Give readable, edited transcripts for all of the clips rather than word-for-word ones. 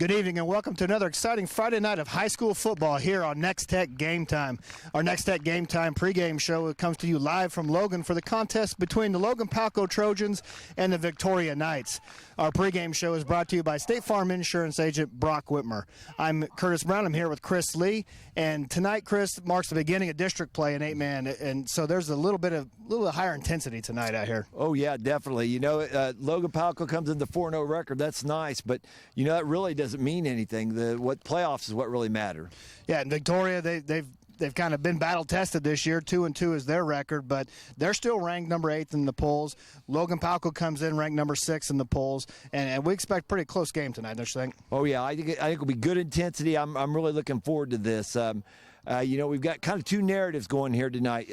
Good evening and welcome to another exciting Friday night of high school football here on Nex-Tech Game Time. Our Nex-Tech Game Time pregame show comes to you live from Logan for the contest between the Logan-Palco Trojans and the Victoria Knights. Our pregame show is brought to you by State Farm Insurance Agent Brock Whitmer. I'm Curtis Brown. I'm here with Chris Lee, and tonight, Chris, marks the beginning of district play in 8-man, and so there's a little bit higher intensity tonight out here. Oh yeah, definitely. You know, Logan-Palco comes in the 4-0 record. That's nice, but you know that really doesn't mean anything. What playoffs is what really matter. Yeah, and Victoria, they've kind of been battle tested this year. 2-2 is their record, but they're still ranked number 8 in the polls. Logan-Palco comes in ranked number 6 in the polls, and we expect a pretty close game tonight, don't you think? Oh yeah, I think it'll be good intensity. I'm really looking forward to this. You know, we've got kind of two narratives going here tonight.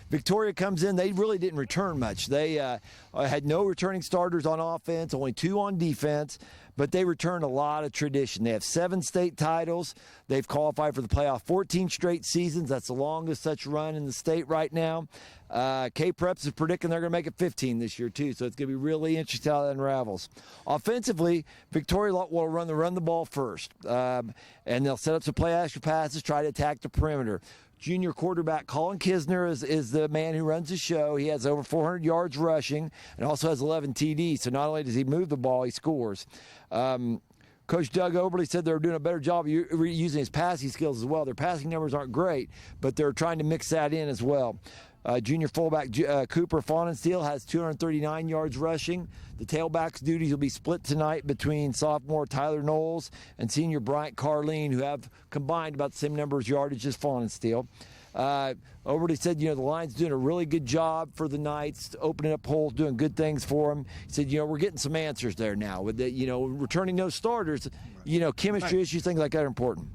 Victoria comes in, they really didn't return much. They had no returning starters on offense, only 2 on defense, but they returned a lot of tradition. They have 7 state titles. They've qualified for the playoff 14 straight seasons. That's the longest such run in the state right now. K-Preps is predicting they're going to make it 15 this year, too, so it's going to be really interesting how that unravels. Offensively, Victoria will run the ball first, and they'll set up some play-action passes, try to attack the perimeter. Junior quarterback Colin Kisner is the man who runs the show. He has over 400 yards rushing and also has 11 TDs, so not only does he move the ball, he scores. Coach Doug Oberly said they're doing a better job of using his passing skills as well. Their passing numbers aren't great, but they're trying to mix that in as well. Junior fullback Cooper Faunensteel has 239 yards rushing. The tailback's duties will be split tonight between sophomore Tyler Knowles and senior Bryant Carleen, who have combined about the same number of yardage as Faunensteel. Oberly said, you know, the line's doing a really good job for the Knights, opening up holes, doing good things for them. He said, you know, we're getting some answers there now. With the, you know, returning those starters, you know, chemistry issues, things like that are important.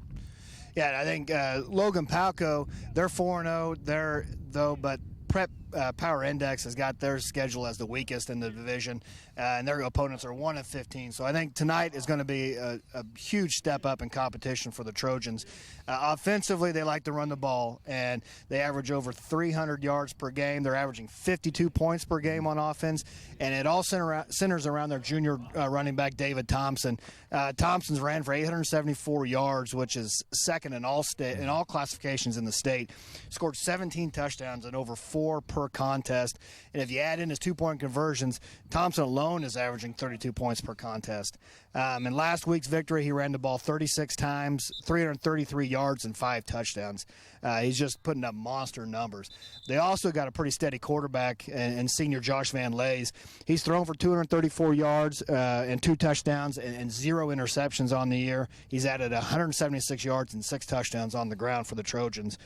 Yeah, and I think Logan-Palco, they're 4-0, but Prep Power Index has got their schedule as the weakest in the division, and their opponents are 1-15. So I think tonight is going to be a huge step up in competition for the Trojans. Offensively, they like to run the ball, and they average over 300 yards per game. They're averaging 52 points per game on offense, and it all centers around their junior running back, David Thompson. Thompson's ran for 874 yards, which is second in all classifications in the state. Scored 17 touchdowns and over 4 per contest. And if you add in his 2-point conversions, Thompson alone is averaging 32 points per contest. In last week's victory, he ran the ball 36 times, 333 yards, and 5 touchdowns. He's just putting up monster numbers. They also got a pretty steady quarterback in senior Josh Van Lays. He's thrown for 234 yards and 2 touchdowns and 0 interceptions on the year. He's added 176 yards and 6 touchdowns on the ground for the Trojans.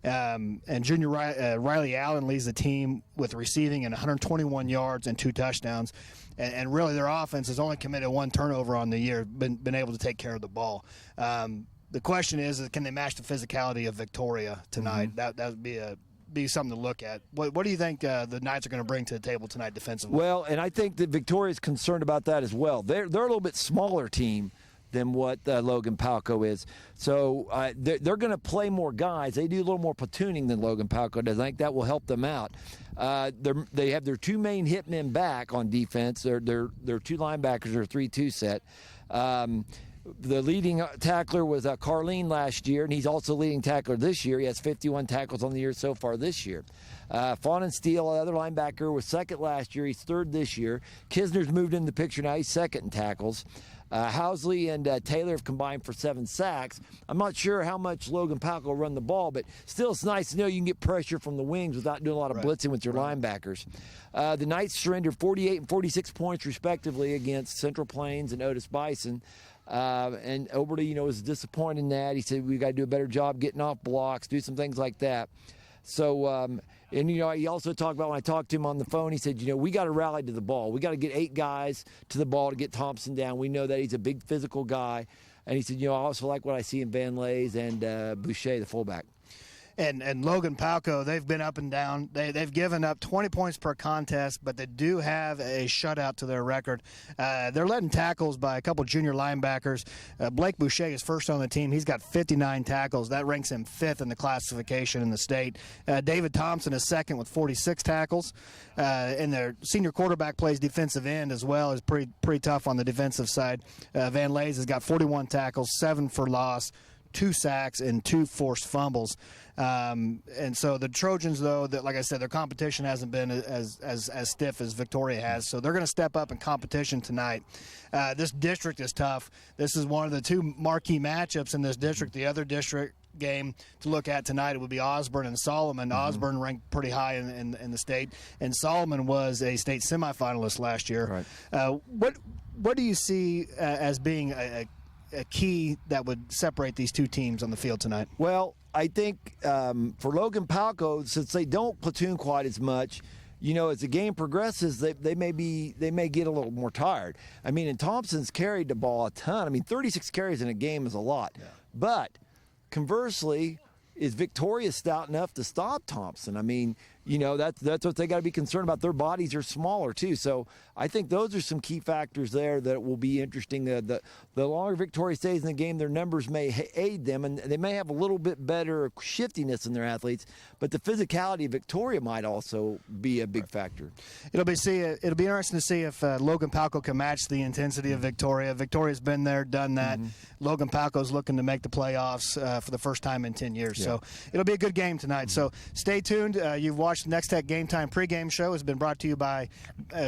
And junior Riley Allen leads the team with receiving and 121 yards and 2 touchdowns. And really their offense has only committed 1 turnover on the year, been able to take care of the ball. The question is can they match the physicality of Victoria tonight? Mm-hmm. That would be something to look at. What do you think the Knights are going to bring to the table tonight defensively? Well, and I think that Victoria's concerned about that as well. They're a little bit smaller team than what Logan-Palco is. So they're going to play more guys. They do a little more platooning than Logan-Palco does. I think that will help them out. They have their 2 main hit men back on defense. Their 2 linebackers are 3-2 set. The leading tackler was Carleen last year, and he's also leading tackler this year. He has 51 tackles on the year so far this year. Faunensteel, another linebacker, was 2nd last year. He's 3rd this year. Kisner's moved in the picture now. He's 2nd in tackles. Housley and Taylor have combined for 7 sacks. I'm not sure how much Logan-Palco will run the ball, but still it's nice to know you can get pressure from the wings without doing a lot of blitzing with your linebackers. The Knights surrendered 48 and 46 points respectively against Central Plains and Otis Bison. And Oberly, you know, was disappointed in that. He said we got to do a better job getting off blocks, do some things like that. So, and, you know, he also talked about when I talked to him on the phone, he said, you know, we got to rally to the ball. We got to get 8 guys to the ball to get Thompson down. We know that he's a big physical guy. And he said, you know, I also like what I see in Van Lays and Boucher, the fullback. And Logan-Palco, they've been up and down. They've given up 20 points per contest, but they do have a shutout to their record. They're letting tackles by a couple junior linebackers. Blake Boucher is first on the team. He's got 59 tackles. That ranks him fifth in the classification in the state. David Thompson is second with 46 tackles. And their senior quarterback plays defensive end as well. Is pretty tough on the defensive side. Van Lays has got 41 tackles, 7 for loss, 2 sacks, and 2 forced fumbles. And so the Trojans, though, that like I said, their competition hasn't been as stiff as Victoria has. So they're going to step up in competition tonight. This district is tough. This is one of the 2 marquee matchups in this district. The other district game to look at tonight, it would be Osborne and Solomon. Mm-hmm. Osborne ranked pretty high in the state, and Solomon was a state semifinalist last year. Right. What do you see as being a key that would separate these 2 teams on the field tonight? Well, I think for Logan-Palco, since they don't platoon quite as much, as the game progresses, they may get a little more tired. I mean, and Thompson's carried the ball a ton. I mean, 36 carries in a game is a lot. Yeah. But conversely, is Victoria stout enough to stop Thompson? I mean, that's what they got to be concerned about. Their bodies are smaller too, so I think those are some key factors there that will be interesting. The longer Victoria stays in the game, their numbers may aid them, and they may have a little bit better shiftiness in their athletes. But the physicality of Victoria might also be a big factor. It'll be interesting to see if Logan-Palco can match the intensity of Victoria. Victoria's been there, done that. Mm-hmm. Logan-Palco's looking to make the playoffs for the first time in 10 years. Yeah. So it'll be a good game tonight. Mm-hmm. So stay tuned. You've watched the Nex-Tech Game Time pregame show. Has been brought to you by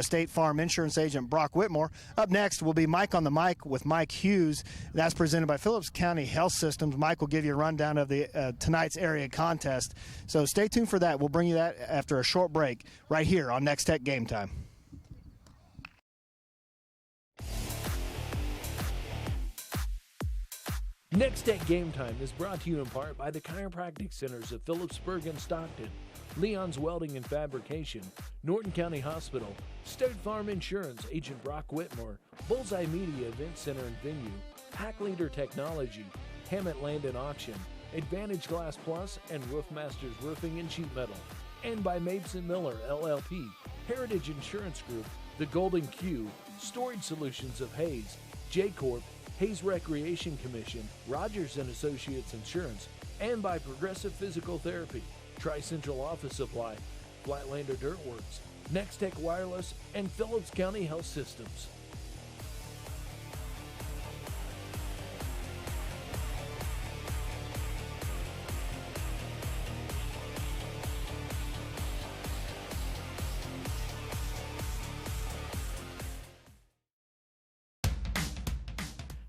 State Farm Insurance agent Brock Whitmore. Up next will be Mike on the Mic with Mike Hughes. That's presented by Phillips County Health Systems. Mike will give you a rundown of the tonight's area contest. So stay tuned for that. We'll bring you that after a short break right here on Nex-Tech Game Time. Nex-Tech Game Time is brought to you in part by the Chiropractic Centers of Phillipsburg and Stockton, Leon's Welding and Fabrication, Norton County Hospital, State Farm Insurance agent Brock Whitmore, Bullseye Media Event Center and Venue, Pack Leader Technology, Hammett Land and Auction, Advantage Glass Plus, and Roofmasters Roofing and Sheet Metal, and by Mapes & Miller LLP, Heritage Insurance Group, The Golden Q, Storage Solutions of Hayes, J-Corp, Hayes Recreation Commission, Rogers & Associates Insurance, and by Progressive Physical Therapy, Tri-Central Office Supply, Flatlander Dirt Works, Nex-Tech Wireless, and Phillips County Health Systems.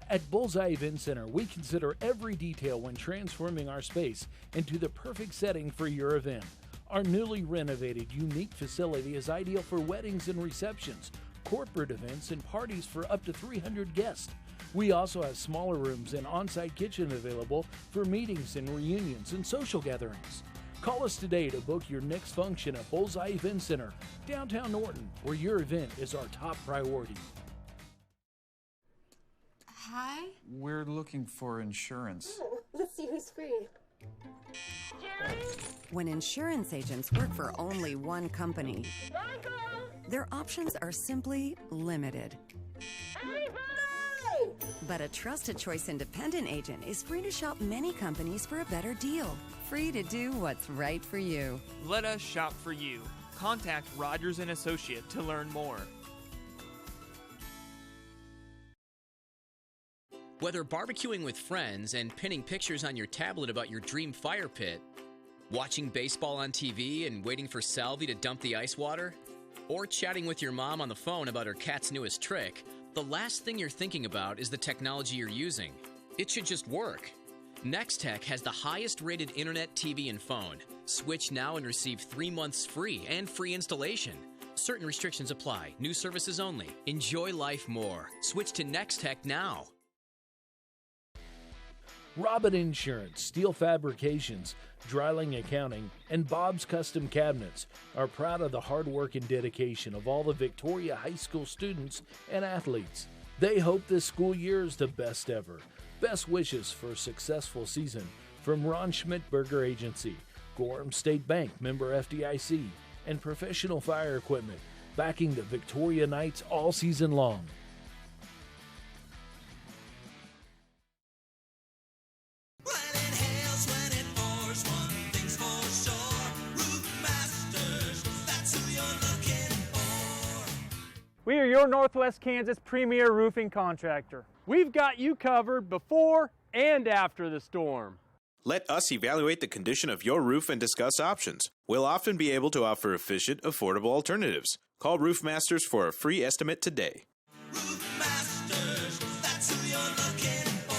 At Bullseye Event Center, we consider every detail when transforming our space into the perfect setting for your event. Our newly renovated, unique facility is ideal for weddings and receptions, corporate events, and parties for up to 300 guests. We also have smaller rooms and on-site kitchen available for meetings and reunions and social gatherings. Call us today to book your next function at Bullseye Event Center, downtown Norton, where your event is our top priority. Hi? We're looking for insurance. Oh, let's see who's free. Jerry? When insurance agents work for only one company, Michael! their options are simply limited. Anybody! But a Trusted Choice independent agent is free to shop many companies for a better deal. Free to do what's right for you. Let us shop for you. Contact Rogers & Associate to learn more. Whether barbecuing with friends and pinning pictures on your tablet about your dream fire pit, watching baseball on TV and waiting for Salvi to dump the ice water, or chatting with your mom on the phone about her cat's newest trick, the last thing you're thinking about is the technology you're using. It should just work. Nex-Tech has the highest rated internet, TV, and phone. Switch now and receive 3 months free and free installation. Certain restrictions apply. New services only. Enjoy life more. Switch to Nex-Tech now. Robin Insurance, Steel Fabrications, Dryling Accounting, and Bob's Custom Cabinets are proud of the hard work and dedication of all the Victoria High School students and athletes. They hope this school year is the best ever. Best wishes for a successful season from Ron Schmidt Burger Agency, Gorham State Bank, member FDIC, and Professional Fire Equipment, backing the Victoria Knights all season long. We are your Northwest Kansas premier roofing contractor. We've got you covered before and after the storm. Let us evaluate the condition of your roof and discuss options. We'll often be able to offer efficient, affordable alternatives. Call Roof Masters for a free estimate today. Roof Masters, that's who you're looking for.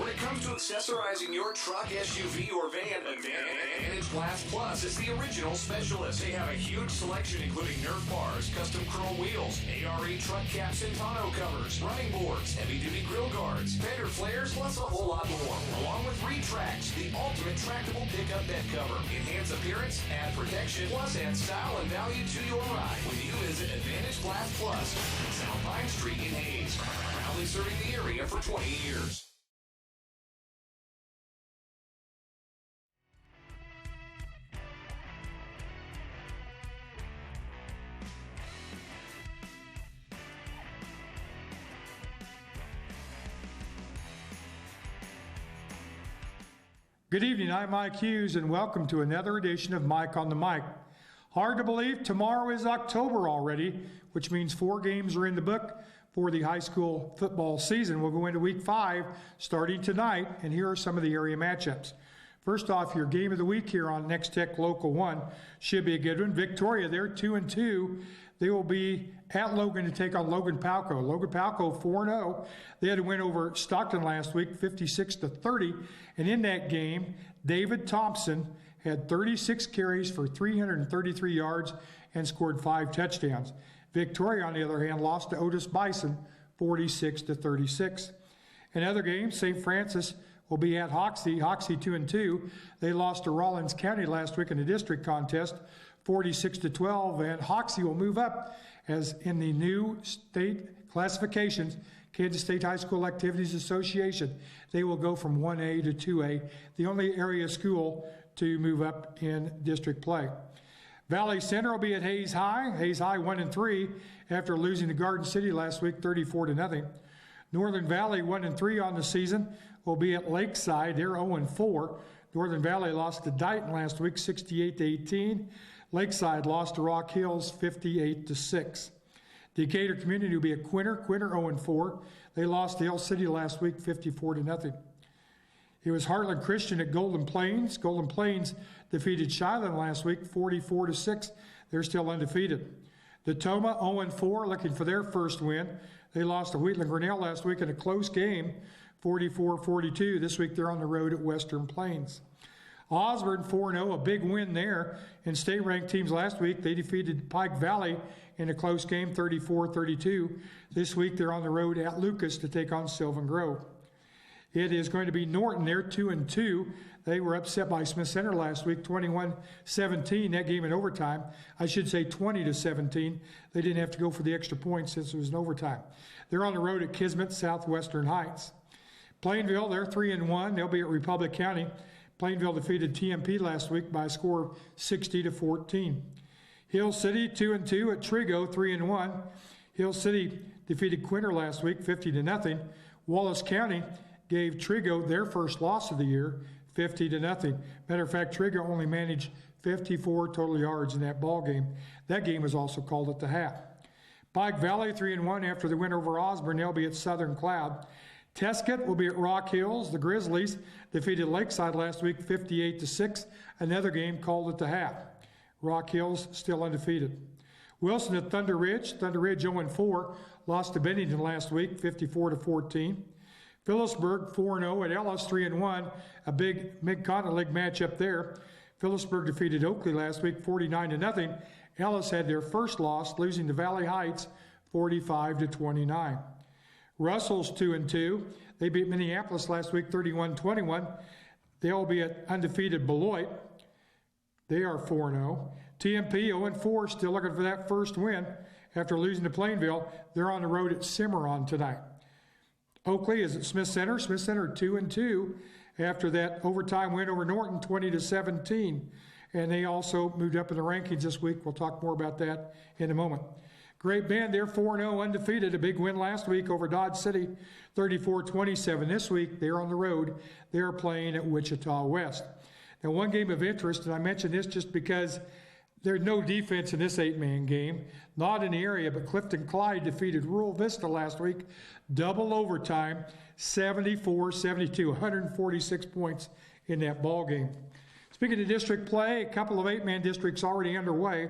When it comes to accessorizing your truck, SUV, or van, Advantage Glass Plus is the original specialist. They have a huge selection including Nerf bars, custom chrome wheels, ARE truck caps and tonneau covers, running boards, heavy-duty grill guards, fender flares, plus a whole lot more. Along with Retrax, the ultimate tractable pickup bed cover. Enhance appearance, add protection, plus add style and value to your ride. When you visit Advantage Glass Plus, South Pine Street in Hayes, proudly serving the area for 20 years. Good evening, I'm Mike Hughes, and welcome to another edition of Mike on the Mic. Hard to believe tomorrow is October already, which means 4 games are in the book for the high school football season. We'll go into week 5 starting tonight, and here are some of the area matchups. First off, your game of the week here on Nex-Tech Local 1 should be a good one. Victoria, they're 2-2. They will be at Logan to take on Logan-Palco. Logan-Palco 4-0. They had to win over Stockton last week, 56-30. And in that game, David Thompson had 36 carries for 333 yards and scored 5 touchdowns. Victoria, on the other hand, lost to Otis Bison, 46-36. Another game, St. Francis will be at Hoxie. Hoxie 2-2. They lost to Rawlins County last week in the district contest, 46-12, and Hoxie will move up as in the new state classifications, Kansas State High School Activities Association. They will go from 1A to 2A, the only area school to move up in district play. Valley Center will be at Hayes High. Hayes High 1-3 after losing to Garden City last week, 34-0. Northern Valley 1-3 on the season will be at Lakeside. They're 0-4. Northern Valley lost to Dighton last week, 68-18. Lakeside lost to Rock Hills, 58-6. Decatur Community will be at Quinter. Quinter 0-4. They lost to Hill City last week, 54-0. It was Heartland Christian at Golden Plains. Golden Plains defeated Shiloh last week, 44-6. They're still undefeated. Detoma 0-4, looking for their first win. They lost to Wheatland Grinnell last week in a close game, 44-42. This week they're on the road at Western Plains. Osborne 4-0, a big win there. In state-ranked teams last week, they defeated Pike Valley in a close game, 34-32. This week they're on the road at Lucas to take on Sylvan Grove. It is going to be Norton. They're 2-2. They were upset by Smith Center last week, 21-17. That game in overtime. I should say 20-17. They didn't have to go for the extra points since it was in overtime. They're on the road at Kismet, Southwestern Heights. Plainville, they're 3-1. They'll be at Republic County. Plainville defeated TMP last week by a score of 60-14. Hill City 2-2 at Trigo, 3-1. Hill City defeated Quinter last week, 50-0. Wallace County gave Trigo their first loss of the year, 50-0. Matter of fact, Trigo only managed 54 total yards in that ball game. That game was also called at the half. Pike Valley 3-1 after the win over Osborne. They'll be at Southern Cloud. Tescott will be at Rock Hills. The Grizzlies defeated Lakeside last week, 58-6. Another game called at the half. Rock Hills still undefeated. Wilson at Thunder Ridge. Thunder Ridge 0-4. Lost to Bennington last week, 54-14. Phillipsburg 4-0 at Ellis, 3-1. A big Mid-Continent League matchup there. Phillipsburg defeated Oakley last week, 49-0. Ellis had their first loss, losing to Valley Heights, 45-29. Russell's 2-2. They beat Minneapolis last week, 31-21. They'll be at undefeated Beloit. They are 4-0. TMP 0-4, still looking for that first win after losing to Plainville. They're on the road at Cimarron tonight. Oakley is at Smith Center. Smith Center 2-2 after that overtime win over Norton 20-17. And they also moved up in the rankings this week. We'll talk more about that in a moment. Great Bend, they're 4-0 undefeated. A big win last week over Dodge City, 34-27. This week, they're on the road. They're playing at Wichita West. Now, one game of interest, and I mention this just because there's no defense in this 8-man game. Not in the area, but Clifton Clyde defeated Rural Vista last week. Double overtime, 74-72, 146 points in that ball game. Speaking of district play, a couple of 8-man districts already underway.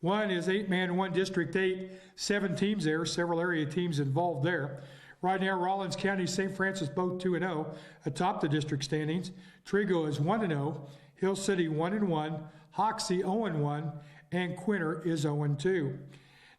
One is 8-man, one District 8, 7 teams there, several area teams involved there. Right now, Rollins County, St. Francis both 2-0 atop the district standings. Trigo is 1-0, Hill City 1-1, Hoxie 0-1, and Quinter is 0-2.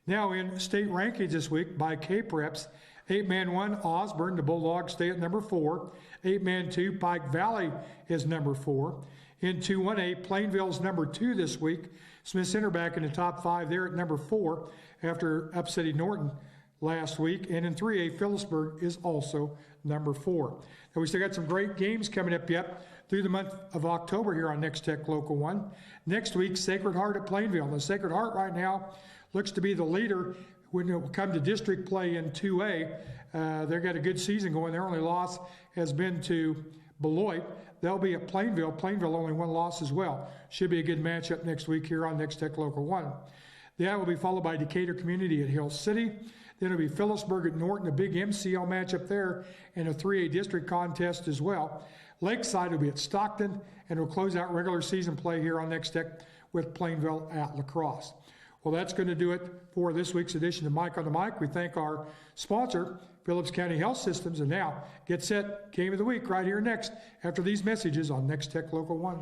Now in state rankings this week by K-Preps, 8-man 1, Osborne, the Bulldogs stay at number 4. 8-man 2, Pike Valley is number 4. In 2-1A, Plainville's number 2 this week. Smith Center back in the top 5 there at number 4 after upsetting Norton last week. And in 3A, Phillipsburg is also number 4. Now we still got some great games coming up yet through the month of October here on Nex-Tech Local 1. Next week, Sacred Heart at Plainville. The Sacred Heart right now looks to be the leader when it will come to district play in 2A. They've got a good season going. Their only loss has been to Beloit. They'll be at Plainville. Plainville only one loss as well. Should be a good matchup next week here on Nex-Tech Local 1. That will be followed by Decatur Community at Hill City. Then it'll be Phillipsburg at Norton, a big MCL matchup there, and a 3A district contest as well. Lakeside will be at Stockton, and we'll close out regular season play here on Nex-Tech with Plainville at La Crosse. Well, that's going to do it for this week's edition of Mike on the Mic. We thank our sponsor, Phillips County Health Systems, and now get set, Game of the Week right here next after these messages on Nex-Tech Local 1.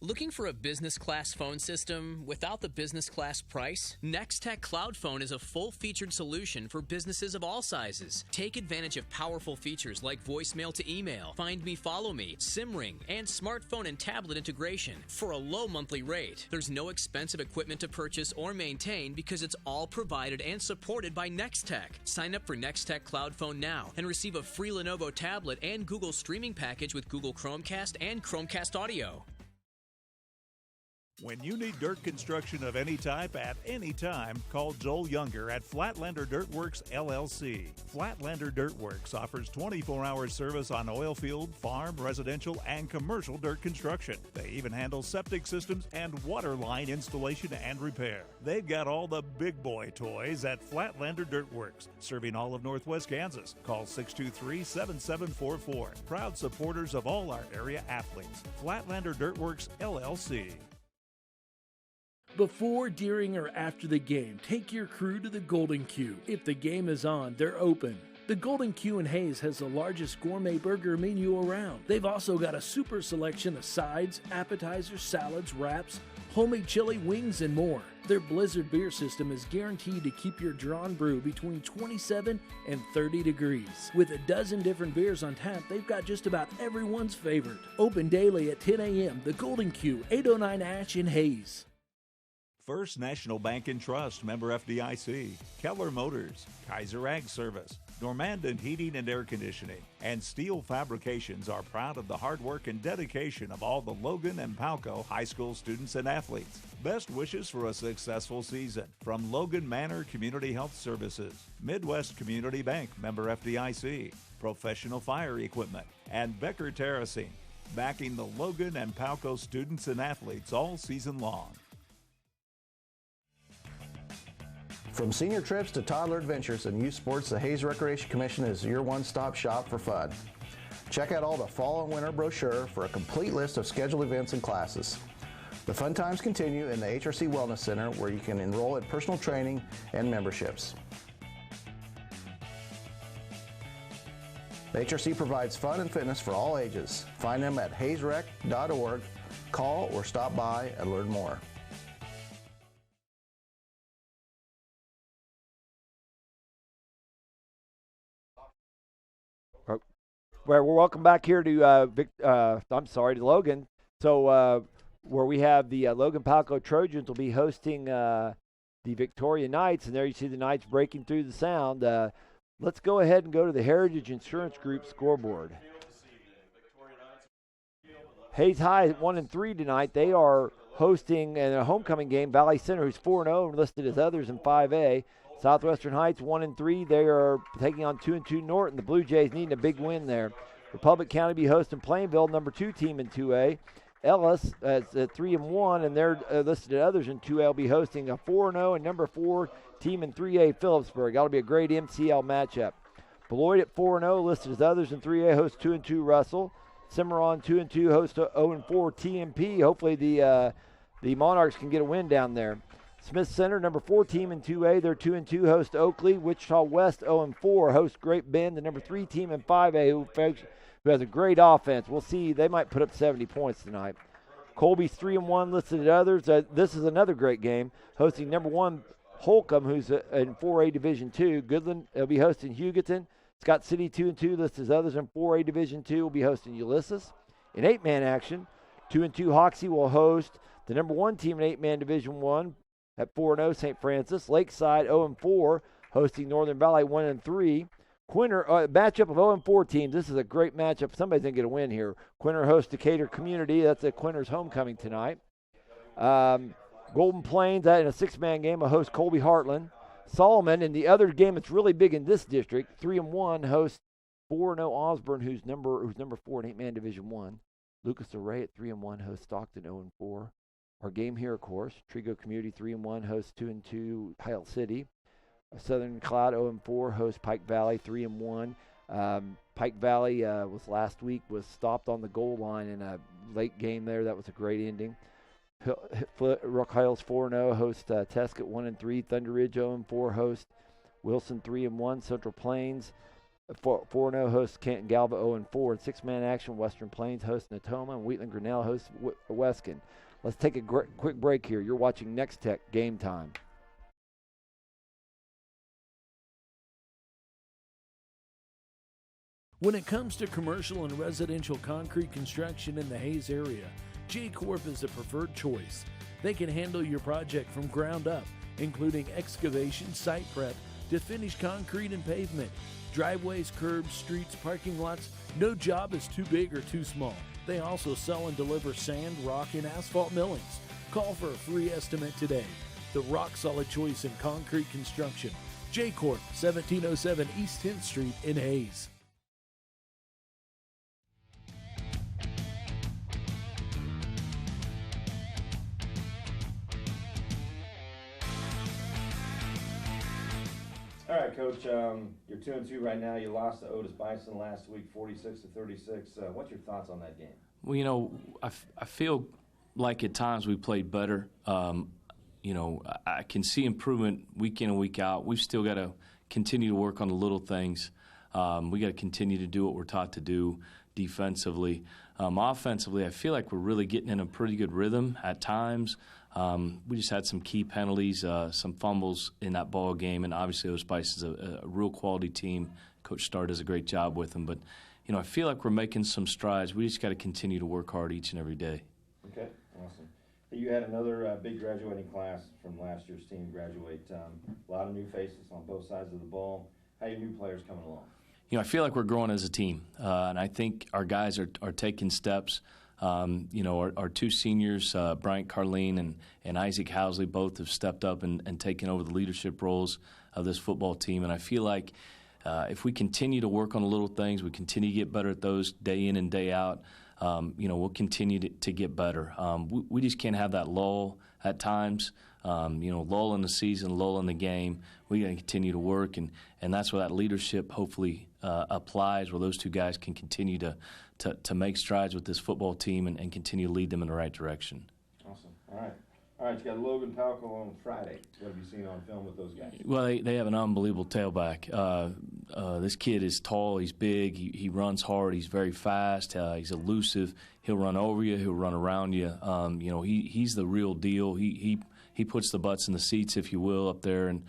Looking for a business class phone system without the business class price? Nex-Tech Cloud Phone is a full-featured solution for businesses of all sizes. Take advantage of powerful features like voicemail to email, Find Me, Follow Me, SIM ring, and smartphone and tablet integration for a low monthly rate. There's no expensive equipment to purchase or maintain because it's all provided and supported by Nex-Tech. Sign up for Nex-Tech Cloud Phone now and receive a free Lenovo tablet and Google streaming package with Google Chromecast and Chromecast Audio. When you need dirt construction of any type at any time, call Joel Younger at Flatlander Dirt Works, LLC. Flatlander Dirt Works offers 24-hour service on oil field, farm, residential, and commercial dirt construction. They even handle septic systems and water line installation and repair. They've got all the big boy toys at Flatlander Dirt Works, serving all of Northwest Kansas. Call 623-7744. Proud supporters of all our area athletes. Flatlander Dirt Works, LLC. Before, during, or after the game, take your crew to the Golden Q. If the game is on, they're open. The Golden Q in Hayes has the largest gourmet burger menu around. They've also got a super selection of sides, appetizers, salads, wraps, homemade chili, wings, and more. Their Blizzard beer system is guaranteed to keep your drawn brew between 27 and 30 degrees. With a dozen different beers on tap, they've got just about everyone's favorite. Open daily at 10 a.m. The Golden Q, 809 Ash in Hayes. First National Bank and Trust, member FDIC, Keller Motors, Kaiser Ag Service, Normandin Heating and Air Conditioning, and Steel Fabrications are proud of the hard work and dedication of all the Logan-Palco high school students and athletes. Best wishes for a successful season from Logan Manor Community Health Services, Midwest Community Bank, member FDIC, Professional Fire Equipment, and Becker Terracing, backing the Logan-Palco students and athletes all season long. From senior trips to toddler adventures and youth sports, the Hayes Recreation Commission is your one-stop shop for fun. Check out all the fall and winter brochure for a complete list of scheduled events and classes. The fun times continue in the HRC Wellness Center, where you can enroll in personal training and memberships. The HRC provides fun and fitness for all ages. Find them at hayesrec.org Call or stop by and learn more. Well, we're welcome back here to Logan. So where we have the Logan-Palco Trojans will be hosting the Victoria Knights, and there you see the Knights breaking through the sound. Let's go ahead and go to the Heritage Insurance Group scoreboard. Hayes High 1-3 tonight. They are hosting in a homecoming game Valley Center, who's 4-0 and listed as others in 5A. Southwestern Heights 1-3. They are taking on 2-2 Norton. The Blue Jays needing a big win there. Republic County be hosting Plainville, number 2 team in 2A. Ellis at 3-1, and they're listed as others in 2A. Will be hosting a 4-0 and number 4 team in 3A, Phillipsburg. That'll be a great MCL matchup. Beloit at 4-0, listed as others in 3A, hosts 2-2 Russell. Cimarron 2-2, hosts 0-4 TMP. Hopefully the Monarchs can get a win down there. Smith Center, number 4 team in 2A, they're 2-2, host Oakley. Wichita West 0-4, host Great Bend, the number 3 team in 5A, who has a great offense. We'll see, they might put up 70 points tonight. Colby's 3-1, listed at others. This is another great game, hosting number 1 Holcomb, who's in 4A Division 2. Goodland will be hosting Hugoton. Scott City 2-2, listed as others in 4A Division 2, will be hosting Ulysses. In 8-man action, 2-2 Hoxie will host the number 1 team in 8-man Division 1 at 4-0 St. Francis. Lakeside 0-4, hosting Northern Valley 1-3. Quinter, matchup of 0-4 teams. This is a great matchup. Somebody's going to get a win here. Quinter hosts Decatur Community. That's at Quinter's homecoming tonight. Golden Plains, in a 6-man game, will host Colby Heartland. Solomon, in the other game that's really big in this district, 3-1, hosts 4-0 Osborne, who's number 4 in 8-man Division 1. Lucas Array at 3-1, hosts Stockton 0-4. Our game here, of course, Trigo Community 3-1, hosts 2-2 Hilt City. Southern Cloud 0-4, hosts Pike Valley 3-1. Pike Valley was stopped on the goal line in a late game there. That was a great ending. Rock Hills 4-0, host Tescott 1-3. Thunder Ridge 0-4, host Wilson 3-1. Central Plains 4-0, host Canton Galva 0-4. 6-man action, Western Plains hosts Natoma, and Wheatland Grinnell hosts Weskin. Let's take a quick break here. You're watching Nex-Tech Game Time. When it comes to commercial and residential concrete construction in the Hayes area, J-Corp is the preferred choice. They can handle your project from ground up, including excavation, site prep, to finished concrete and pavement, driveways, curbs, streets, parking lots. No job is too big or too small. They also sell and deliver sand, rock, and asphalt millings. Call for a free estimate today. The rock-solid choice in concrete construction. J-Corp, 1707 East 10th Street in Hayes. All right, Coach, you're 2-2 right now. You lost to Otis Bison last week, 46-36. What's your thoughts on that game? Well, I feel like at times we played better. I can see improvement week in and week out. We've still got to continue to work on the little things. We got to continue to do what we're taught to do defensively. Offensively, I feel like we're really getting in a pretty good rhythm at times. We just had some key penalties, some fumbles in that ball game, and obviously Otis Bison's a real quality team. Coach Starr does a great job with them, but I feel like we're making some strides. We just got to continue to work hard each and every day. Okay, awesome. You had another big graduating class from last year's team graduate. A lot of new faces on both sides of the ball. How are your new players coming along? I feel like we're growing as a team, and I think our guys are taking steps. Our 2 seniors, Bryant Carleen and Isaac Housley, both have stepped up and taken over the leadership roles of this football team. And I feel like if we continue to work on the little things, we continue to get better at those day in and day out, we'll continue to get better. We just can't have that lull at times, lull in the season, lull in the game. We got to continue to work, and that's where that leadership hopefully applies, where those 2 guys can continue to make strides with this football team and continue to lead them in the right direction. Awesome. All right, you got Logan-Palco on Friday. What have you seen on film with those guys? Well, they have an unbelievable tailback. this kid is tall, he's big, he runs hard, he's very fast, he's elusive. He'll run over you, he'll run around you. He's the real deal. He puts the butts in the seats, if you will, up there. And,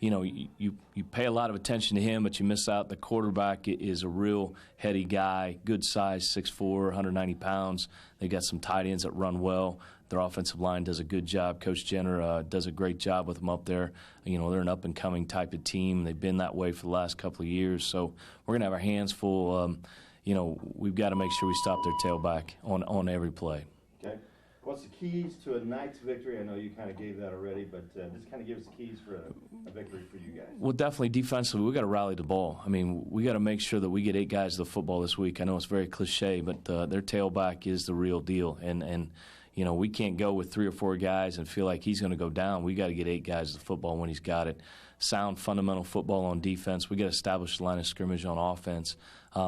you pay a lot of attention to him, but you miss out. The quarterback is a real heady guy, good size, 6'4", 190 pounds. They got some tight ends that run well. Their offensive line does a good job. Coach Jenner does a great job with them up there. They're an up-and-coming type of team. They've been that way for the last couple of years. So we're going to have our hands full. We've got to make sure we stop their tailback on every play. Okay. What's the keys to a night's victory? I know you kind of gave that already, but just kind of give us the keys for a victory for you guys. Well, definitely defensively, we got to rally the ball. I mean, we got to make sure that we get 8 guys to the football this week. I know it's very cliche, but their tailback is the real deal. And we can't go with 3 or 4 guys and feel like he's going to go down. We got to get 8 guys to the football when he's got it. Sound, fundamental football on defense. We got to establish the line of scrimmage on offense.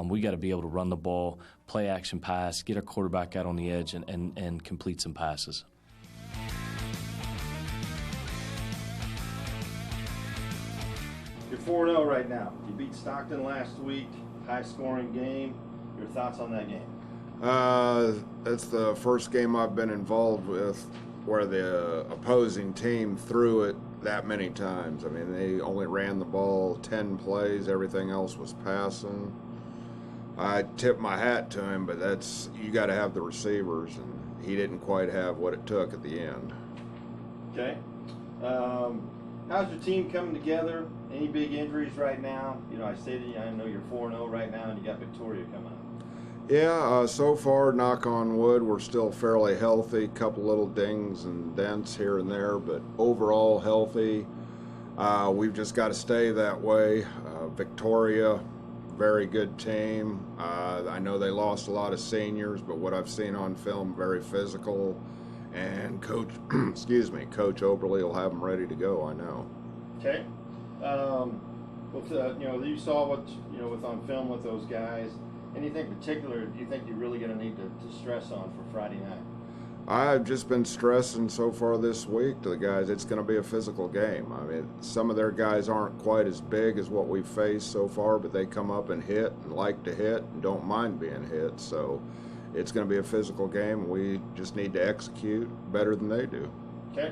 We got to be able to run the ball, play action pass, get our quarterback out on the edge, and complete some passes. You're 4-0 right now. You beat Stockton last week, high-scoring game. Your thoughts on that game? It's the first game I've been involved with where the opposing team threw it that many times. I mean, they only ran the ball 10 plays. Everything else was passing. I tip my hat to him, but you got to have the receivers, and he didn't quite have what it took at the end. Okay. How's your team coming together? Any big injuries right now? I know you're 4-0 right now, and you got Victoria coming up. Yeah, so far, knock on wood, we're still fairly healthy. Couple little dings and dents here and there, but overall healthy. We've just got to stay that way. Victoria, very good team. I know they lost a lot of seniors, but what I've seen on film, very physical. And Coach, Coach Oberly will have them ready to go, I know. Okay. You saw what, with on film with those guys. Anything particular do you think you're really going to need to stress on for Friday night? I've just been stressing so far this week to the guys, it's going to be a physical game. I mean, some of their guys aren't quite as big as what we've faced so far, but they come up and hit and like to hit and don't mind being hit. So it's going to be a physical game. We just need to execute better than they do. Okay.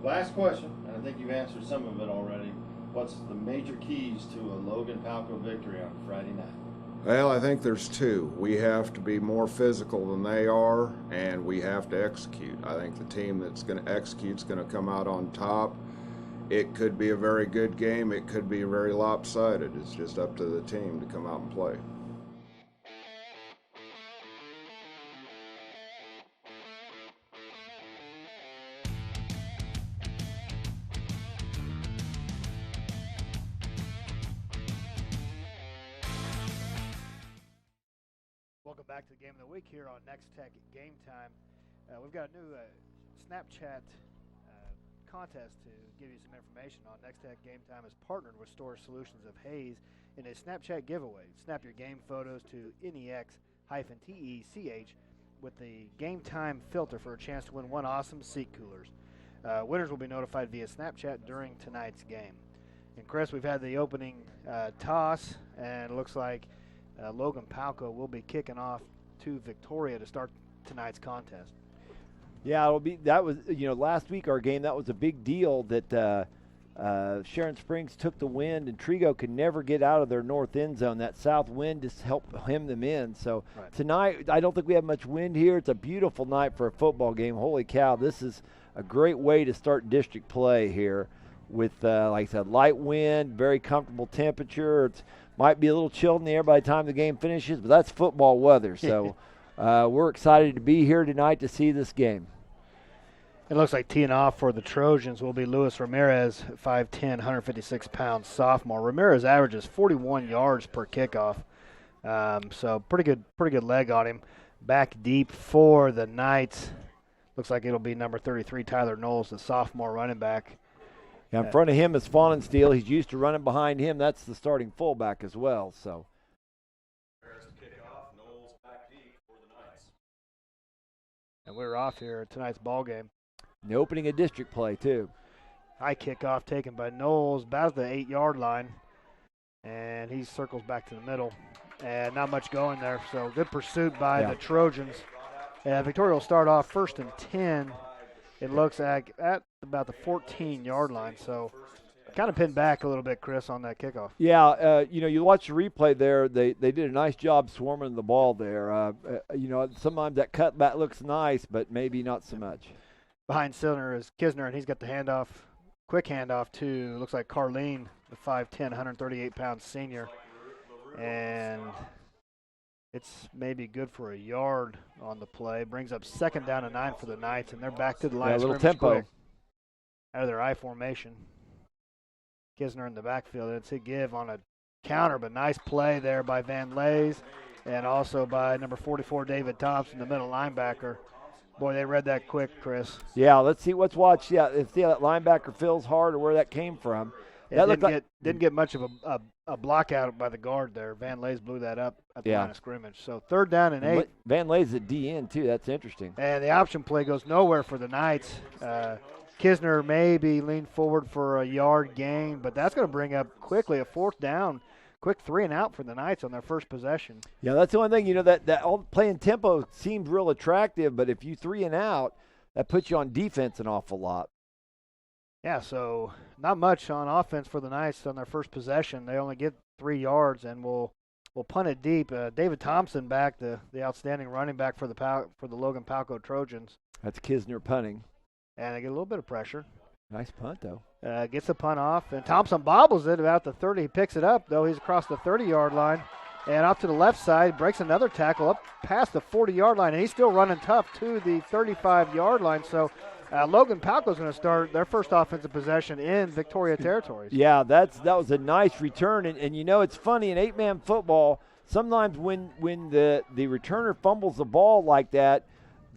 Last question, and I think you've answered some of it already. What's the major keys to a Logan-Palco victory on Friday night? Well, I think there's 2. We have to be more physical than they are, and we have to execute. I think the team that's going to execute is going to come out on top. It could be a very good game. It could be very lopsided. It's just up to the team to come out and play. Welcome back to the Game of the Week here on Nex-Tech Game Time. We've got a new Snapchat contest to give you some information on. Nex-Tech Game Time has partnered with Storage Solutions of Hayes in a Snapchat giveaway. Snap your game photos to NEX-TECH with the Game Time filter for a chance to win 1 awesome seat coolers. Winners will be notified via Snapchat during tonight's game. And Chris, we've had the opening toss, and it looks like Logan-Palco will be kicking off to Victoria to start tonight's contest. Yeah, that was last week our game, that was a big deal that Sharon Springs took the wind and Trigo could never get out of their north end zone. That south wind just helped hem them in. So Tonight, I don't think we have much wind here. It's a beautiful night for a football game. Holy cow, this is a great way to start district play here with, like I said, light wind, very comfortable temperature. It might be a little chilled in the air by the time the game finishes, but that's football weather. So we're excited to be here tonight to see this game. It looks like teeing off for the Trojans will be Luis Ramirez, 5'10", 156-pound sophomore. Ramirez averages 41 yards per kickoff, so pretty good leg on him. Back deep for the Knights. Looks like it'll be number 33, Tyler Knowles, the sophomore running back. Yeah, in front of him is Fawnensteel. He's used to running behind him. That's the starting fullback as well. So. And we're off here at tonight's ball game. The opening of district play too. High kickoff taken by Knowles, about the 8-yard line, And he circles back to the middle. And not much going there, so good pursuit by the Trojans. Victoria will start off 1st and 10. It looks like at about the 14-yard line, so kind of pinned back a little bit, Chris, on that kickoff. Yeah, you watch the replay there. They did a nice job swarming the ball there. Sometimes that cutback looks nice, but maybe not so much. Behind center is Kisner, and he's got the handoff, quick handoff to, looks like Carlene, the 5'10", 138-pound senior. And it's maybe good for a yard on the play. Brings up 2nd down and 9 for the Knights, and they're back to the line of little scrimmage tempo. quick out of their I formation. Kisner in the backfield. It's a give on a counter, but nice play there by Van Lays and also by number 44, David Thompson, the middle linebacker. Boy, they read that quick, Chris. Yeah, let's watch. Yeah, let's see how that linebacker feels hard or where that came from. Didn't get much of a block out by the guard there. Van Lays blew that up at the line of scrimmage. So 3rd down and 8. Van Lays at DN too. That's interesting. And the option play goes nowhere for the Knights. Kisner maybe leaned forward for a yard gain, but that's going to bring up quickly a 4th down. Quick 3 and out for the Knights on their first possession. Yeah, that's the one thing, that all playing tempo seems real attractive, but if you 3 and out, that puts you on defense an awful lot. Yeah, so not much on offense for the Knights on their first possession. They only get 3 yards, and we'll punt it deep. David Thompson back, the outstanding running back for the Logan-Palco Trojans. That's Kisner punting. And they get a little bit of pressure. Nice punt, though. Gets the punt off, and Thompson bobbles it about the 30. He picks it up, though. He's across the 30-yard line. And off to the left side, breaks another tackle up past the 40-yard line, and he's still running tough to the 35-yard line. So Logan-Palco is going to start their first offensive possession in Victoria territories. Yeah, that was a nice return. And it's funny, in 8-man football, sometimes when the returner fumbles the ball like that,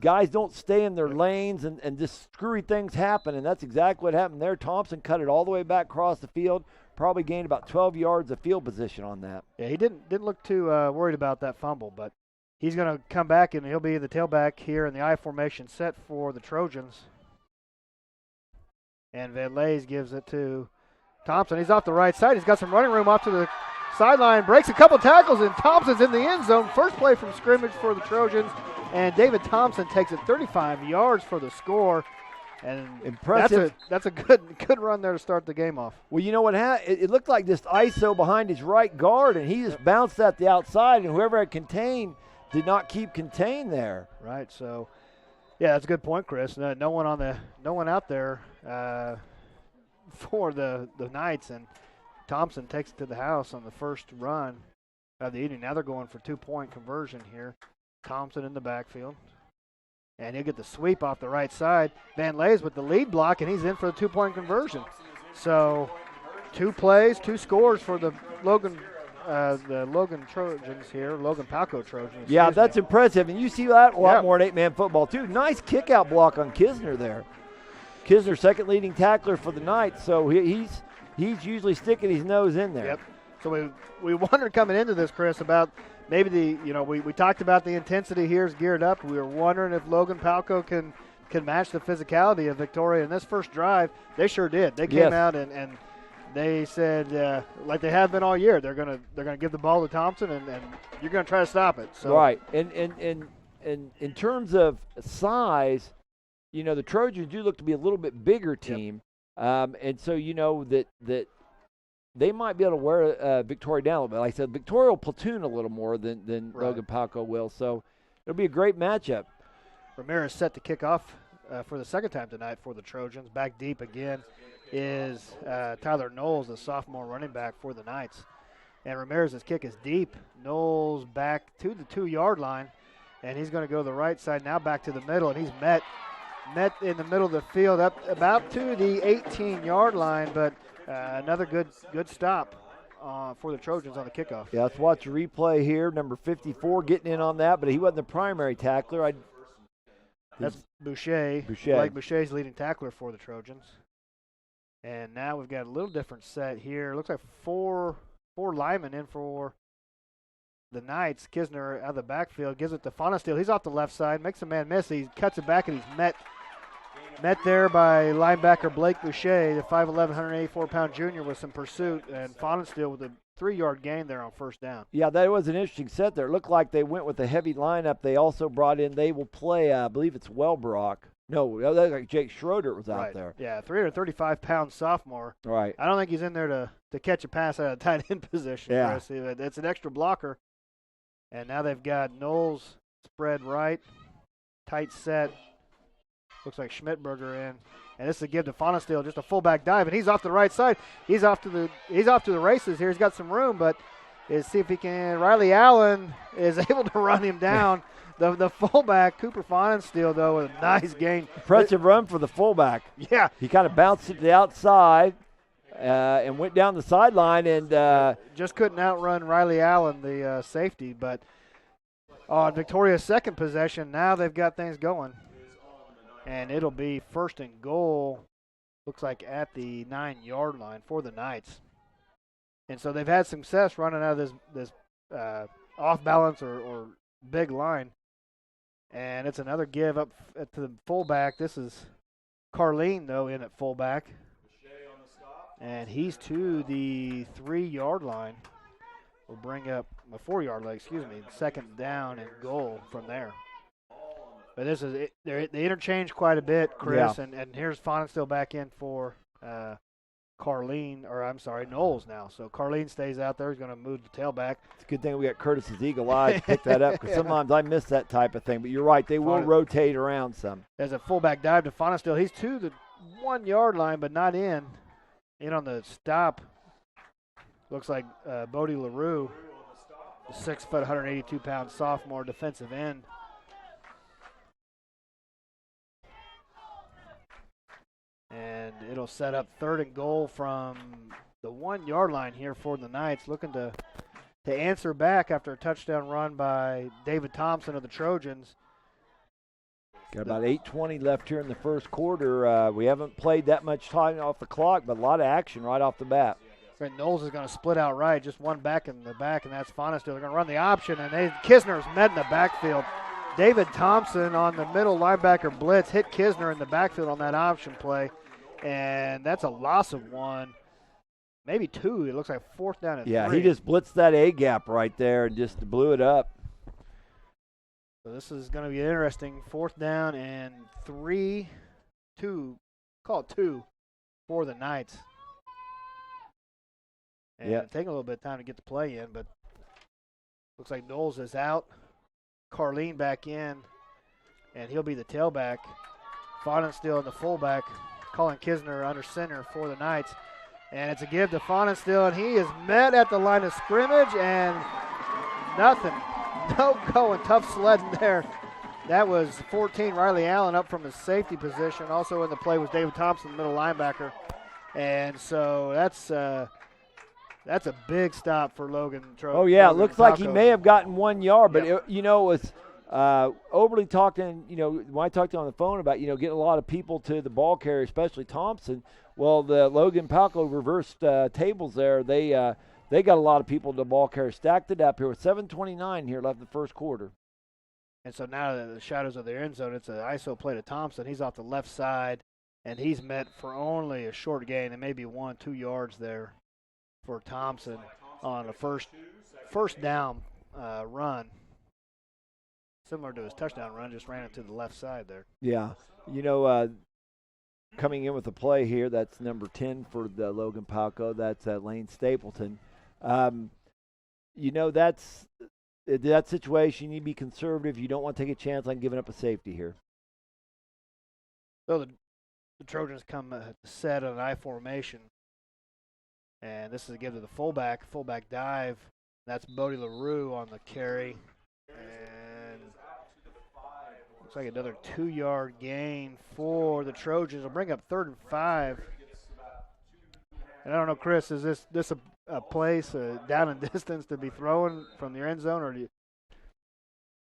guys don't stay in their lanes and just screwy things happen, and that's exactly what happened there. Thompson cut it all the way back across the field, probably gained about 12 yards of field position on that. Yeah, he didn't look too worried about that fumble, but he's going to come back, and he'll be the tailback here in the I formation set for the Trojans. And Van Lays gives it to Thompson. He's off the right side. He's got some running room off to the sideline, breaks a couple tackles, and Thompson's in the end zone. First play from scrimmage for the Trojans, and David Thompson takes it 35 yards for the score. And impressive. That's a good run there to start the game off. Well, you know what happened? It looked like just ISO behind his right guard, and he just bounced at the outside, and whoever had contained did not keep contained there. Right. So, yeah, that's a good point, Chris. No one out there for the Knights, and Thompson takes it to the house on the first run of the evening. Now they're going for 2-point conversion here. Thompson in the backfield. And he'll get the sweep off the right side. Van Lays with the lead block, and he's in for the 2-point conversion. So 2 plays, 2 scores for the Logan Trojans here, Logan-Palco Trojans. Yeah, that's impressive. And you see that a lot more in 8-man football, too. Nice kick-out block on Kisner there. Kisner, second leading tackler for the Knights, so he's usually sticking his nose in there. Yep. So we wondered coming into this, Chris, about maybe we talked about the intensity here is geared up. We were wondering if Logan-Palco can match the physicality of Victoria. In this first drive, they sure did. They came out and they said, like they have been all year, they're gonna give the ball to Thompson and you're gonna try to stop it. So. Right. And in terms of size, the Trojans do look to be a little bit bigger team. Yep. And so that they might be able to wear Victoria down a little bit. Like I said, Victoria will platoon a little more than right. Logan-Palco will. So it'll be a great matchup. Ramirez set to kick off for the second time tonight for the Trojans. Back deep again is Tyler Knowles, the sophomore running back for the Knights. And Ramirez's kick is deep. Knowles back to the 2-yard line, and he's going to go to the right side, now back to the middle, and he's met in the middle of the field up about to the 18-yard line, but another good stop for the Trojans on the kickoff. Yeah, let's watch a replay here. Number 54 getting in on that, but he wasn't the primary tackler. That's Boucher. Blake Boucher's leading tackler for the Trojans. And now we've got a little different set here. Looks like four linemen in for the Knights. Kisner out of the backfield gives it to Fonesteele. He's off the left side, makes a man miss. He cuts it back, and he's met there by linebacker Blake Boucher, the 5'11", 184-pound junior, with some pursuit. And Fonesteele with a 3-yard gain there on first down. Yeah, that was an interesting set there. It looked like they went with a heavy lineup. They also brought in, they will play, I believe it's Wellbrock. No, that was like Jake Schroeder was out there. Yeah, 335-pound sophomore. Right. I don't think he's in there to catch a pass out of tight end position, Yeah. Chris. It's an extra blocker. And now they've got Knowles spread right, tight set. Looks like Schmidberger in. And this is a give to Fonesteel, just a fullback dive, and he's off to the right side. He's off to the races here. He's got some room, but see if he can. Riley Allen is able to run him down. The fullback, Cooper Fonensteel, though, with a nice gain. Impressive run for the fullback. Yeah. He kind of bounced it to the outside and went down the sideline and just couldn't outrun Riley Allen, the safety. But on Victoria's second possession, now they've got things going. And it'll be 1st and goal, looks like at the 9-yard line for the Knights. And so they've had success running out of this off-balance or big line. And it's another give up to the fullback. This is Carlene, though, in at fullback. And he's to the 3-yard line. We'll bring up a 4-yard line, 2nd down and goal from there. But this is they interchange quite a bit, Chris, Yeah. and here's Fonensteel back in for Knowles now. So Carlene stays out there. He's going to move the tailback. It's a good thing we got Curtis's eagle eye to pick that up because sometimes I miss that type of thing. But you're right, they will rotate around some. There's a fullback dive to Fonensteel. He's to the 1-yard line, but not in. In on the stop. Looks like Bodie LaRue, the 6', 182-pound sophomore defensive end. And it'll set up 3rd and goal from the 1-yard line here for the Knights, looking to answer back after a touchdown run by David Thompson of the Trojans. Got about 8:20 left here in the first quarter. We haven't played that much time off the clock, but a lot of action right off the bat. And Knowles is going to split out right, just one back in the back, and that's Fonensteel. They're going to run the option, and Kisner's met in the backfield. David Thompson on the middle linebacker blitz hit Kisner in the backfield on that option play, and that's a loss of 1, maybe 2. It looks like 4th down and 3. Yeah, he just blitzed that A gap right there and just blew it up. So this is going to be interesting. 4th down and 3, 2, call it 2 for the Knights. And it's taking a little bit of time to get the play in, but looks like Knowles is out. Carlene back in, and he'll be the tailback. Fonensteel in the fullback. Colin Kisner under center for the Knights. And it's a give to Fonensteel, and he is met at the line of scrimmage, and nothing. No going. Tough sledding there. That was 14, Riley Allen, up from his safety position. Also in the play was David Thompson, middle linebacker. And so that's a big stop for Logan. Oh, yeah, it looks like he may have gotten 1 yard, but, it was Oberly talking, when I talked to him on the phone about, getting a lot of people to the ball carrier, especially Thompson. Well, the Logan-Palco reversed tables there. They got a lot of people to the ball carrier, stacked it up here with 7:29 here left in the first quarter. And so now the shadows of their end zone, it's an ISO play to Thompson. He's off the left side, and he's met for only a short gain. It may be 1-2 yards there for Thompson on a first down run. Similar to his touchdown run, just ran it to the left side there. Yeah. Coming in with the play here, that's number 10 for the Logan-Palco. That's Lane Stapleton. That's that situation. You need to be conservative. You don't want to take a chance on giving up a safety here. So the Trojans come set on an I formation. And this is a give to the fullback dive. That's Bodie LaRue on the carry. And looks like another 2-yard gain for the Trojans. Will bring up 3rd and 5. And I don't know, Chris, is this a place down and distance to be throwing from your end zone,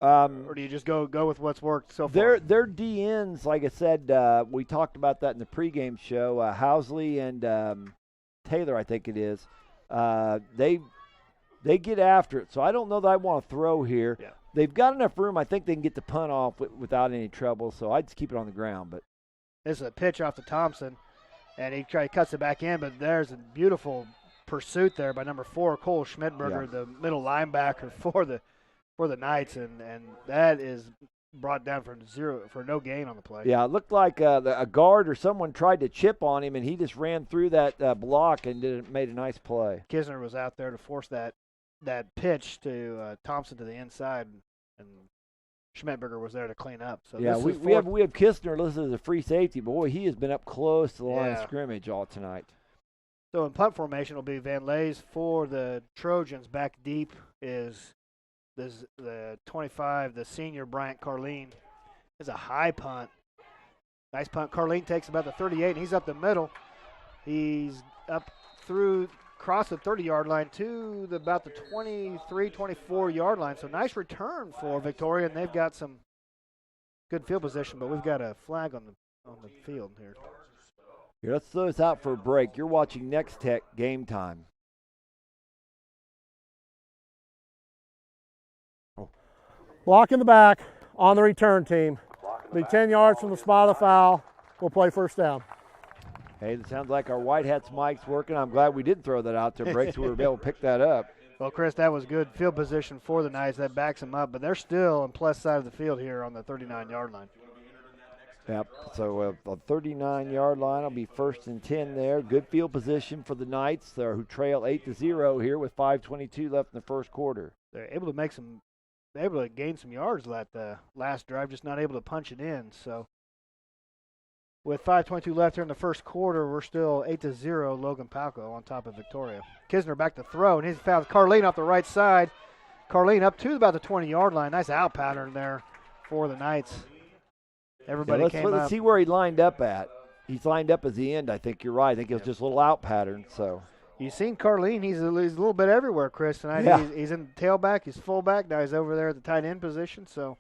or do you just go with what's worked so far? Their DNs, like I said, we talked about that in the pregame show. Housley and Taylor, I think it is. They get after it, so I don't know that I want to throw here. Yeah. They've got enough room. I think they can get the punt off without any trouble, so I'd just keep it on the ground. But this is a pitch off to Thompson, and he cuts it back in, but there's a beautiful pursuit there by number 4, Cole Schmidberger, the middle linebacker for the Knights, and that is brought down for no gain on the play. Yeah, it looked like a guard or someone tried to chip on him, and he just ran through that block and made a nice play. Kisner was out there to force that pitch to Thompson to the inside, and Schmidberger was there to clean up. So yeah, we have Kisner listed as a free safety. Boy, he has been up close to the line of scrimmage all tonight. So in punt formation will be Van Lays for the Trojans. Back deep is the 25, the senior Bryant Carleen. Is a high punt. Nice punt. Carleen takes about the 38, and he's up the middle. He's up across the 30-yard line to about the 23, 24-yard line. So nice return for Victoria, and they've got some good field position, but we've got a flag on the field here. Here, let's throw this out for a break. You're watching Nex-Tech Game Time. Block in the back on the return team. Be 10 yards from the spot of the foul. We'll play first down. Hey, it sounds like our White Hats mic's working. I'm glad we did throw that out to break so we were able to pick that up. Well, Chris, that was good field position for the Knights. That backs them up, but they're still on plus side of the field here on the 39-yard line. Yep, so a 39-yard line will be 1st and 10 there. Good field position for the Knights, who trail 8-0 here with 5:22 left in the first quarter. They're able to gain some yards that last drive, just not able to punch it in. So with 5:22 left here in the first quarter, we're still 8-0 Logan-Palco on top of Victoria. Kisner back to throw, and he's fouled Carleen off the right side. Carleen up to about the 20-yard line. Nice out pattern there for the Knights. Everybody came up. Let's see where he lined up at. He's lined up as the end, I think you're right. I think it was just a little out pattern. So you've seen Carleen. He's a little bit everywhere, Chris, tonight. Yeah. He's in tailback. He's fullback. Now he's over there at the tight end position. So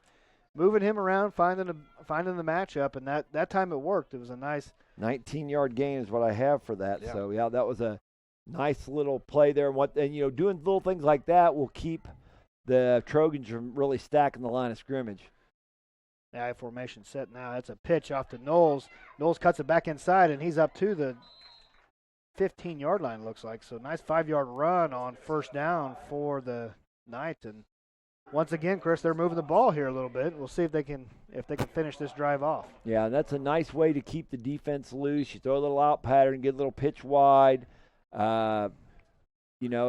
moving him around, finding the matchup, and that time it worked. It was a nice 19-yard gain is what I have for that. Yeah. So, yeah, that was a nice little play there. And doing little things like that will keep the Trojans from really stacking the line of scrimmage. Yeah, formation set now. That's a pitch off to Knowles. Knowles cuts it back inside, and he's up to the 15-yard line, looks like. So nice 5-yard run on first down for the Knights. And once again, Chris, they're moving the ball here a little bit. We'll see if they can finish this drive off. Yeah, that's a nice way to keep the defense loose. You throw a little out pattern, get a little pitch wide. If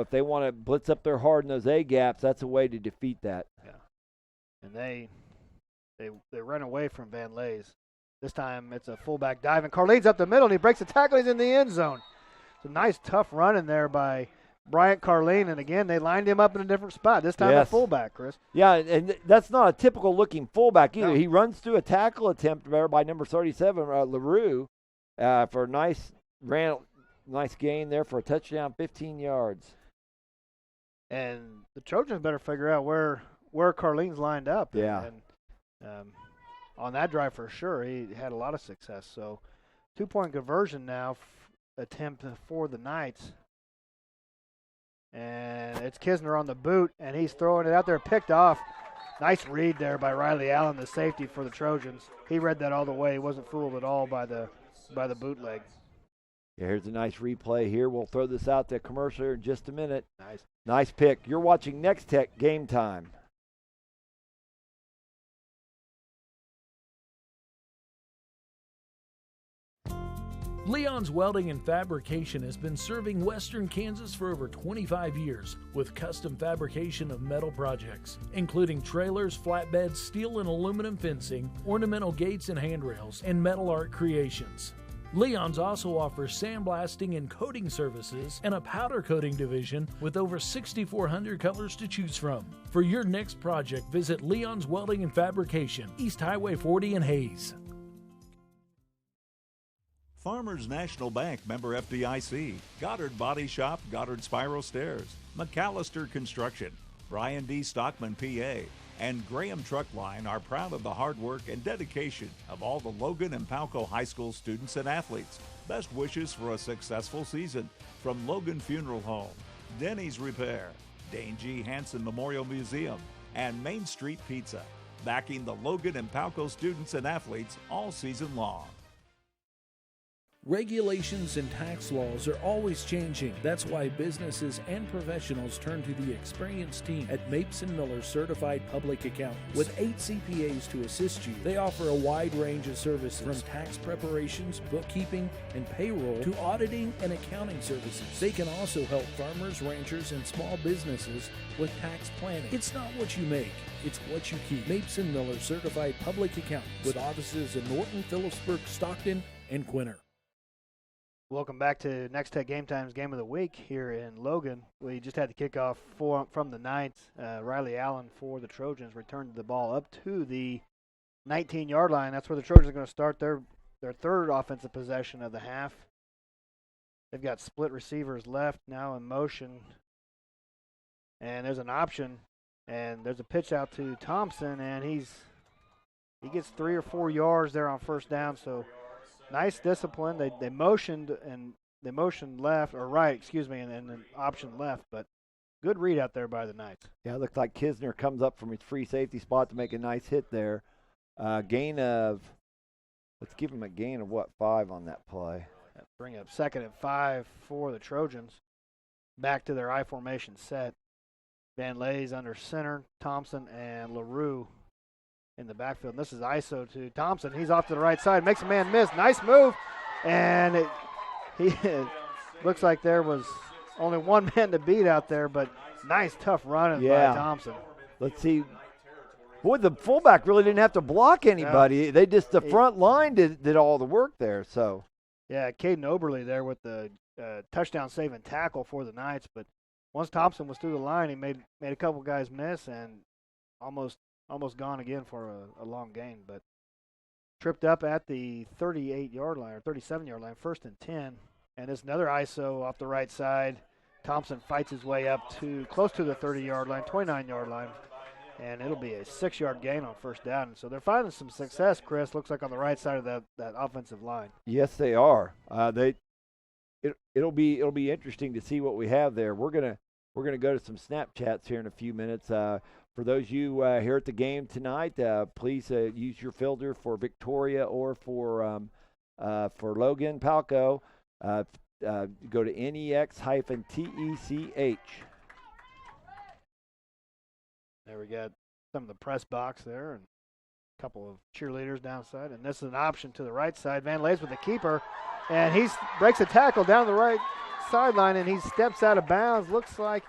they want to blitz up their hard in those A gaps, that's a way to defeat that. Yeah, and they run away from Van Lays. This time it's a fullback dive, and Carleen's up the middle, and he breaks the tackle. He's in the end zone. It's a nice, tough run in there by Bryant Carleen, and again, they lined him up in a different spot. This time a fullback, Chris. Yeah, and that's not a typical-looking fullback either. No. He runs through a tackle attempt there by number 37, LaRue, for a nice gain there for a touchdown, 15 yards. And the Trojans better figure out where Carleen's lined up. Yeah. And on that drive for sure, he had a lot of success. So 2-point conversion now attempt for the Knights. And it's Kisner on the boot, and he's throwing it out there, picked off. Nice read there by Riley Allen, the safety for the Trojans. He read that all the way. He wasn't fooled at all by the bootleg. Yeah, here's a nice replay here. We'll throw this out to commercial here in just a minute. Nice pick. You're watching Nex-Tech Game Time. Leon's Welding and Fabrication has been serving Western Kansas for over 25 years with custom fabrication of metal projects, including trailers, flatbeds, steel and aluminum fencing, ornamental gates and handrails, and metal art creations. Leon's also offers sandblasting and coating services and a powder coating division with over 6,400 colors to choose from. For your next project, visit Leon's Welding and Fabrication, East Highway 40 in Hayes. Farmers National Bank, member FDIC, Goddard Body Shop, Goddard Spiral Stairs, McAllister Construction, Brian D. Stockman, PA, and Graham Truck Line are proud of the hard work and dedication of all the Logan and Palco High School students and athletes. Best wishes for a successful season from Logan Funeral Home, Denny's Repair, Dane G. Hansen Memorial Museum, and Main Street Pizza, backing the Logan and Palco students and athletes all season long. Regulations and tax laws are always changing. That's why businesses and professionals turn to the experienced team at Mapes & Miller Certified Public Accountants. With 8 CPAs to assist you, they offer a wide range of services from tax preparations, bookkeeping, and payroll to auditing and accounting services. They can also help farmers, ranchers, and small businesses with tax planning. It's not what you make, it's what you keep. Mapes & Miller Certified Public Accountants with offices in Norton, Phillipsburg, Stockton, and Quinter. Welcome back to Nex-Tech Game Time's Game of the Week here in Logan. We just had the kickoff from the Knights. Riley Allen for the Trojans returned the ball up to the 19-yard line. That's where the Trojans are going to start their third offensive possession of the half. They've got split receivers left now in motion. And there's an option, and there's a pitch out to Thompson, and he gets 3 or 4 yards there on first down, so nice discipline. They motioned left or right, and an option left, but good read out there by the Knights. Yeah, it looks like Kisner comes up from his free safety spot to make a nice hit there. Gain of, let's give him a gain of 5 on that play. Bring up 2nd and 5 for the Trojans. Back to their I formation set. Van Lays under center, Thompson and LaRue in the backfield. And this is ISO to Thompson. He's off to the right side, makes a man miss. Nice move. And he looks like there was only one man to beat out there, but nice, tough running by Thompson. Let's see. Boy, the fullback really didn't have to block anybody. No. They just, the front line did all the work there. So, yeah, Caden Oberle there with the touchdown saving tackle for the Knights. But once Thompson was through the line, he made a couple guys miss and almost gone again for a long gain. But tripped up at the 38-yard line or 37-yard line, 1st and 10. And it's another ISO off the right side. Thompson fights his way up to close to the 30-yard line, 29-yard line. And it'll be a 6-yard gain on first down. So they're finding some success, Chris, looks like on the right side of that offensive line. Yes, they are. It'll be interesting to see what we have there. We're gonna go to some Snapchats here in a few minutes. For those of you here at the game tonight, please use your filter for Victoria or for Logan-Palco. Go to NEX-TECH. There we got some of the press box there and a couple of cheerleaders downside. And this is an option to the right side. Van Lays with the keeper. And he breaks a tackle down the right sideline, and he steps out of bounds. Looks like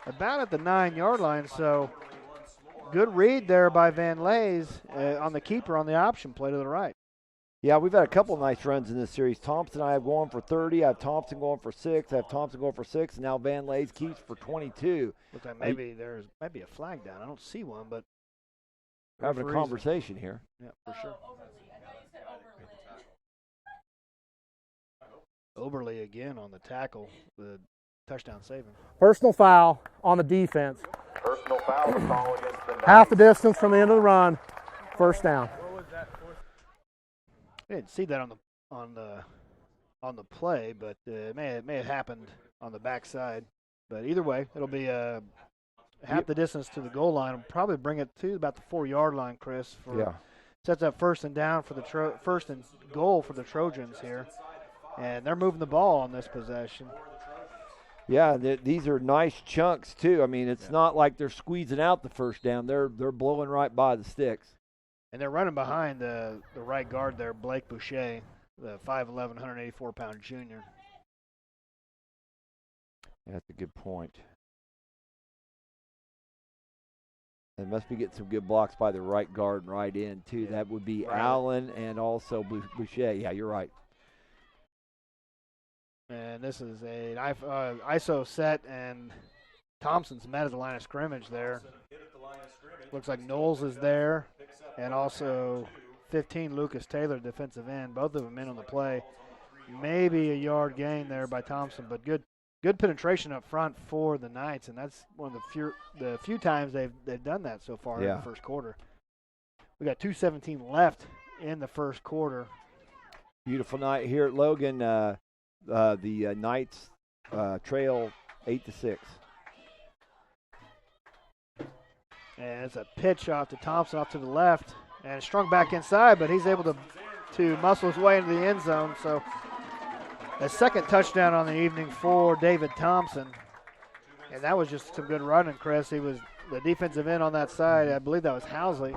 about at the 9-yard line. So good read there by Van Lays on the keeper on the option play to the right. Yeah, we've had a couple nice runs in this series. Thompson and I have going for 30. I have Thompson going for 6. I have Thompson going for 6. And now Van Lays keeps for 22. Looks like maybe there might be a flag down. I don't see one, but we're having a conversation here. Yeah, for sure. Oberle again on the tackle, the touchdown saving. Personal foul on the defense. Personal foul call against the Knights. Half the distance from the end of the run, first down. I didn't see that on the play, but it may have happened on the backside. But either way, it'll be half the distance to the goal line. It'll probably bring it to about the 4-yard line, Chris. Sets up first and down for the first and goal for the Trojans here. And they're moving the ball on this possession. Yeah, these are nice chunks, too. I mean, it's not like they're squeezing out the first down. They're blowing right by the sticks. And they're running behind the right guard there, Blake Boucher, the 5'11", 184-pound junior. That's a good point. They must be getting some good blocks by the right guard and right end, too. Yeah. That would be right. Allen and also Boucher. Yeah, you're right. And this is an ISO set, and Thompson's met at the line of scrimmage there. Looks like Knowles is there, and also 15, Lucas Taylor, defensive end. Both of them in on the play. Maybe a yard gain there by Thompson, but good penetration up front for the Knights, and that's one of the few times they've done that so far in the first quarter. We got 2:17 left in the first quarter. Beautiful night here at Logan. The Knights trail 8-6. And it's a pitch off to Thompson off to the left, and strung back inside, but he's able to muscle his way into the end zone. So A second touchdown on the evening for David Thompson. And that was just some good running, Chris. He was the defensive end on that side. I believe that was Housley,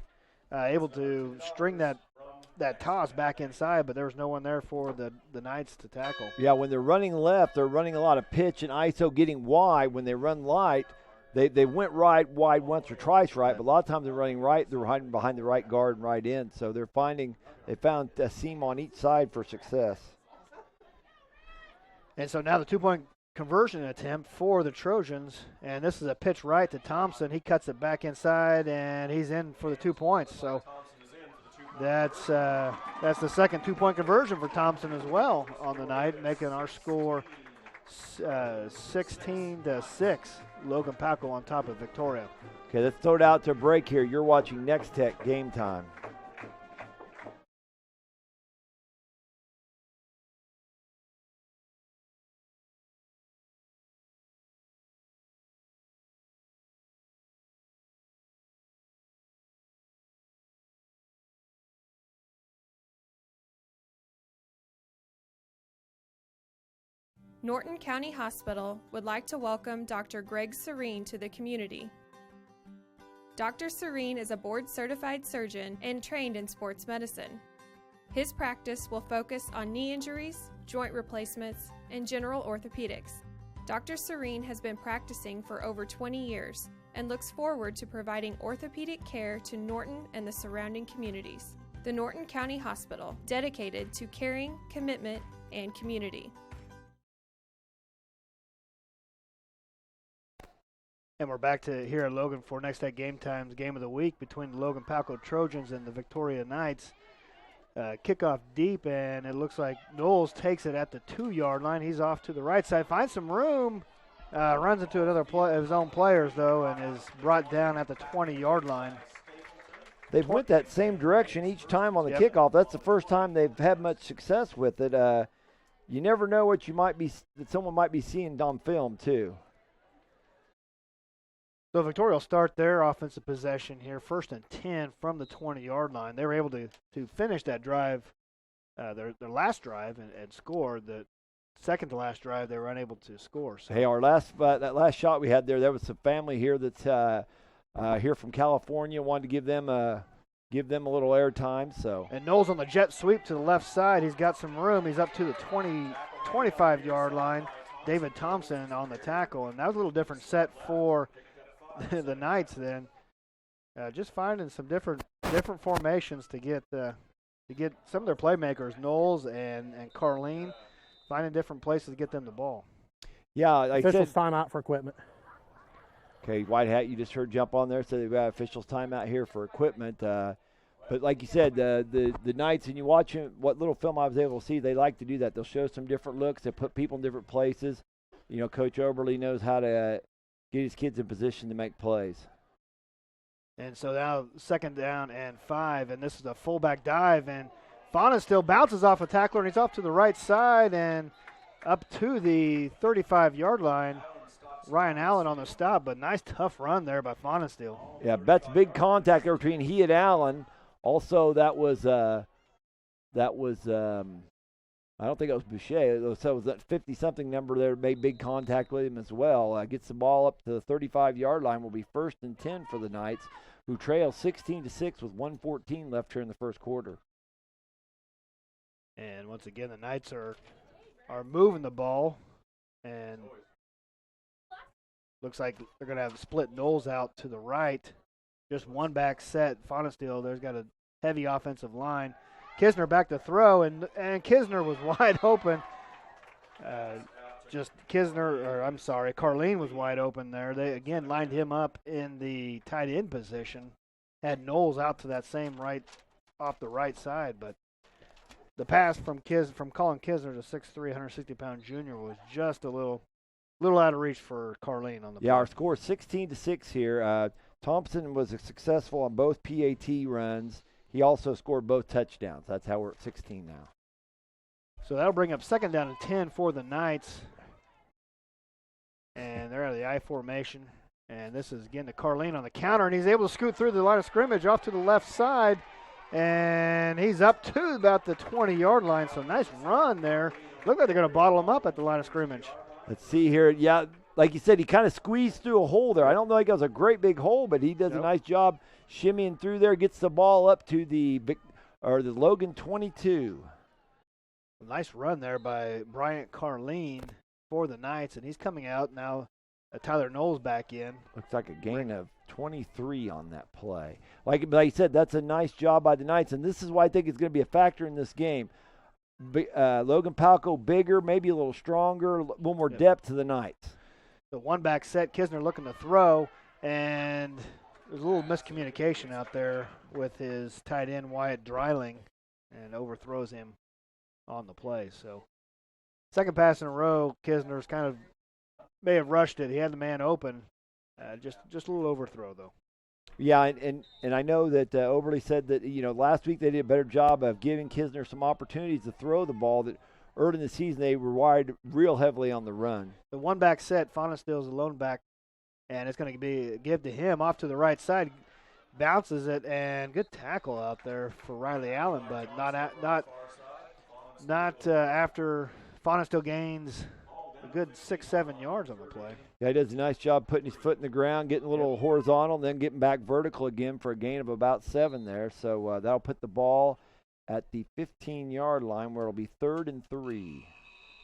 able to string that toss back inside, but there was no one there for the Knights to tackle. Yeah, when they're running left, they're running a lot of pitch and ISO getting wide. When they run light, they went wide once or twice right, but a lot of times they're running right. They're hiding behind the right guard and right end. So they found a seam on each side for success. And so now the 2-point conversion attempt for the Trojans, and this is a pitch right to Thompson. He cuts it back inside, and he's in for the 2 points. So that's the second 2-point conversion for Thompson as well on the night, making our score 16-6. Logan-Palco on top of Victoria. Okay, let's throw it out to a break here. You're watching Nex-Tech Game Time. Norton County Hospital would like to welcome Dr. Greg Serene to the community. Dr. Serene is a board-certified surgeon and trained in sports medicine. His practice will focus on knee injuries, joint replacements, and general orthopedics. Dr. Serene has been practicing for over 20 years and looks forward to providing orthopedic care to Norton and the surrounding communities. The Norton County Hospital, dedicated to caring, commitment, and community. And we're back to here at Logan for Nex-Tech Game Time's Game of the Week between the Logan-Palco Trojans and the Victoria Knights. Kickoff deep, and it looks like Knowles takes it at the 2-yard line. He's off to the right side, finds some room, runs into another of his own players, though, and is brought down at the 20-yard line. They've went that same direction each time on the kickoff. That's the first time they've had much success with it. You never know what that someone might be seeing on film, too. So Victoria will start their offensive possession here, 1st and 10 from the 20-yard line. They were able to finish that drive, their last drive, and score. The second to last drive, they were unable to score. So. Hey, that last shot we had there was a family here that's here from California. Wanted to give them a little airtime. So. And Knowles on the jet sweep to the left side. He's got some room. He's up to the 25-yard line. David Thompson on the tackle, and that was a little different set for the Knights then, just finding some different formations to get some of their playmakers, Knowles and Carlene, finding different places to get them the ball. Yeah, like officials timeout for equipment. Okay, White Hat, you just heard jump on there, so they've got officials timeout here for equipment. But like you said, the Knights, and you watch what little film I was able to see, they like to do that. They'll show some different looks. They put people in different places. You know, Coach Oberle knows how to get his kids in position to make plays. And so now 2nd down and 5, and this is a fullback dive, and Fauna still bounces off a tackler, and he's off to the right side and up to the 35-yard line. Ryan Allen on the stop, but nice tough run there by Fauna still. Yeah, that's big contact there between he and Allen. Also, that was I don't think it was Boucher. So it was that 50-something number there made big contact with him as well. Gets the ball up to the 35-yard line. Will be 1st and 10 for the Knights, who trail 16-6 with 1:14 left here in the first quarter. And once again, the Knights are moving the ball, and looks like they're going to have split Knowles out to the right. Just one back set. Faunasteel, there's got a heavy offensive line. Kisner back to throw, and Kisner was wide open. Carlene was wide open there. They, again, lined him up in the tight end position. Had Knowles out to that same right, off the right side. But the pass from Colin Kisner to 6'3", 160-pound junior was just a little out of reach for Carlene on the play. Our score is 16-6 here. Thompson was successful on both PAT runs. He also scored both touchdowns. That's how we're at 16 now. So that'll bring up 2nd down and 10 for the Knights. And they're out of the I formation. And this is, again, to Carlene on the counter. And he's able to scoot through the line of scrimmage off to the left side. And he's up to about the 20-yard line. So nice run there. Look like they're going to bottle him up at the line of scrimmage. Let's see here. Yeah, like you said, he kind of squeezed through a hole there. I don't know if it was a great big hole, but he does a nice job shimmying through there, gets the ball up to the Logan 22. Nice run there by Bryant Carleen for the Knights, and he's coming out now. Tyler Knowles back in. Looks like a gain of 23 on that play. Like you said, that's a nice job by the Knights, and this is why I think it's going to be a factor in this game. Logan-Palco bigger, maybe a little stronger, a little more depth to the Knights. The one-back set, Kisner looking to throw, and there's a little miscommunication out there with his tight end, Wyatt Dreiling, and overthrows him on the play. So second pass in a row, Kisner's kind of may have rushed it. He had the man open. Just a little overthrow, though. Yeah, and I know that Overly said that, last week they did a better job of giving Kisner some opportunities to throw the ball, that early in the season they relied real heavily on the run. The one-back set, Fonesteel's a lone back, and it's going to be give to him off to the right side. Bounces it, and good tackle out there for Riley Allen, but not after Fonesteel gains a good 6-7 yards on the play. Yeah, he does a nice job putting his foot in the ground, getting a little horizontal, and then getting back vertical again for a gain of about 7 there. So that'll put the ball at the 15-yard line, where it'll be 3rd and 3.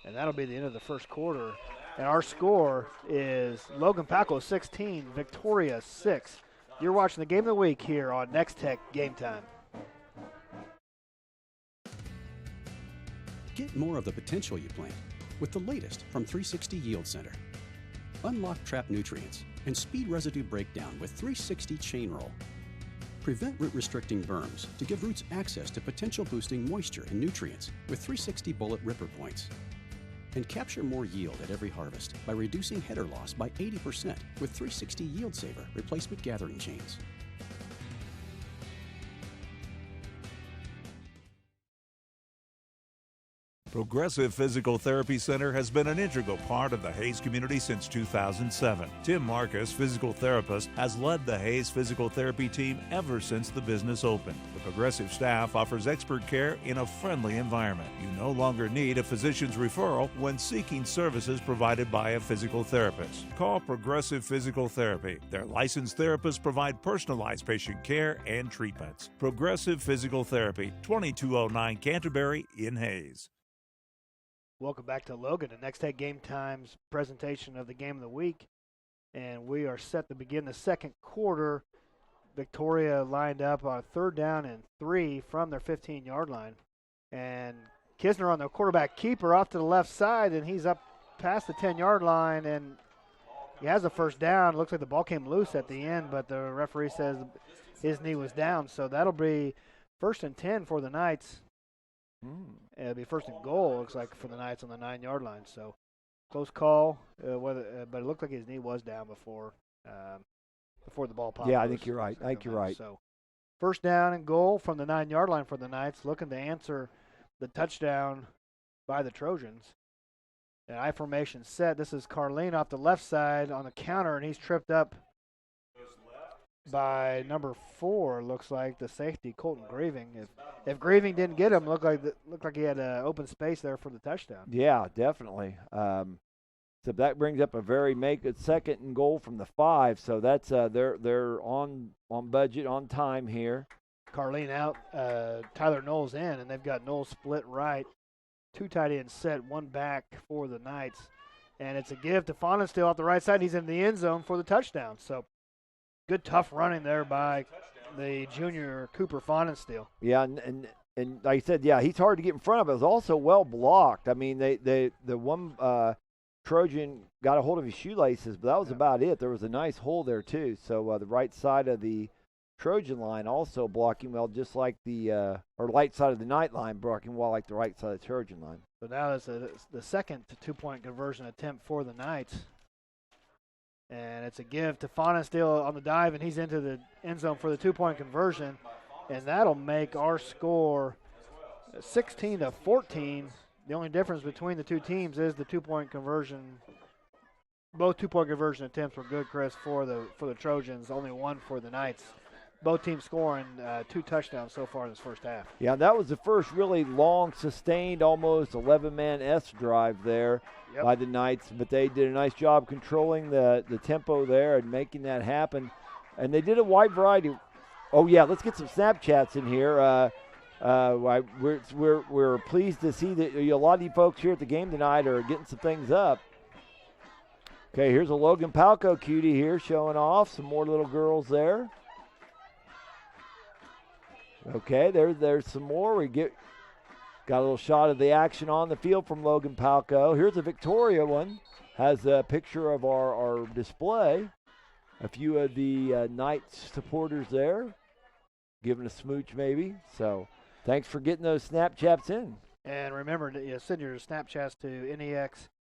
And that'll be the end of the first quarter. And our score is Logan-Palco 16, Victoria 6. You're watching the Game of the Week here on Nex-Tech Game Time. Get more of the potential you plant with the latest from 360 Yield Center. Unlock trapped nutrients and speed residue breakdown with 360 Chain Roll. Prevent root-restricting berms to give roots access to potential-boosting moisture and nutrients with 360 Bullet Ripper Points. And capture more yield at every harvest by reducing header loss by 80% with 360 Yield Saver replacement gathering chains. Progressive Physical Therapy Center has been an integral part of the Hayes community since 2007. Tim Marcus, physical therapist, has led the Hayes physical therapy team ever since the business opened. The Progressive staff offers expert care in a friendly environment. You no longer need a physician's referral when seeking services provided by a physical therapist. Call Progressive Physical Therapy. Their licensed therapists provide personalized patient care and treatments. Progressive Physical Therapy, 2209 Canterbury in Hayes. Welcome back to Logan, the Nex-Tech Game Time's presentation of the Game of the Week. And we are set to begin the second quarter. Victoria lined up on 3rd down and 3 from their 15-yard line. And Kisner on the quarterback keeper off to the left side, and he's up past the 10-yard line, and he has a first down. Looks like the ball came loose at the end, but the referee says his knee was down. So that'll be 1st and 10 for the Knights. It'll be 1st and goal, looks like, for the Knights on the 9-yard line. So close call, but it looked like his knee was down before the ball popped. Yeah, I think you're right. So 1st down and goal from the 9-yard line for the Knights, looking to answer the touchdown by the Trojans. And I formation set. This is Carleen off the left side on the counter, and he's tripped up by number 4, looks like, the safety, Colton Grieving. If Grieving didn't get him, looked like he had open space there for the touchdown. Yeah, definitely. So that brings up a very make it 2nd and goal from the 5. So that's they're on budget, on time here. Carleen out, Tyler Knowles in, and they've got Knowles split right. 2 tight ends set, 1 back for the Knights. And it's a give to Fonesteel off the right side. He's in the end zone for the touchdown. So good tough running there by the junior Cooper Fonesteel. Yeah, and like I said, yeah, he's hard to get in front of. It was also well blocked. I mean, the one Trojan got a hold of his shoelaces, but that was about it. There was a nice hole there too. So the right side of the Trojan line also blocking well, just like the or right side of the Knight line blocking well, like the right side of the Trojan line. So now it's the second 2-point conversion attempt for the Knights. And it's a give to Fonesteel on the dive, and he's into the end zone for the 2-point conversion. And that'll make our score 16-14. The only difference between the two teams is the 2-point conversion. Both 2-point conversion attempts were good, Chris, for the Trojans. Only one for the Knights. both teams scoring 2 touchdowns so far in this first half. Yeah, that was the first really long, sustained, almost 11-man S drive there by the Knights, but they did a nice job controlling the tempo there and making that happen. And they did a wide variety. Oh, yeah, let's get some Snapchats in here. We're pleased to see that a lot of you folks here at the game tonight are getting some things up. Okay, here's a Logan-Palco cutie here showing off. Some more little girls there. Okay, there's some more. Got a little shot of the action on the field from Logan-Palco. Here's a Victoria one. Has a picture of our display. A few of the Knights supporters there. Giving a smooch maybe. So thanks for getting those Snapchats in. And remember, send your Snapchats to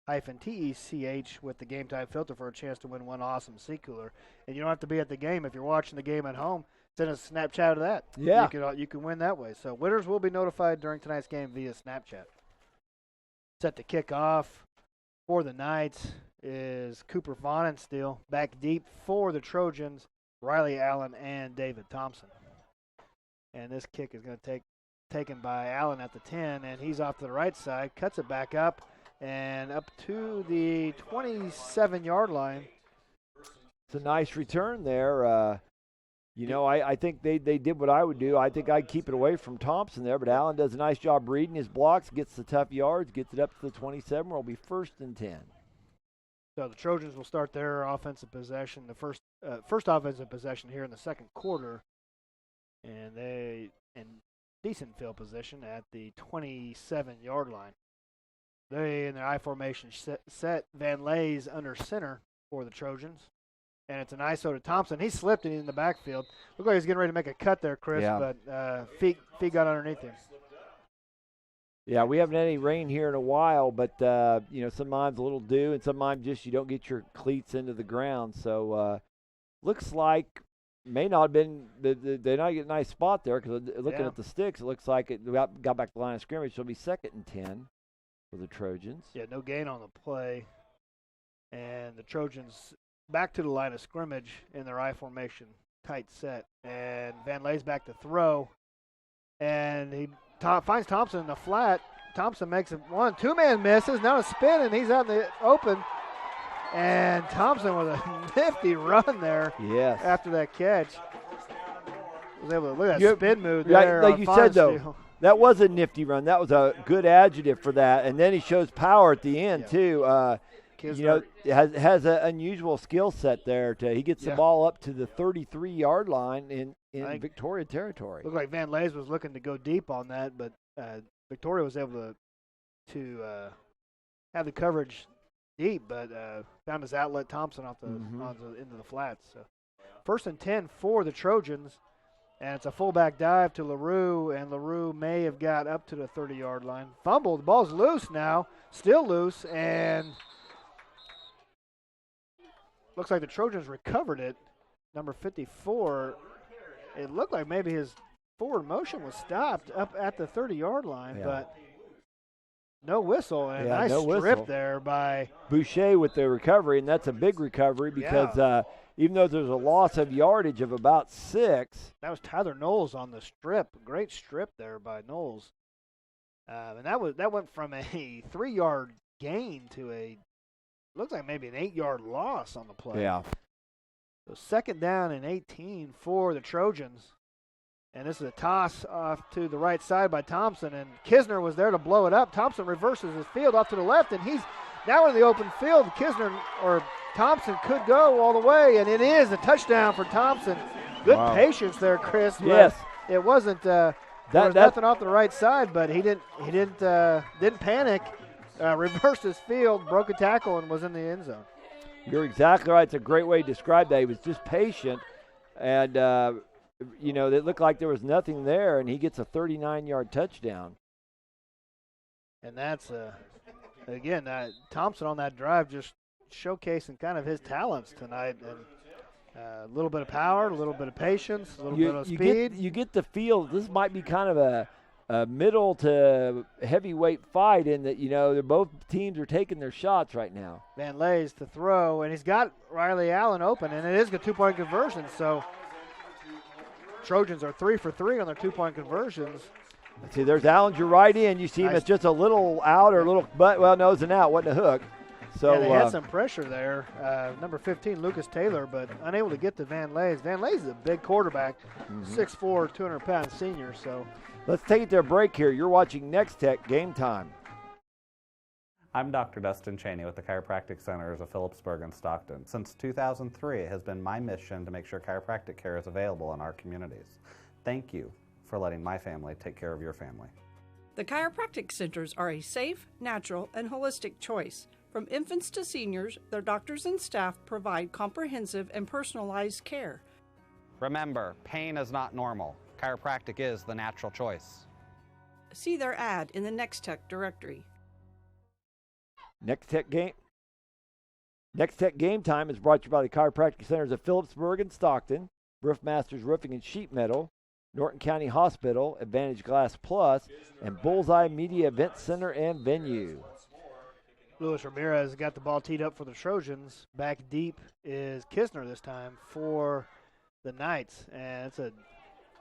NEX-TECH with the Game Time filter for a chance to win one awesome seat cooler. And you don't have to be at the game. If you're watching the game at home, send us a Snapchat of that. Yeah. You can win that way. So winners will be notified during tonight's game via Snapchat. Set to kick off for the Knights is Cooper Vonensteel. Back deep for the Trojans, Riley Allen and David Thompson. And this kick is going to taken by Allen at the 10, and he's off to the right side, cuts it back up, and up to the 27-yard line. It's a nice return there. I think they did what I would do. I think I'd keep it away from Thompson there, but Allen does a nice job reading his blocks, gets the tough yards, gets it up to the 27, where it'll be 1st and 10. So the Trojans will start their offensive possession, the first offensive possession here in the second quarter, and they in decent field position at the 27-yard line. They, in their I formation, set Van Leys under center for the Trojans. And it's an ISO to Thompson. He slipped and he's in the backfield. Looked like he's getting ready to make a cut there, Chris, but feet got underneath him. Yeah, we haven't had any rain here in a while, but, sometimes a little dew and sometimes just you don't get your cleats into the ground. So looks like may not have been they not get a nice spot there because looking at the sticks, it looks like it got back to the line of scrimmage. So it'll be 2nd and 10 for the Trojans. Yeah, no gain on the play. And the Trojans back to the line of scrimmage in their I formation, tight set. And Van Leys back to throw. And he finds Thompson in the flat. Thompson makes it 2-man misses, now a spin, and he's out in the open. And Thompson with a nifty run there after that catch. Was able to look at that spin move there. Like you said, though, that was a nifty run. That was a good adjective for that. And then he shows power at the end, too. Has an unusual skill set there. He gets the ball up to the 33-yard line in Victoria territory. Looked like Van Leys was looking to go deep on that, but Victoria was able to have the coverage deep, but found his outlet Thompson into the flats. So 1st and 10 for the Trojans, and it's a fullback dive to LaRue, and LaRue may have got up to the 30-yard line. Fumbled. The ball's loose now, still loose, and looks like the Trojans recovered it. Number 54, it looked like maybe his forward motion was stopped up at the 30-yard line, but no whistle, and nice strip there by Boucher with the recovery, and that's a big recovery because even though there's a loss of yardage of about 6. That was Tyler Knowles on the strip. Great strip there by Knowles. And that went from a 3-yard gain to looks like maybe an 8-yard loss on the play. Yeah. So 2nd down and 18 for the Trojans. And this is a toss off to the right side by Thompson, and Kisner was there to blow it up. Thompson reverses his field off to the left, and he's now in the open field. Thompson could go all the way, and it is a touchdown for Thompson. Good patience there, Chris. Yes. It wasn't there was nothing off the right side, but he didn't panic. Reversed his field, broke a tackle, and was in the end zone. You're exactly right. It's a great way to describe that. He was just patient, and it looked like there was nothing there, and he gets a 39-yard touchdown. And that's, Thompson on that drive just showcasing kind of his talents tonight. And a little bit of power, a little bit of patience, a little bit of speed. You get the feel this might be kind of a middle to heavyweight fight in that, both teams are taking their shots right now. Van Leys to throw, and he's got Riley Allen open, and it is a 2-point conversion, so Trojans are 3 for 3 on their 2-point conversions. See, there's Allinger right in. You see him, Nice. it's just a little out or a little, but well, nose and out, wasn't a hook. So yeah, they had some pressure there. Number 15, Lucas Taylor, but unable to get to Van Lays. Van Lays is a big quarterback, 6'4", 200-pound senior. So let's take it to a break here. You're watching Nex-Tech Game Time. I'm Dr. Dustin Cheney with the Chiropractic Centers of Phillipsburg and Stockton. Since 2003, it has been my mission to make sure chiropractic care is available in our communities. Thank you for letting my family take care of your family. The chiropractic centers are a safe, natural, and holistic choice. From infants to seniors, their doctors and staff provide comprehensive and personalized care. Remember, pain is not normal. Chiropractic is the natural choice. See their ad in the Nex-Tech directory. Nex-Tech Game Time is brought to you by the Chiropractic Centers of Phillipsburg and Stockton, Roofmasters Roofing and Sheet Metal, Norton County Hospital, Advantage Glass Plus, and Bullseye Media Event Center and Venue. Luis Ramirez got the ball teed up for the Trojans. Back deep is Kisner this time for the Knights. And it's an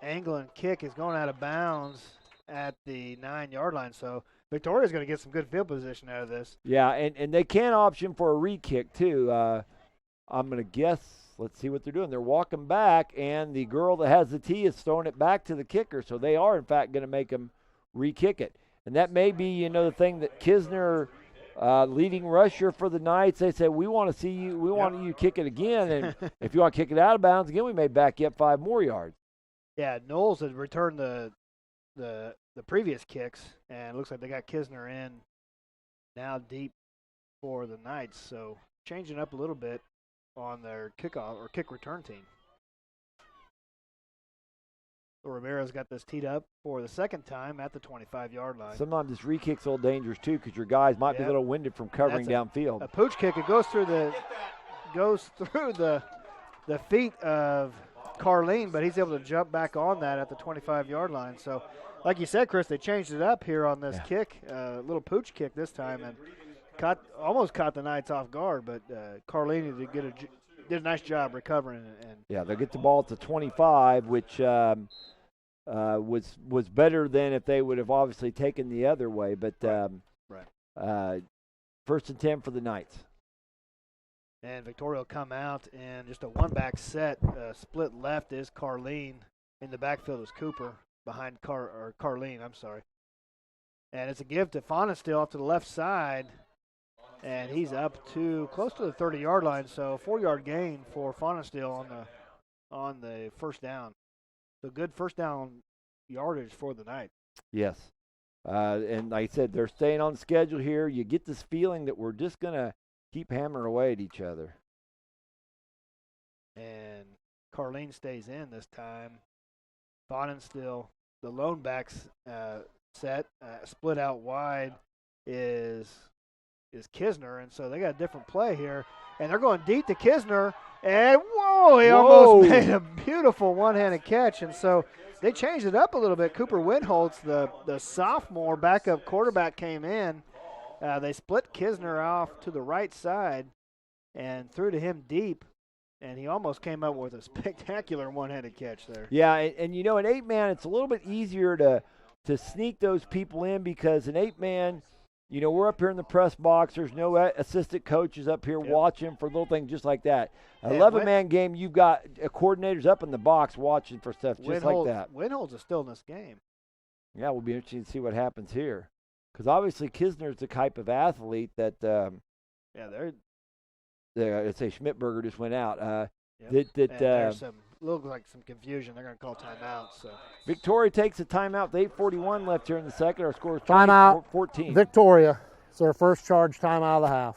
angling kick. Is going out of bounds at the 9-yard line. So Victoria's going to get some good field position out of this. Yeah, and they can option for a re-kick, too. I'm going to guess, let's see what they're doing. They're walking back, and the girl that has the tee is throwing it back to the kicker. So they are, in fact, going to make them re-kick it. And that may be, the thing that Kisner, leading rusher for the Knights, they say, we want to see you, we want you to kick it again. And if you want to kick it out of bounds again, we may back you up 5 more yards. Yeah, Knowles had returned the previous kicks, and it looks like they got Kisner in now deep for the Knights. So changing up a little bit on their kickoff or kick return team. So Ramirez got this teed up for the second time at the 25-yard line. Sometimes this re-kick's a little dangerous, too, because your guys might be a little winded from covering downfield. A pooch kick. It goes through the feet of Carlene, but he's able to jump back on that at the 25-yard line. So, like you said, Chris, they changed it up here on this kick, little pooch kick this time, and almost caught the Knights off guard, but Carlene did a nice job recovering. Yeah, they'll get the ball at the 25, which was better than if they would have obviously taken the other way. But first and 10 for the Knights. And Victoria will come out in just a one-back set. Split left is Carlene. In the backfield is Cooper behind Carlene, I'm sorry. And it's a give to Fonestill off to the left side. And he's up to close to the 30-yard line, so 4-yard gain for Fonestill on the first down. So good first down yardage for the Knights. Yes. And like I said, they're staying on schedule here. You get this feeling that we're just going to keep hammering away at each other. And Carlene stays in this time. Fonestill, the lone backs set, split out wide is Kisner, and so they got a different play here. And they're going deep to Kisner, and he almost made a beautiful one-handed catch. And so they changed it up a little bit. Cooper Windholtz, the sophomore backup quarterback, came in. They split Kisner off to the right side and threw to him deep, and he almost came up with a spectacular one-handed catch there. Yeah, and an 8-man, it's a little bit easier to sneak those people in because an 8-man, we're up here in the press box. There's no assistant coaches up here watching for little things just like that. 11-man game, you've got coordinators up in the box watching for stuff just like that. Windholtz is still in this game. Yeah, we'll be interested to see what happens here. Because obviously Kisner's the type of athlete that I'd say Schmidberger just went out. There's looks like some confusion. They're going to call timeout. So Victoria takes a timeout with 8:41 left here in the second. Our score is timeout 14. Victoria. It's their first charge timeout of the half.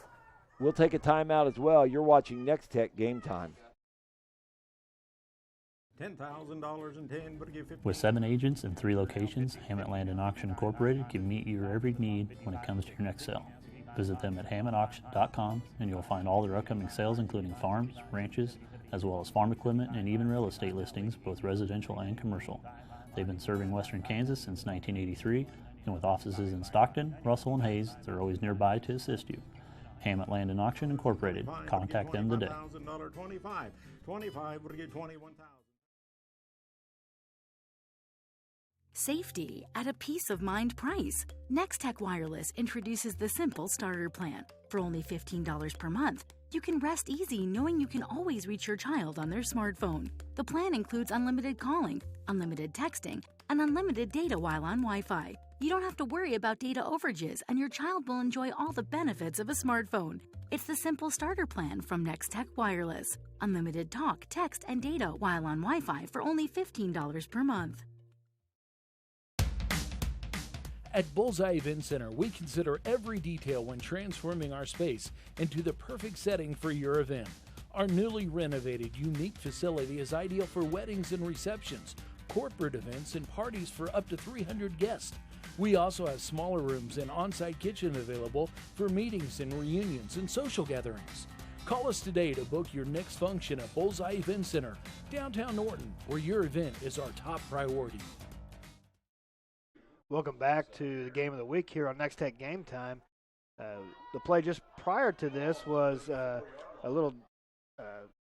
We'll take a timeout as well. You're watching Nex-Tech Game Time. $10,000 in 10, but give 50. With 7 agents in 3 locations, Hammett Land and Auction Incorporated can meet your every need when it comes to your next sale. Visit them at hammettauction.com and you'll find all their upcoming sales, including farms, ranches, as well as farm equipment and even real estate listings, both residential and commercial. They've been serving Western Kansas since 1983, and with offices in Stockton, Russell, and Hayes, they're always nearby to assist you. Hammett Land and Auction Incorporated. Contact them today. $25 would give $21,000. Safety at a peace of mind price. Nex-Tech Wireless introduces the simple starter plan. For only $15 per month, you can rest easy knowing you can always reach your child on their smartphone. The plan includes unlimited calling, unlimited texting, and unlimited data while on Wi-Fi. You don't have to worry about data overages, and your child will enjoy all the benefits of a smartphone. It's the simple starter plan from Nex-Tech Wireless. Unlimited talk, text, and data while on Wi-Fi for only $15 per month. At Bullseye Event Center, we consider every detail when transforming our space into the perfect setting for your event. Our newly renovated, unique facility is ideal for weddings and receptions, corporate events, and parties for up to 300 guests. We also have smaller rooms and on-site kitchen available for meetings and reunions and social gatherings. Call us today to book your next function at Bullseye Event Center, downtown Norton, where your event is our top priority. Welcome back to the game of the week here on Nex-Tech Game Time. The play just prior to this was a little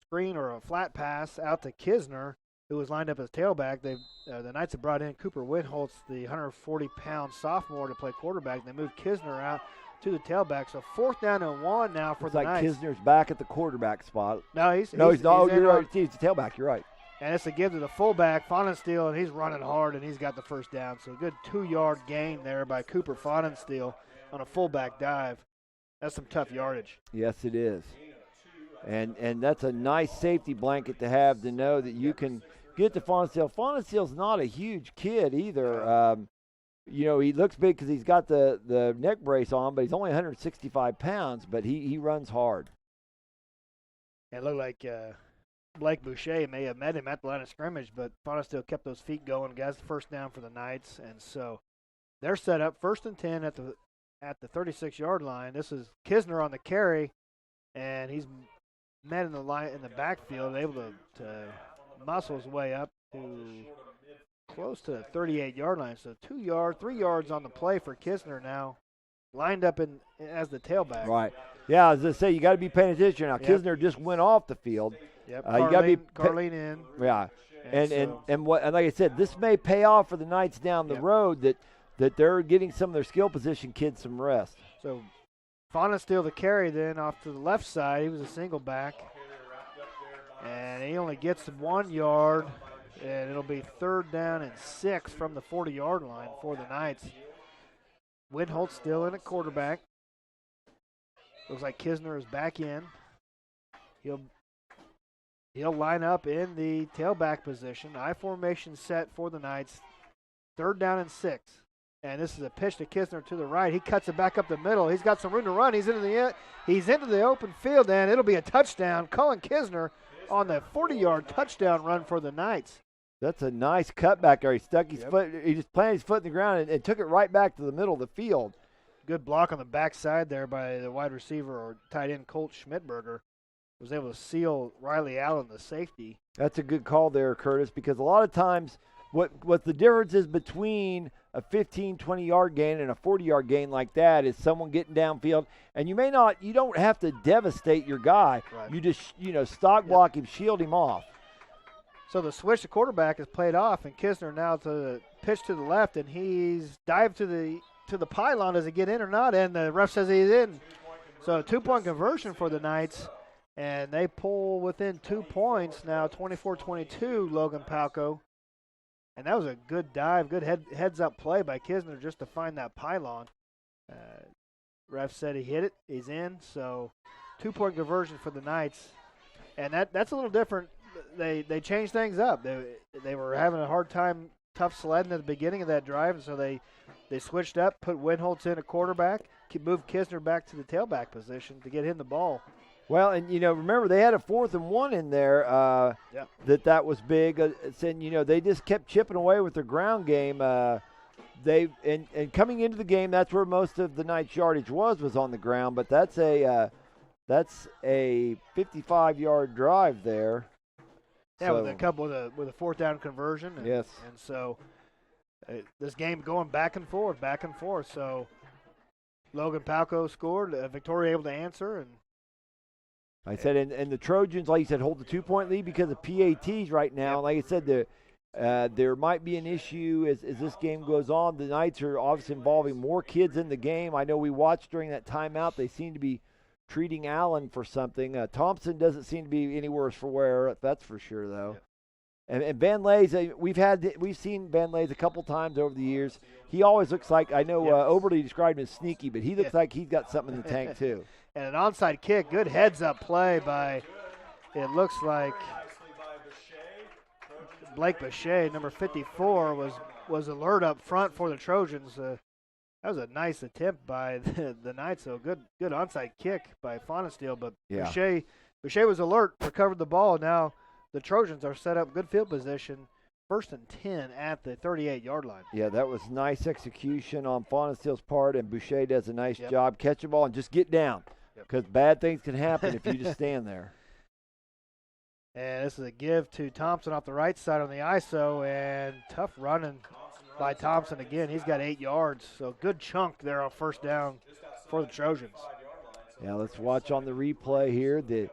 screen or a flat pass out to Kisner, who was lined up as tailback. The Knights have brought in Cooper Winholtz, the 140-pound sophomore, to play quarterback. They moved Kisner out to the tailback. So 4th down and 1 now for the Knights. It's like Kisner's back at the quarterback spot. No, he's not. You're right. He's the tailback. You're right. And it's a give to the fullback, Fonensteel, and he's running hard, and he's got the first down. So a good 2-yard gain there by Cooper Fonensteel on a fullback dive. That's some tough yardage. Yes, it is. And that's a nice safety blanket to have, to know that you can get to Fonensteel. Fonensteel's not a huge kid either. He looks big because he's got the neck brace on, but he's only 165 pounds, but he runs hard. It looked like Blake Boucher may have met him at the line of scrimmage, but Fonensteel kept those feet going, got the first down for the Knights, and so they're set up 1st and 10 at the 36-yard line. This is Kisner on the carry, and he's met in the backfield, able to muscle his way up to close to the 38-yard line. So 3 yards on the play for Kisner now, lined up as the tailback. Right. Yeah, as I say, you got to be paying attention now. Yep. Kisner just went off the field. Yep. You got to be Carlene in. Yeah. And like I said, this may pay off for the Knights down the road, that they're getting some of their skill position kids some rest. So Fonensteel the carry then off to the left side. He was a single back. And he only gets 1 yard, and it'll be 3rd down and 6 from the 40-yard line for the Knights. Winholtz still in at quarterback. Looks like Kisner is back in. He'll line up in the tailback position. I formation set for the Knights. 3rd down and 6. And this is a pitch to Kisner to the right. He cuts it back up the middle. He's got some room to run. He's into the open field, and it'll be a touchdown. Cullen Kisner on the 40-yard touchdown run for the Knights. That's a nice cutback there. He stuck his foot. He just planted his foot in the ground and took it right back to the middle of the field. Good block on the backside there by the wide receiver or tight end Colt Schmidberger. Was able to seal Riley Allen, the safety. That's a good call there, Curtis, because a lot of times what the difference is between a 15, 20-yard gain and a 40-yard gain like that is someone getting downfield, and you don't have to devastate your guy. Right. You just, stock block him, shield him off. So the switch to quarterback is played off, and Kisner now to the pitch to the left, and he's dived to the pylon. Does he get in or not? And the ref says he's in. So a 2-point conversion for the Knights, and they pull within 2 points now, 24-22, Logan-Palco. And that was a good dive, good heads-up play by Kisner just to find that pylon. Ref said he hit it. He's in. So 2-point conversion for the Knights. And that's a little different. They changed things up. They were having a hard time, tough sledding at the beginning of that drive, and so they switched up, put Winholtz in at quarterback, moved Kisner back to the tailback position to get him the ball. Well, and, remember, they had a 4th and 1 in there that was big. And, they just kept chipping away with their ground game. And coming into the game, that's where most of the Knights' yardage was on the ground. But that's a 55-yard drive there. Yeah, so, with a 4th down conversion. And, yes. And so this game going back and forth. So Logan-Palco scored. Victoria able to answer, and I said, and the Trojans, like you said, hold the 2-point lead because of PATs right now. Like I said, There might be an issue as this game goes on. The Knights are obviously involving more kids in the game. I know we watched during that timeout. They seem to be treating Allen for something. Thompson doesn't seem to be any worse for wear. That's for sure, though. And Van Lays, we've seen Van Lays a couple times over the years. He always looks like, I know Oberly described him as sneaky, but he looks like he's got something in the tank too. And an onside kick, good heads-up play by, it looks like Blake Boucher, number 54, was alert up front for the Trojans. That was a nice attempt by the Knights, so good onside kick by Fonesteel, but Boucher was alert, recovered the ball. Now the Trojans are set up good field position, 1st and 10 at the 38-yard line. Yeah, that was nice execution on Fonesteel's part, and Boucher does a nice job. Catch the ball and just get down, because bad things can happen if you just stand there. And this is a give to Thompson off the right side on the ISO, and tough running by Thompson again. He's got 8 yards, so good chunk there on 1st down for the Trojans. Yeah, let's watch on the replay here. The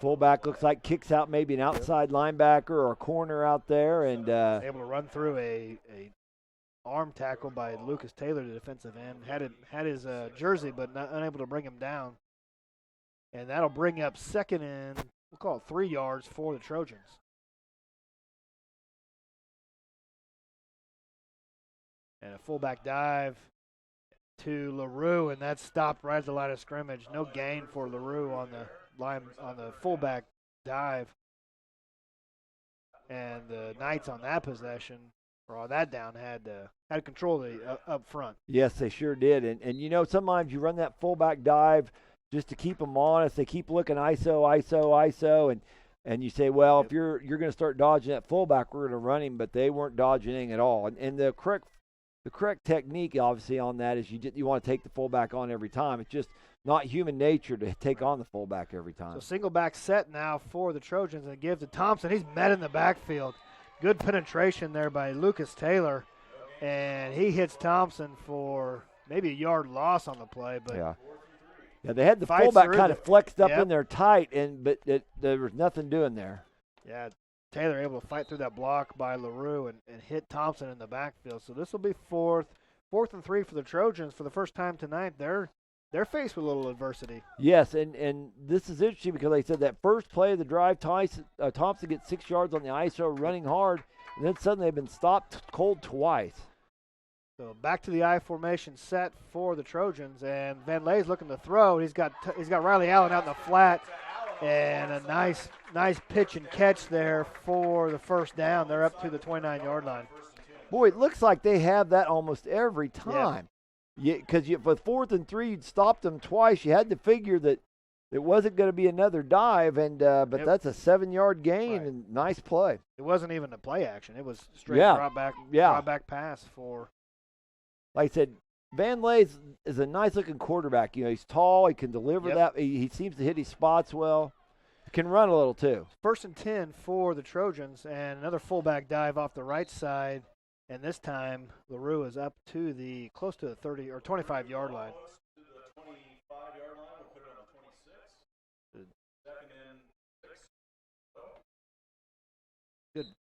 fullback looks like kicks out maybe an outside linebacker or a corner out there, and able to run through a arm tackle by Lucas Taylor, the defensive end. Had his jersey, but unable to bring him down. And that'll bring up 2nd and, we'll call it 3 yards for the Trojans. And a fullback dive to LaRue, and that's stopped right at the line of scrimmage. No gain for LaRue on the fullback dive. And the Knights on that possession, or on that down, had control of the up front. Yes, they sure did. And sometimes you run that fullback dive just to keep them honest. They keep looking ISO, and you say, well, if you're going to start dodging that fullback, we're going to run him, but they weren't dodging him at all. And the correct technique, obviously, on that is you want to take the fullback on every time. It's just not human nature to take on the fullback every time. So single back set now for the Trojans, and give to Thompson. He's met in the backfield. Good penetration there by Lucas Taylor, and he hits Thompson for maybe a yard loss on the play. But yeah, they had the fullback kind of flexed up in there tight, but there was nothing doing there. Yeah, Taylor able to fight through that block by LaRue and hit Thompson in the backfield. So this will be 4th and 3 for the Trojans for the first time tonight. They're faced with a little adversity. Yes, and this is interesting because they said that first play of the drive, Thompson gets 6 yards on the ISO running hard, and then suddenly they've been stopped cold twice. So back to the I formation set for the Trojans, and Van Lay's looking to throw. He's got Riley Allen out in the flat, and a nice pitch and catch there for the 1st down. They're up to the 29-yard line. Boy, it looks like they have that almost every time. Because with 4th and 3, you'd stopped them twice. You had to figure that it wasn't going to be another dive, but that's a 7-yard gain and nice play. It wasn't even a play action. It was straight drop back pass for. Like I said, Van Lays is a nice-looking quarterback. He's tall. He can deliver that. He seems to hit his spots well. He can run a little, too. 1st and 10 for the Trojans, and another fullback dive off the right side. And this time, LaRue is up to close to the 30 or 25-yard line.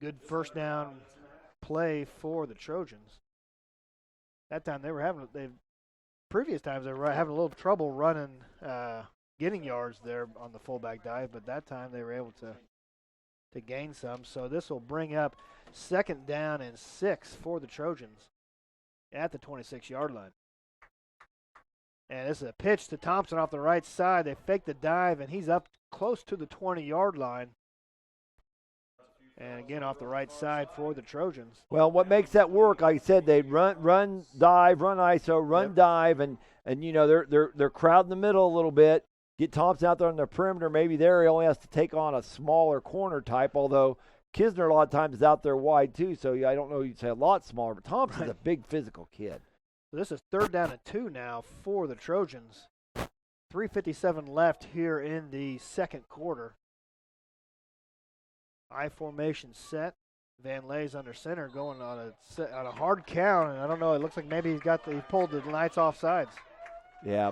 Good 1st down play for the Trojans. That time previous times they were having a little trouble running, getting yards there on the fullback dive, but that time they were able to gain some. So this will bring up 2nd down and 6 for the Trojans at the 26-yard line. And this is a pitch to Thompson off the right side. They fake the dive, and he's up close to the 20-yard line. And again, off the right side for the Trojans. Well, what makes that work, like I said, they run, dive, run ISO, dive, and they're crowding the middle a little bit. Get Thompson out there on the perimeter. Maybe there he only has to take on a smaller corner type, although Kisner a lot of times is out there wide too, so I don't know you'd say a lot smaller, but Thompson's a big physical kid. So this is 3rd down and 2 now for the Trojans. 3:57 left here in the 2nd quarter. I formation set. Van Lay's under center, going on a hard count, and I don't know. It looks like maybe he pulled the Knights off sides. Yeah.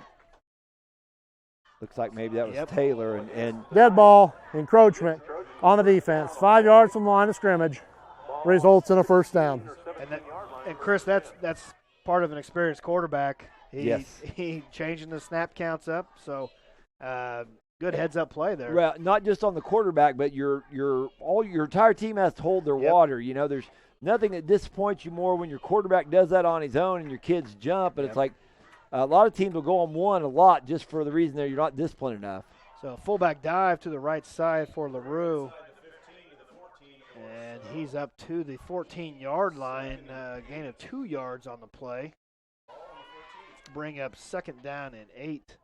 Looks like maybe that was Taylor and dead ball, encroachment on the defense. 5 yards from the line of scrimmage. results in a first down. And Chris, that's part of an experienced quarterback. Yes. He changing the snap counts up, so good heads-up play there. Well, not just on the quarterback, but your entire team has to hold their water. You know, there's nothing that disappoints you more when your quarterback does that on his own and your kids jump. But it's like a lot of teams will go on one a lot just for the reason that you're not disciplined enough. So fullback dive to the right side for LaRue. And he's up to the 14-yard line, gain of 2 yards on the play. Bring up 2nd down and 8.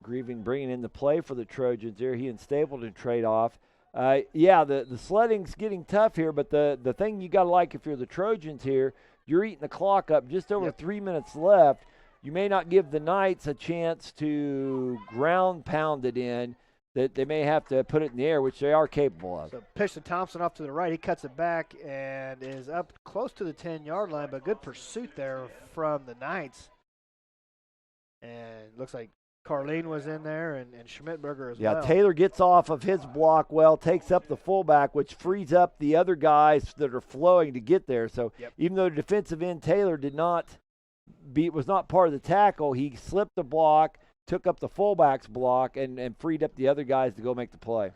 Grieving bringing in the play for the Trojans there. He and Stapleton trade off. The sledding's getting tough here, but the thing you got to like if you're the Trojans here, you're eating the clock up, just over 3 minutes left. You may not give the Knights a chance to ground pound it in, that they may have to put it in the air, which they are capable of. So pitch to Thompson off to the right. He cuts it back and is up close to the 10-yard line, but good pursuit there from the Knights. And looks like Carlene was in there and Schmidberger as well. Yeah, Taylor gets off of his block well, takes up the fullback, which frees up the other guys that are flowing to get there. So even though the defensive end Taylor was not part of the tackle, he slipped the block, took up the fullback's block, and freed up the other guys to go make the play.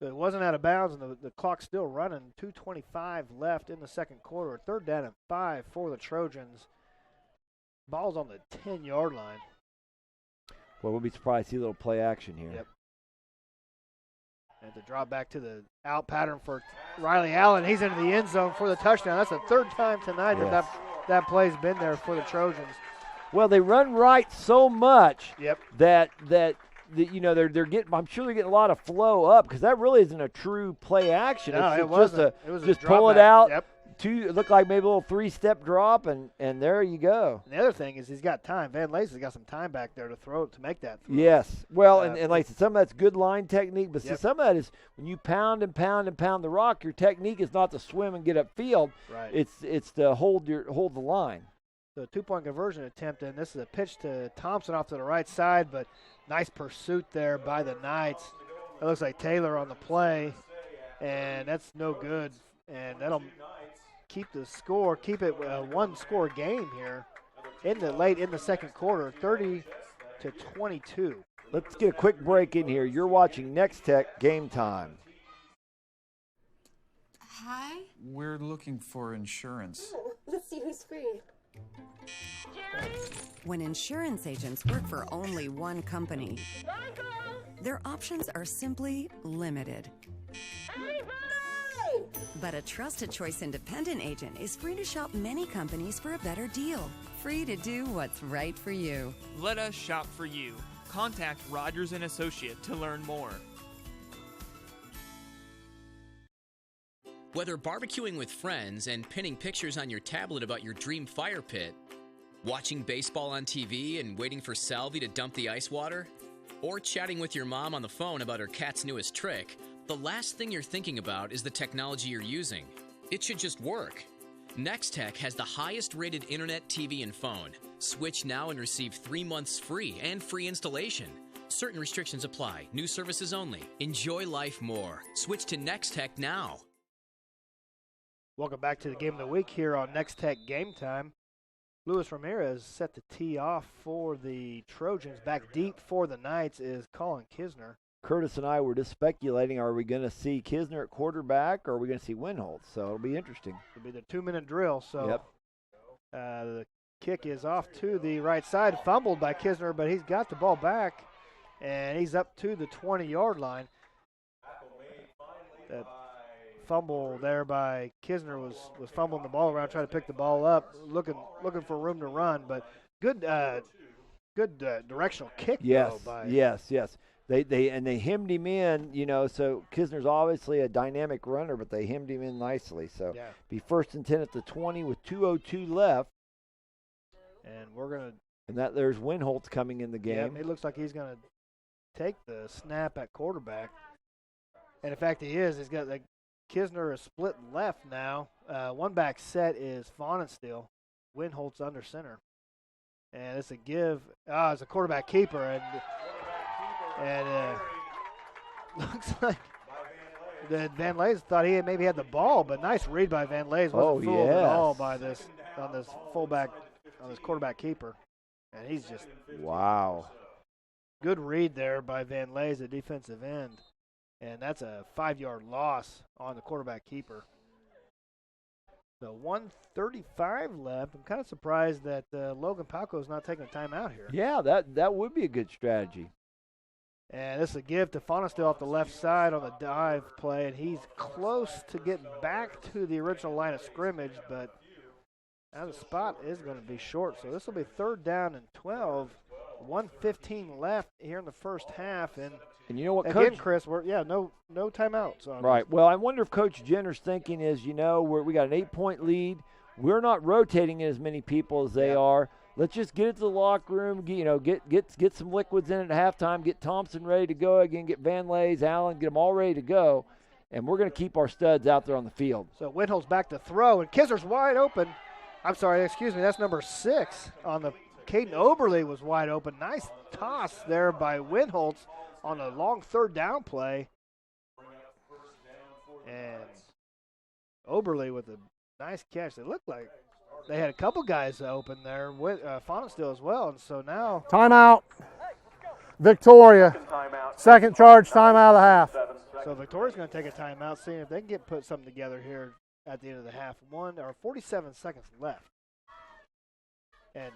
It wasn't out of bounds, and the clock's still running. 2:25 left in the second quarter. 3rd down and 5 for the Trojans. Ball's on the 10-yard line. Well, we'll be surprised to see a little play action here. Yep. And to drop back to the out pattern for Riley Allen. He's into the end zone for the touchdown. That's the 3rd time tonight that play's been there for the Trojans. Well, they run right so much that you know they're getting. I'm sure they're getting a lot of flow up because that really isn't a true play action. No, it wasn't. It was just pull back. it out. Yep. It looked like maybe a little 3-step drop, and there you go. And the other thing is he's got time. Van Lacy's got some time back there to make that throw. Yes. Well, and like I said, some of that's good line technique, but some of that is when you pound and pound and pound the rock, your technique is not to swim and get upfield. Right. It's to hold the line. So a 2-point conversion attempt, and this is a pitch to Thompson off to the right side, but nice pursuit there by the Knights. It looks like Taylor on the play, and that's no good. And that'll keep it a one-score game here late in the second quarter, 30-22. Let's get a quick break in here. You're watching Nex-Tech Game Time. Hi. We're looking for insurance. Let's see who's free. When insurance agents work for only one company, their options are simply limited. But a Trusted Choice independent agent is free to shop many companies for a better deal. Free to do what's right for you. Let us shop for you. Contact Rogers & Associate to learn more. Whether barbecuing with friends and pinning pictures on your tablet about your dream fire pit, watching baseball on TV and waiting for Salvi to dump the ice water, or chatting with your mom on the phone about her cat's newest trick, the last thing you're thinking about is the technology you're using. It should just work. Nex-Tech has the highest rated internet, TV, and phone. Switch now and receive 3 months free and free installation. Certain restrictions apply. New services only. Enjoy life more. Switch to Nex-Tech now. Welcome back to the Game of the Week here on Nex-Tech Game Time. Luis Ramirez set the tee off for the Trojans. Back deep for the Knights is Colin Kisner. Curtis and I were just speculating, are we going to see Kisner at quarterback or are we going to see Winholtz? So it'll be interesting. It'll be the 2-minute drill. So the kick is off to the right side, fumbled by Kisner, but he's got the ball back, and he's up to the 20-yard line. That fumble there by Kisner was fumbling the ball around, trying to pick the ball up, looking for room to run, but good directional kick. Yes, though, yes. They hemmed him in, so Kisner's obviously a dynamic runner, but they hemmed him in nicely. So be 1st and 10 at the 20 with 2:02 left. And there's Winholtz coming in the game. Yeah, it looks like he's going to take the snap at quarterback. And in fact, he is. He's got Kisner is split left now. One back set is Faunenstiel. Winholtz under center. And it's a give. It's a quarterback keeper. And looks like that Van Lays thought he maybe had the ball, but nice read by Van Lays. Wasn't fooled at all by this fullback, on this quarterback keeper. And he's just wow. Good read there by Van Lays at defensive end. And that's a 5-yard loss on the quarterback keeper. So 1:35 left. I'm kind of surprised that Logan-Palco is not taking a timeout here. Yeah, that would be a good strategy. And this is a give to Faunusdale off the left side on the dive play, and he's close to getting back to the original line of scrimmage, but now the spot is going to be short. So this will be 3rd down and 12. 1:15 left here in the first half, and you know what, again, Coach? Chris, no timeouts. Right. Well, I wonder if Coach Jenner's thinking is, we got an 8-point lead. We're not rotating as many people as they are. Let's just get it to the locker room. Get some liquids in it at halftime. Get Thompson ready to go again. Get Van Lays, Allen, get them all ready to go, and we're going to keep our studs out there on the field. So Windholt's back to throw, and Kisner's wide open. I'm sorry, excuse me. That's number 6 on the. Caden Oberle was wide open. Nice toss there by Windholtz on a long 3rd down play. And Oberle with a nice catch. It looked like they had a couple guys open there, with Faunusdale as well. And so now. Timeout. Victoria. Second charge, timeout of the half. So Victoria's going to take a timeout, seeing if they can put something together here at the end of the half. 47 seconds left. And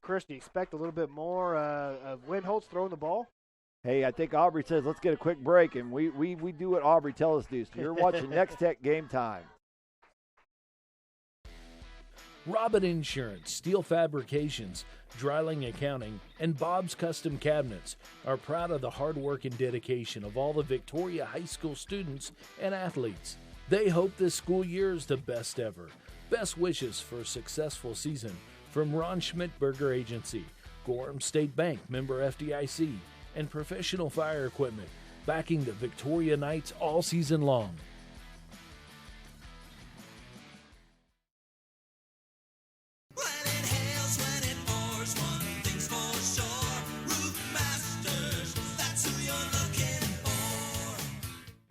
Chris, do you expect a little bit more of Windholtz throwing the ball? Hey, I think Aubrey says let's get a quick break, and we do what Aubrey tells us to do. So you're watching Nex-Tech Game Time. Robin Insurance, Steel Fabrications, Dryling Accounting, and Bob's Custom Cabinets are proud of the hard work and dedication of all the Victoria High School students and athletes. They hope this school year is the best ever. Best wishes for a successful season from Ron Schmidtberger Agency, Gorham State Bank, member FDIC, and Professional Fire Equipment, backing the Victoria Knights all season long.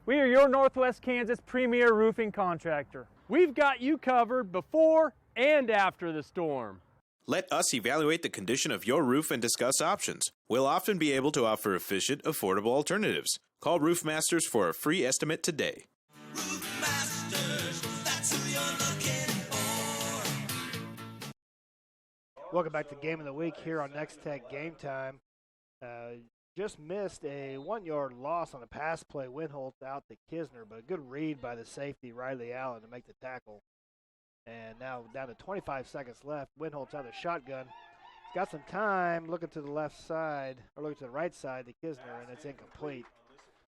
We are your Northwest Kansas premier roofing contractor. We've got you covered before and after the storm. Let us evaluate the condition of your roof and discuss options. We'll often be able to offer efficient, affordable alternatives. Call Roof Masters for a free estimate today. Roof Masters, that's who you're looking for. Welcome back to Game of the Week here on Nex-Tech Game Time. Just missed a 1-yard loss on a pass play. Windholtz out to Kisner, but a good read by the safety, Riley Allen, to make the tackle. And now down to 25 seconds left. Windholtz out of the shotgun. He's got some time looking to the left side, or looking to the right side to Kisner, and it's incomplete.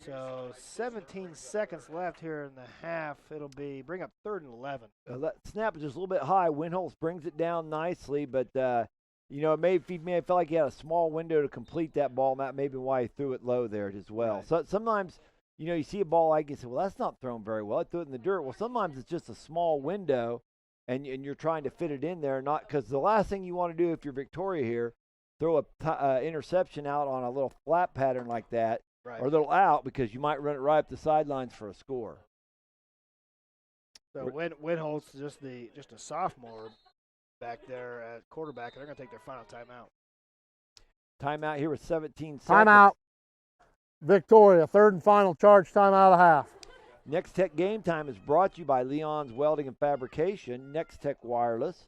So 17 seconds left here in the half. It'll be bring up 3rd and 11. That snap is just a little bit high. Windholtz brings it down nicely, but he may have felt like he had a small window to complete that ball, and that may be why he threw it low there as well. Right. So sometimes, you see a ball like you say, well, that's not thrown very well. I threw it in the dirt. Well, sometimes it's just a small window, and you're trying to fit it in there, not because the last thing you want to do if you're Victoria here, throw a interception out on a little flat pattern like that, right, or a little out, because you might run it right up the sidelines for a score. So Windholtz just a sophomore back there at quarterback, and they're going to take their final timeout. Timeout here with 17 seconds. Timeout. Victoria, 3rd and final charge, timeout of the half. Nex-Tech Game Time is brought to you by Leon's Welding and Fabrication, Nex-Tech Wireless,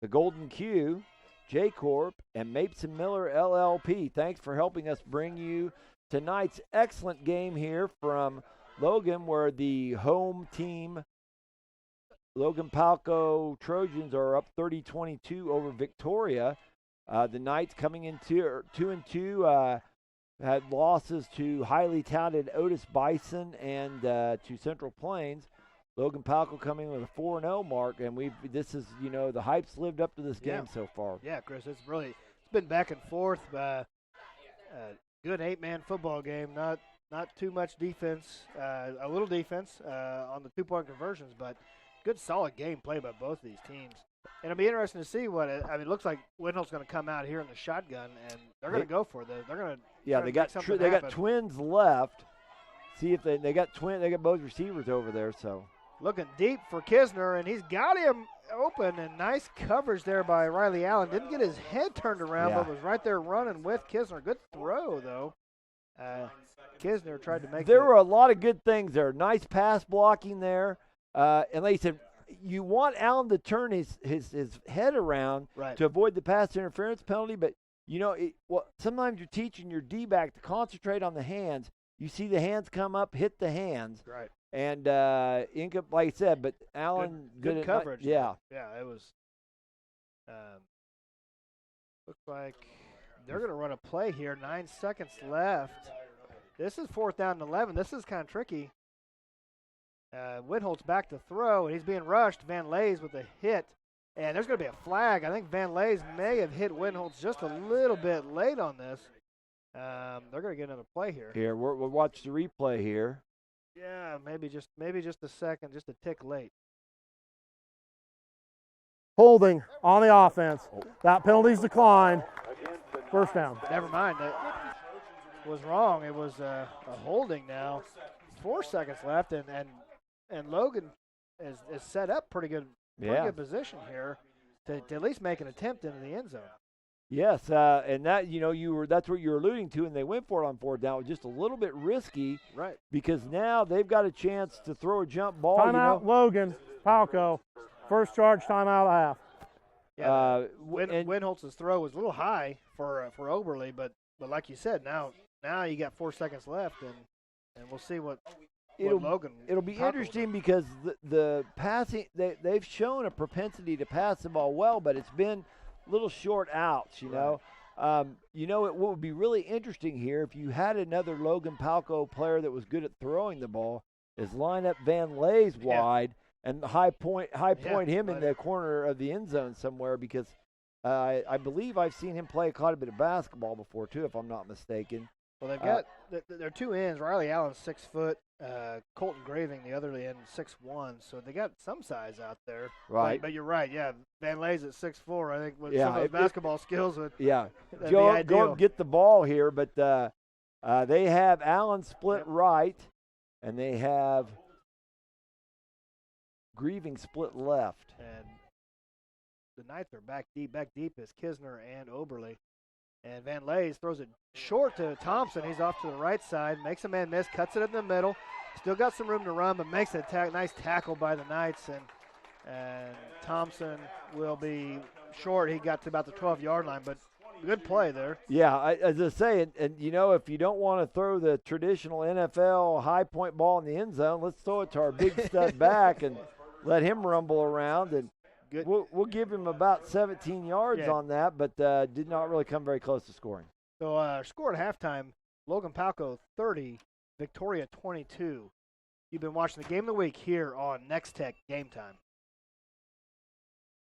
the Golden Q, J-Corp, and Mapes & Miller LLP. Thanks for helping us bring you tonight's excellent game here from Logan, where the home team, Logan-Palco Trojans, are up 30-22 over Victoria. The Knights coming in 2-2, had losses to highly touted Otis Bison and to Central Plains. Logan-Palco coming with a 4-0 mark, and the hype's lived up to this game so far. Yeah, Chris, it's been back and forth. Good 8-man football game. Not too much defense, a little defense on the 2-point conversions, but good solid game play by both of these teams. And it'll be interesting to see it looks like Windholt's going to come out here in the shotgun, and they're going to go for it. They're going to they got twins left, see if they got both receivers over there. So looking deep for Kisner, and he's got him open, and nice coverage there by Riley Allen. Didn't get his head turned around, but was right there running with Kisner. Good throw, though. Kisner tried to make there were a lot of good things there. Nice pass blocking there. And like you said, you want Allen to turn his head around to avoid the pass interference penalty, but sometimes you're teaching your D-back to concentrate on the hands. You see the hands come up, hit the hands. Right. And like I said, but Allen good coverage. Yeah, it was. Looks like they're going to run a play here. 9 seconds left. This is 4th down and 11. This is kind of tricky. Winholtz back to throw, and he's being rushed. Van Lees with a hit, and there's going to be a flag. I think Van Lees may have hit Winholtz just a little bit late on this. They're going to get another play here. Here, we'll watch the replay here. Yeah, maybe just a second, just a tick late. Holding on the offense. That penalty's declined. First down. Never mind. That was wrong. It was a holding now. 4 seconds left, and Logan is set up pretty good position here to at least make an attempt into the end zone. Yes, and that that's what you're alluding to, and they went for it on 4th down. It was just a little bit risky, right? Because now they've got a chance to throw a jump ball. Timeout, Logan-Palco. First charge, timeout, half. Yeah, Winholtz's throw was a little high for Oberle, but like you said, now you got 4 seconds left, and we'll see what Logan. It'll be interesting because the passing they've shown a propensity to pass the ball well, but it's been little short outs, you know. What would be really interesting here if you had another Logan-Palco player that was good at throwing the ball is line up Van Lees wide and high point him in the corner of the end zone somewhere, because I believe I've seen him play quite a bit of basketball before too, if I'm not mistaken. Well, they've got their two ends. Riley Allen's 6 foot. Colton Graving, the other end, 6'1", so they got some size out there. Right. But you're right, Van Lees at 6'4", I think with some of those basketball skills would go and get the ball here, but they have Allen split right, and they have Grieving split left. And the Knights are back deep as Kisner and Oberle. And Van Lees throws it short to Thompson. He's off to the right side, makes a man miss, cuts it in the middle. Still got some room to run, but makes a nice tackle by the Knights. And Thompson will be short. He got to about the 12-yard line, but good play there. Yeah, as I say, and if you don't want to throw the traditional NFL high point ball in the end zone, let's throw it to our big stud back and let him rumble around. And we'll give him about 17 yards on that, but did not really come very close to scoring. So our score at halftime, Logan-Palco 30, Victoria 22. You've been watching the Game of the Week here on Nex-Tech Game Time.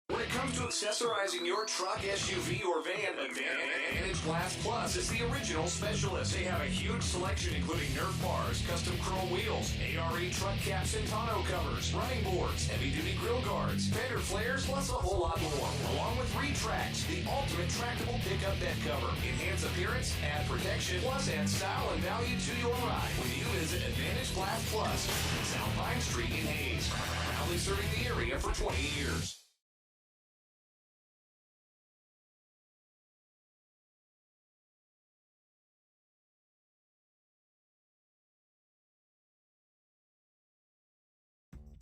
When it comes to accessorizing your truck, SUV, or van, Advantage Glass Plus is the original specialist. They have a huge selection including Nerf bars, custom chrome wheels, ARE truck caps and tonneau covers, running boards, heavy-duty grill guards, fender flares, plus a whole lot more. Along with Retrax, the ultimate tractable pickup bed cover. Enhance appearance, add protection, plus add style and value to your ride when you visit Advantage Glass Plus, South Pine Street in Hayes. Proudly serving the area for 20 years.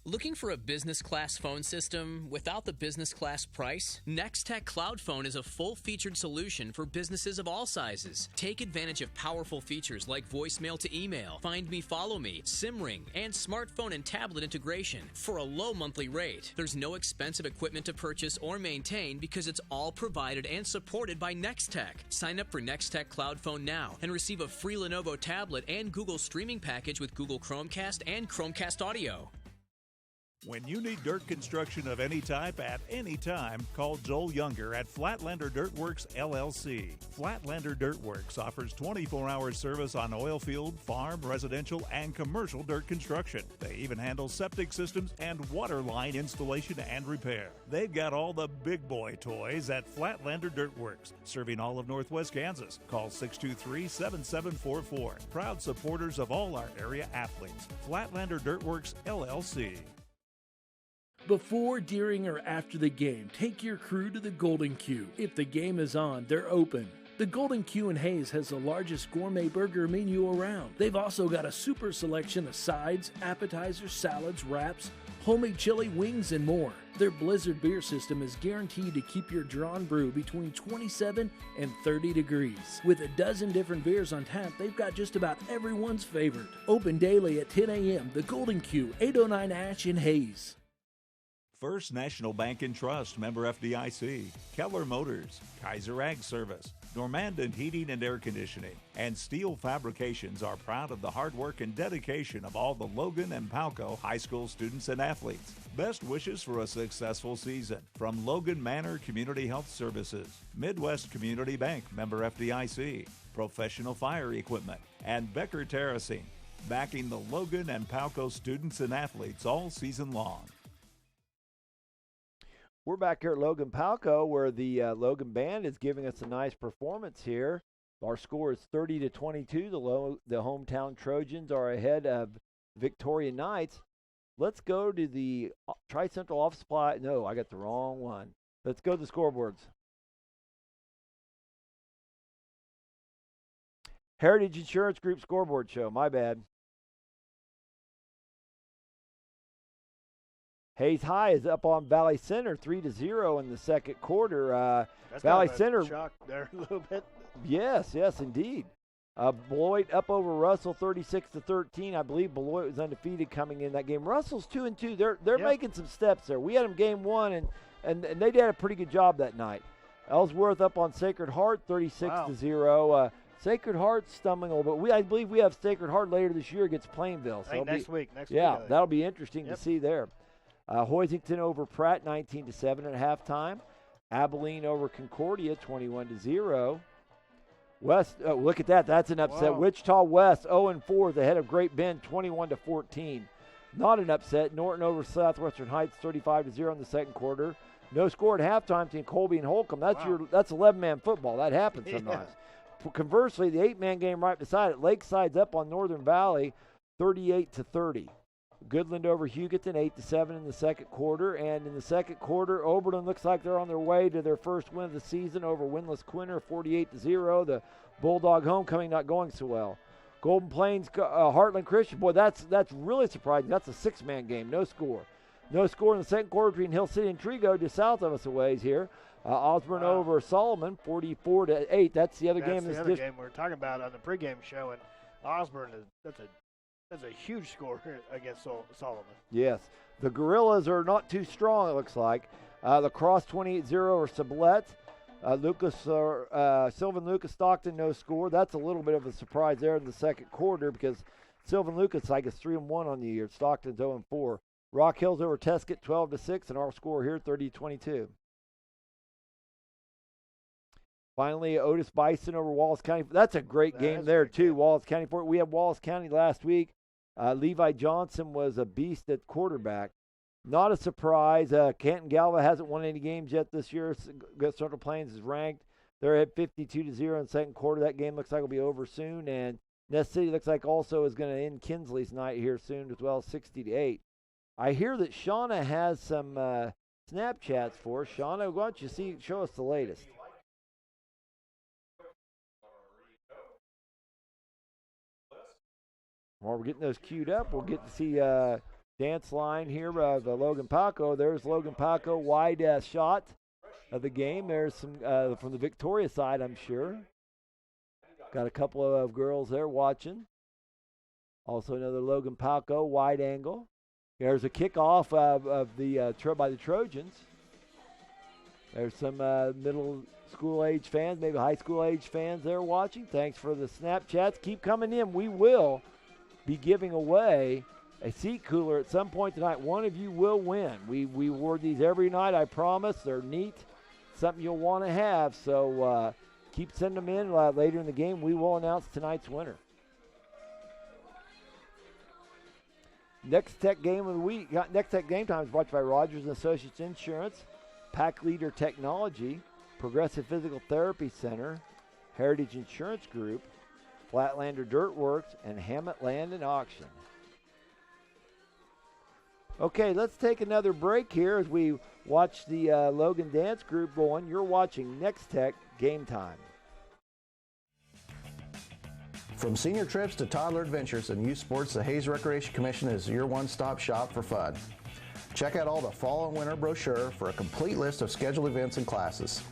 Looking for a business class phone system without the business class price? Nex-Tech Cloud Phone is a full-featured solution for businesses of all sizes. Take advantage of powerful features like voicemail to email, Find Me, Follow Me, SIM ring, and smartphone and tablet integration for a low monthly rate. There's no expensive equipment to purchase or maintain because it's all provided and supported by Nex-Tech. Sign up for Nex-Tech Cloud Phone now and receive a free Lenovo tablet and Google streaming package with Google Chromecast and Chromecast Audio. When you need dirt construction of any type at any time, call Joel Younger at Flatlander Dirt Works, LLC. Flatlander Dirt Works offers 24-hour service on oil field, farm, residential, and commercial dirt construction. They even handle septic systems and water line installation and repair. They've got all the big boy toys at Flatlander Dirt Works, serving all of Northwest Kansas. Call 623-7744. Proud supporters of all our area athletes. Flatlander Dirt Works, LLC. Before, during, or after the game, take your crew to the Golden Q. If the game is on, they're open. The Golden Q in Hayes has the largest gourmet burger menu around. They've also got a super selection of sides, appetizers, salads, wraps, homemade chili, wings, and more. Their Blizzard beer system is guaranteed to keep your drawn brew between 27 and 30 degrees. With a dozen different beers on tap, they've got just about everyone's favorite. Open daily at 10 a.m. The Golden Q, 809 Ash in Hayes. First National Bank and Trust, member FDIC, Keller Motors, Kaiser Ag Service, Normandin Heating and Air Conditioning, and Steel Fabrications are proud of the hard work and dedication of all the Logan-Palco high school students and athletes. Best wishes for a successful season from Logan Manor Community Health Services, Midwest Community Bank, member FDIC, Professional Fire Equipment, and Becker Terracing, backing the Logan-Palco students and athletes all season long. We're back here at Logan-Palco where the Logan Band is giving us a nice performance here. Our score is 30-22. The hometown Trojans are ahead of Victoria Knights. Let's go to the Tri-Central Office Supply. No, I got the wrong one. Let's go to the scoreboards. Heritage Insurance Group scoreboard show. My bad. Hayes High is up on Valley Center 3-0 in the second quarter. Valley Center shock there a little bit. Yes, indeed. Beloit up over Russell 36-13. I believe Beloit was undefeated coming in that game. Russell's 2-2. They're making some steps there. We had them game one, and they did a pretty good job that night. Ellsworth up on Sacred Heart 36-0. Sacred Heart stumbling a little bit. I believe we have Sacred Heart later this year against Plainville. So next week. Yeah, that'll be interesting to see there. Hoisington over Pratt 19-7 at halftime. Abilene over Concordia 21-0. West, look at that. That's an upset. Whoa. Wichita West 0-4 is ahead of Great Bend 21-14. Not an upset. Norton over Southwestern Heights 35-0 in the second quarter. No score at halftime between Colby and Holcomb. That's 11-man football. That happens sometimes. Yeah. Conversely, the 8-man game right beside it, Lakeside's up on Northern Valley 38-30. Goodland over Hugoton 8-7 in the second quarter, and in the second quarter, Oberlin looks like they're on their way to their first win of the season over winless Quinter 48-0. The Bulldog homecoming not going so well. Golden Plains Heartland Christian, boy, that's really surprising. That's a 6-man game, no score. No score in the second quarter between Hill City and Trigo, just south of us a ways here. Osborne over Solomon 44-8. That's the other game. That's the other game we're talking about on the pregame show, and Osborne that's a huge score against Solomon. Yes. The Gorillas are not too strong, it looks like. Lacrosse 28-0 over Sublette. Sylvan Lucas Stockton, no score. That's a little bit of a surprise there in the second quarter because Sylvan Lucas, I guess, 3-1 on the year. Stockton's 0-4. Rock Hills over Tesket 12-6, and our score here 30-22. Finally, Otis Bison over Wallace County. That's a great game there, too. Wallace County. We had Wallace County last week. Levi Johnson was a beast at quarterback. Not a surprise. Canton Galva hasn't won any games yet this year. Central Plains is ranked. They're at 52-0 in the second quarter. That game looks like it'll be over soon. And Nest City looks like also is going to end Kinsley's night here soon as well, 60-8. I hear that Shauna has some Snapchats for us. Shauna, why don't you show us the latest? While we're getting those queued up, we'll get to see dance line here of Logan-Palco. There's Logan-Palco wide shot of the game. There's some from the Victoria side, I'm sure. Got a couple of girls there watching. Also another Logan-Palco wide angle. There's a kickoff by the Trojans. There's some middle school age fans, maybe high school age fans there watching. Thanks for the Snapchats. Keep coming in. We will be giving away a seat cooler at some point tonight. One of you will win. We award these every night, I promise. They're neat, something you'll want to have. So keep sending them in. Later in the game, we will announce tonight's winner. Nex-Tech Game of the Week. Nex-Tech Game Time is brought to you by Rogers & Associates Insurance, Pack Leader Technology, Progressive Physical Therapy Center, Heritage Insurance Group, Flatlander Dirt Works, and Hammett Land and Auction. Okay, let's take another break here as we watch the Logan Dance Group going. You're watching Nex-Tech Game Time. From senior trips to toddler adventures and youth sports, the Hayes Recreation Commission is your one-stop shop for fun. Check out all the fall and winter brochure for a complete list of scheduled events and classes.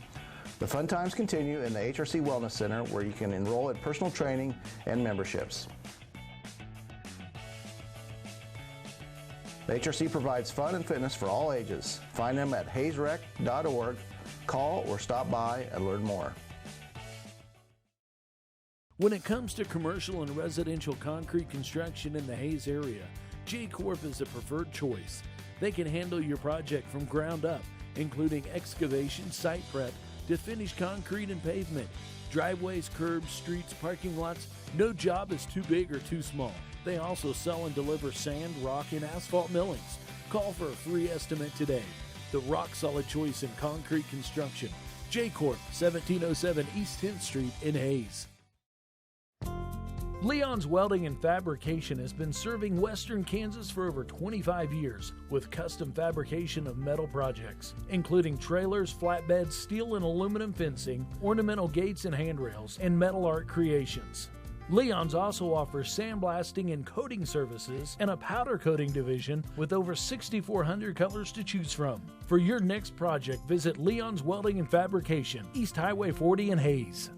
The fun times continue in the HRC Wellness Center, where you can enroll in personal training and memberships. The HRC provides fun and fitness for all ages. Find them at hayesrec.org. Call or stop by and learn more. When it comes to commercial and residential concrete construction in the Hayes area, J-Corp is the preferred choice. They can handle your project from ground up, including excavation, site prep, to finished concrete and pavement, driveways, curbs, streets, parking lots. No job is too big or too small. They also sell and deliver sand, rock, and asphalt millings. Call for a free estimate today. The rock-solid choice in concrete construction. J-Corp, 1707 East 10th Street in Hayes. Leon's Welding and Fabrication has been serving Western Kansas for over 25 years with custom fabrication of metal projects, including trailers, flatbeds, steel and aluminum fencing, ornamental gates and handrails, and metal art creations. Leon's also offers sandblasting and coating services and a powder coating division with over 6,400 colors to choose from. For your next project, visit Leon's Welding and Fabrication, East Highway 40 in Hayes.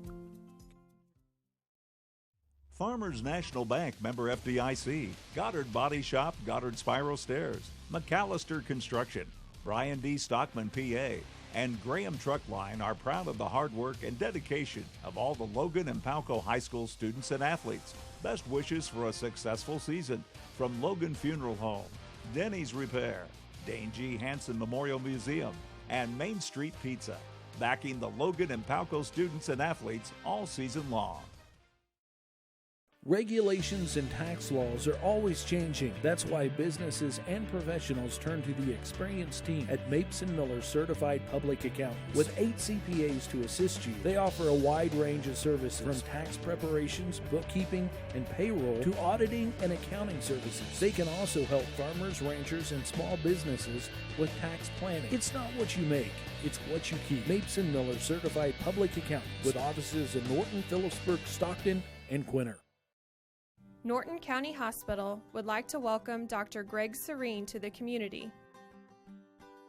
Farmers National Bank, member FDIC, Goddard Body Shop, Goddard Spiral Stairs, McAllister Construction, Brian D. Stockman, PA, and Graham Truck Line are proud of the hard work and dedication of all the Logan and Palco High School students and athletes. Best wishes for a successful season from Logan Funeral Home, Denny's Repair, Dane G. Hansen Memorial Museum, and Main Street Pizza, backing the Logan and Palco students and athletes all season long. Regulations and tax laws are always changing. That's why businesses and professionals turn to the experienced team at Mapes & Miller Certified Public Accountants. With 8 CPAs to assist you, they offer a wide range of services from tax preparations, bookkeeping, and payroll to auditing and accounting services. They can also help farmers, ranchers, and small businesses with tax planning. It's not what you make, it's what you keep. Mapes & Miller Certified Public Accountants with offices in Norton, Phillipsburg, Stockton, and Quinter. Norton County Hospital would like to welcome Dr. Greg Serene to the community.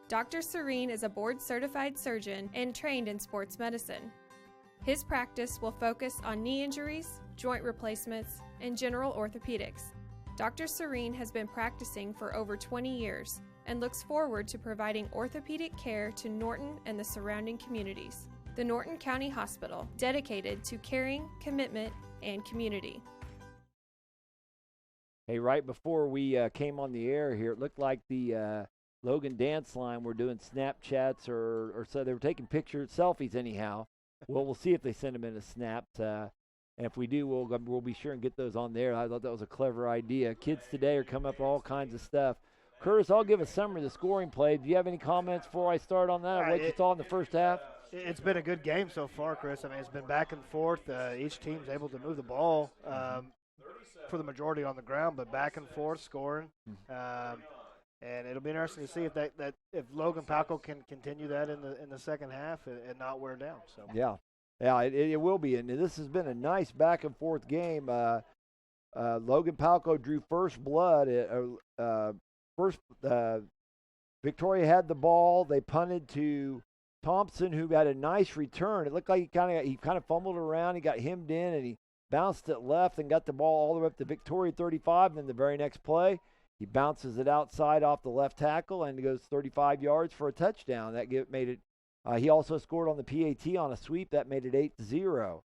Dr. Serene is a board-certified surgeon and trained in sports medicine. His practice will focus on knee injuries, joint replacements, and general orthopedics. Dr. Serene has been practicing for over 20 years and looks forward to providing orthopedic care to Norton and the surrounding communities. The Norton County Hospital, dedicated to caring, commitment, and community. Hey, right before we came on the air here, it looked like the Logan Dance Line were doing Snapchats or so. They were taking pictures, selfies anyhow. Well, we'll see if they send them in a snap. And if we do, we'll be sure and get those on there. I thought that was a clever idea. Kids today are coming up with all kinds of stuff. Curtis, I'll give a summary of the scoring play. Do you have any comments before I start on that? What you saw in the first half? It's been a good game so far, Chris. I mean, it's been back and forth. Each team's able to move the ball. For the majority on the ground, but back and forth scoring, and it'll be interesting to see if if Logan-Palco can continue that in the second half and not wear down. So it will be, and this has been a nice back and forth game. Logan-Palco drew first blood. Victoria had the ball. They punted to Thompson, who got a nice return. It looked like he kind of fumbled around. He got hemmed in, and he bounced it left and got the ball all the way up to Victoria 35. And then the very next play, he bounces it outside off the left tackle and goes 35 yards for a touchdown. That made it. He also scored on the PAT on a sweep. That made it 8-0.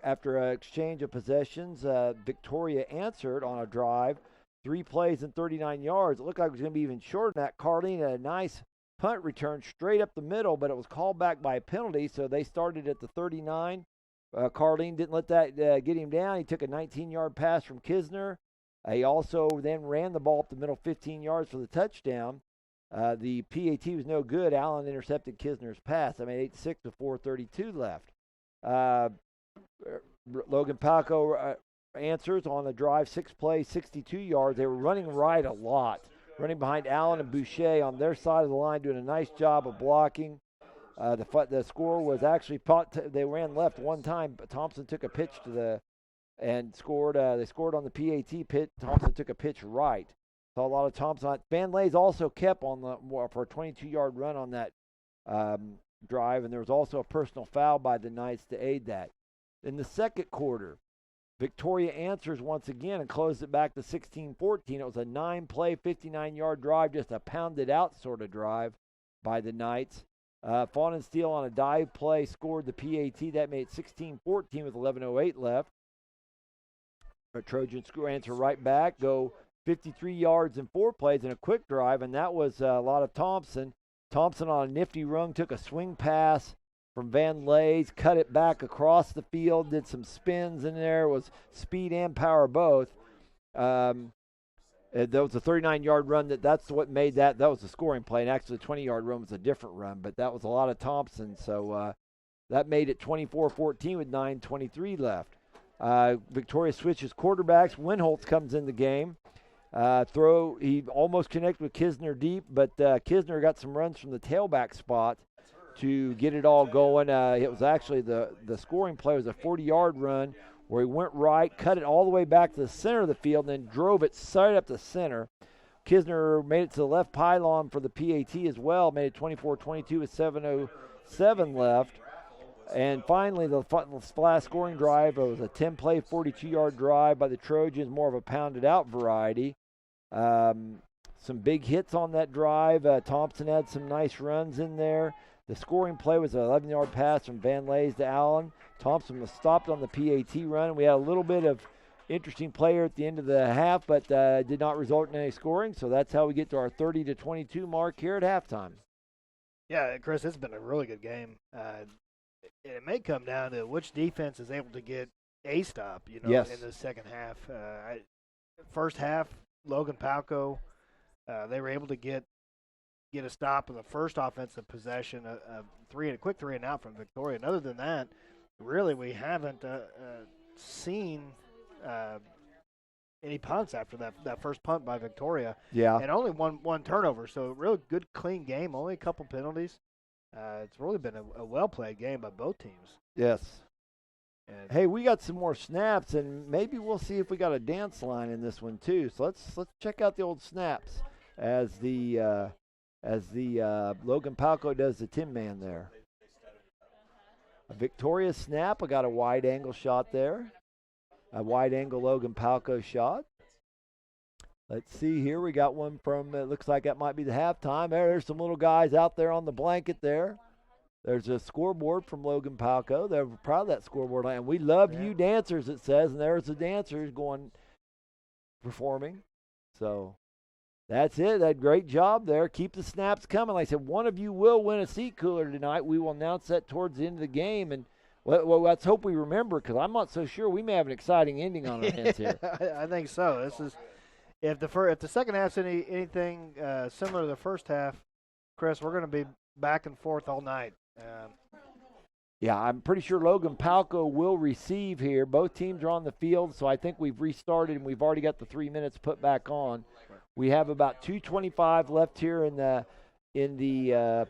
After an exchange of possessions, Victoria answered on a drive 3 plays and 39 yards. It looked like it was going to be even shorter than that. Carlene had a nice punt return straight up the middle, but it was called back by a penalty, so they started at the 39. Carlene didn't let that get him down. He took a 19-yard pass from Kisner. He also then ran the ball up the middle 15 yards for the touchdown. The PAT was no good. Allen intercepted Kisner's pass. I mean, 8-6 with 4:32 left. Logan-Palco answers on the drive, 6 plays, 62 yards. They were running right a lot, running behind Allen and Boucher on their side of the line, doing a nice job of blocking. The score was actually they ran left one time, but Thompson took a pitch and scored. They scored on the PAT pitch. Thompson took a pitch right. Saw a lot of Thompson. Van Lays also kept on for a 22-yard run on that drive, and there was also a personal foul by the Knights to aid that. In the second quarter, Victoria answers once again and closed it back to 16-14. It was a 9-play, 59-yard drive, just a pounded-out sort of drive by the Knights. Fawn and Steele on a dive play scored the PAT. That made it 16-14 with 11:08 left. But Trojans answer right back, go 53 yards in 4 plays in a quick drive, and that was a lot of Thompson. Thompson on a nifty run took a swing pass from Van Lays, cut it back across the field, did some spins in there. It was speed and power both. That was a 39-yard run. That's what made that. That was a scoring play, and actually the 20-yard run was a different run, but that was a lot of Thompson. So that made it 24-14 with 9:23 left. Victoria switches quarterbacks. Winholtz comes in the game. He almost connected with Kisner deep, but Kisner got some runs from the tailback spot to get it all going. It was actually the scoring play was a 40-yard run where he went right, cut it all the way back to the center of the field, and then drove it straight up the center. Kisner made it to the left pylon for the PAT as well, made it 24-22 with 7:07 left. And finally, the last scoring drive was a 10-play, 42-yard drive by the Trojans, more of a pounded-out variety. Some big hits on that drive. Thompson had some nice runs in there. The scoring play was an 11-yard pass from Van Lays to Allen. Thompson was stopped on the PAT run. We had a little bit of interesting player at the end of the half, but did not result in any scoring. So that's how we get to our 30-22 mark here at halftime. Yeah, Chris, it's been a really good game. It may come down to which defense is able to get a stop, Yes. in the second half. First half, Logan-Palco, they were able to get a stop in the first offensive possession, a quick 3-and-out from Victoria. And other than that, really we haven't seen any punts after that first punt by Victoria. Yeah. And only one turnover, so real good, clean game, only a couple penalties. It's really been a well-played game by both teams. Yes. And hey, we got some more snaps, and maybe we'll see if we got a dance line in this one too. So let's check out the old snaps as the Logan-Palco does the Tin Man there. A Victoria snap. I got a wide-angle shot there. A wide-angle Logan-Palco shot. Let's see here. We got one from, it looks like that might be the halftime. There's some little guys out there on the blanket there. There's a scoreboard from Logan-Palco. They're proud of that scoreboard. And we love you dancers, it says. And there's the dancers performing. So that's it. That great job there. Keep the snaps coming. Like I said, one of you will win a seat cooler tonight. We will announce that towards the end of the game. And well, let's hope we remember, because I'm not so sure. We may have an exciting ending on our hands here. I think so. This is if the second half's anything similar to the first half, Chris, we're going to be back and forth all night. Yeah, I'm pretty sure Logan-Palco will receive here. Both teams are on the field, so I think we've restarted and we've already got the 3 minutes put back on. We have about 2:25 left here in the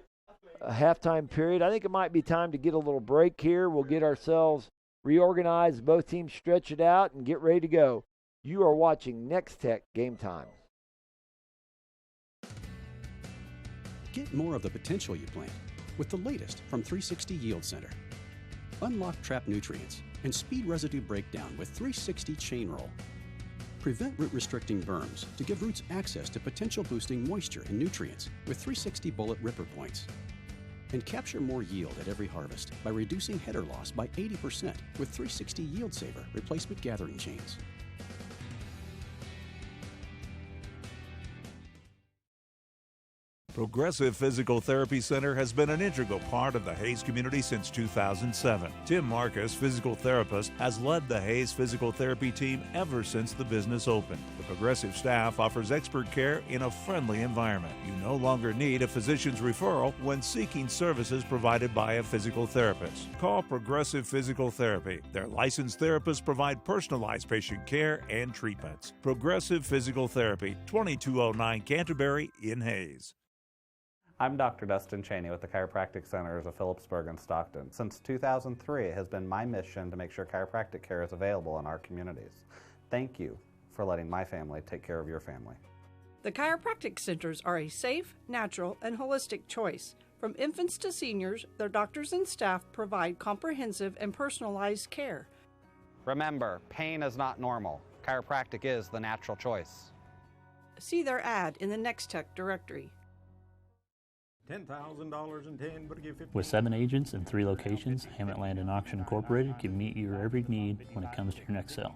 halftime period. I think it might be time to get a little break here. We'll get ourselves reorganized, both teams stretch it out, and get ready to go. You are watching Nex-Tech Game Time. Get more of the potential you plant with the latest from 360 Yield Center. Unlock trapped nutrients and speed residue breakdown with 360 Chain Roll. Prevent root-restricting berms to give roots access to potential-boosting moisture and nutrients with 360 Bullet Ripper Points. And capture more yield at every harvest by reducing header loss by 80% with 360 Yield Saver Replacement Gathering Chains. Progressive Physical Therapy Center has been an integral part of the Hayes community since 2007. Tim Marcus, physical therapist, has led the Hayes physical therapy team ever since the business opened. The Progressive staff offers expert care in a friendly environment. You no longer need a physician's referral when seeking services provided by a physical therapist. Call Progressive Physical Therapy. Their licensed therapists provide personalized patient care and treatments. Progressive Physical Therapy, 2209 Canterbury in Hayes. I'm Dr. Dustin Cheney with the Chiropractic Centers of Phillipsburg and Stockton. Since 2003, it has been my mission to make sure chiropractic care is available in our communities. Thank you for letting my family take care of your family. The chiropractic centers are a safe, natural, and holistic choice. From infants to seniors, their doctors and staff provide comprehensive and personalized care. Remember, pain is not normal. Chiropractic is the natural choice. See their ad in the Nex-Tech directory. $10,000 in 10, but give 50. With 7 agents in 3 locations, Hammett Land and Auction Incorporated can meet your every need when it comes to your next sale.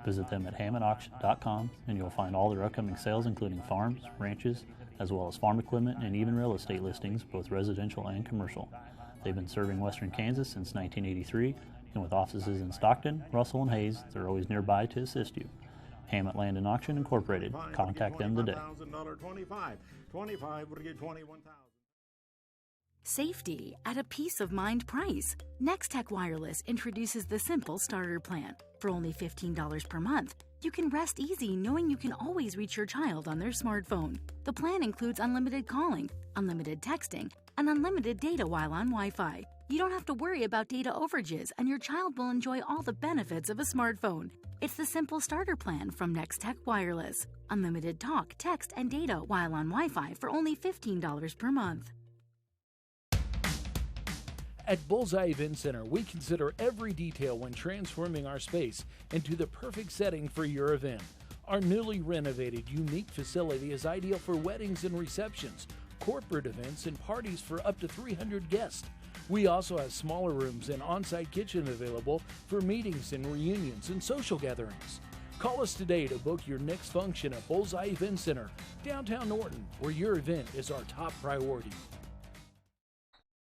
Visit them at hammettauction.com and you'll find all their upcoming sales, including farms, ranches, as well as farm equipment and even real estate listings, both residential and commercial. They've been serving western Kansas since 1983, and with offices in Stockton, Russell, and Hayes, they're always nearby to assist you. Hammett Land and Auction Incorporated. Contact them today. $25 would give $21,000. Safety at a peace of mind price. Nex-Tech Wireless introduces the simple starter plan. For only $15 per month, you can rest easy knowing you can always reach your child on their smartphone. The plan includes unlimited calling, unlimited texting, and unlimited data while on Wi-Fi. You don't have to worry about data overages, and your child will enjoy all the benefits of a smartphone. It's the simple starter plan from Nex-Tech Wireless. Unlimited talk, text, and data while on Wi-Fi for only $15 per month. At Bullseye Event Center, we consider every detail when transforming our space into the perfect setting for your event. Our newly renovated, unique facility is ideal for weddings and receptions, corporate events, and parties for up to 300 guests. We also have smaller rooms and on-site kitchen available for meetings and reunions and social gatherings. Call us today to book your next function at Bullseye Event Center, downtown Norton, where your event is our top priority.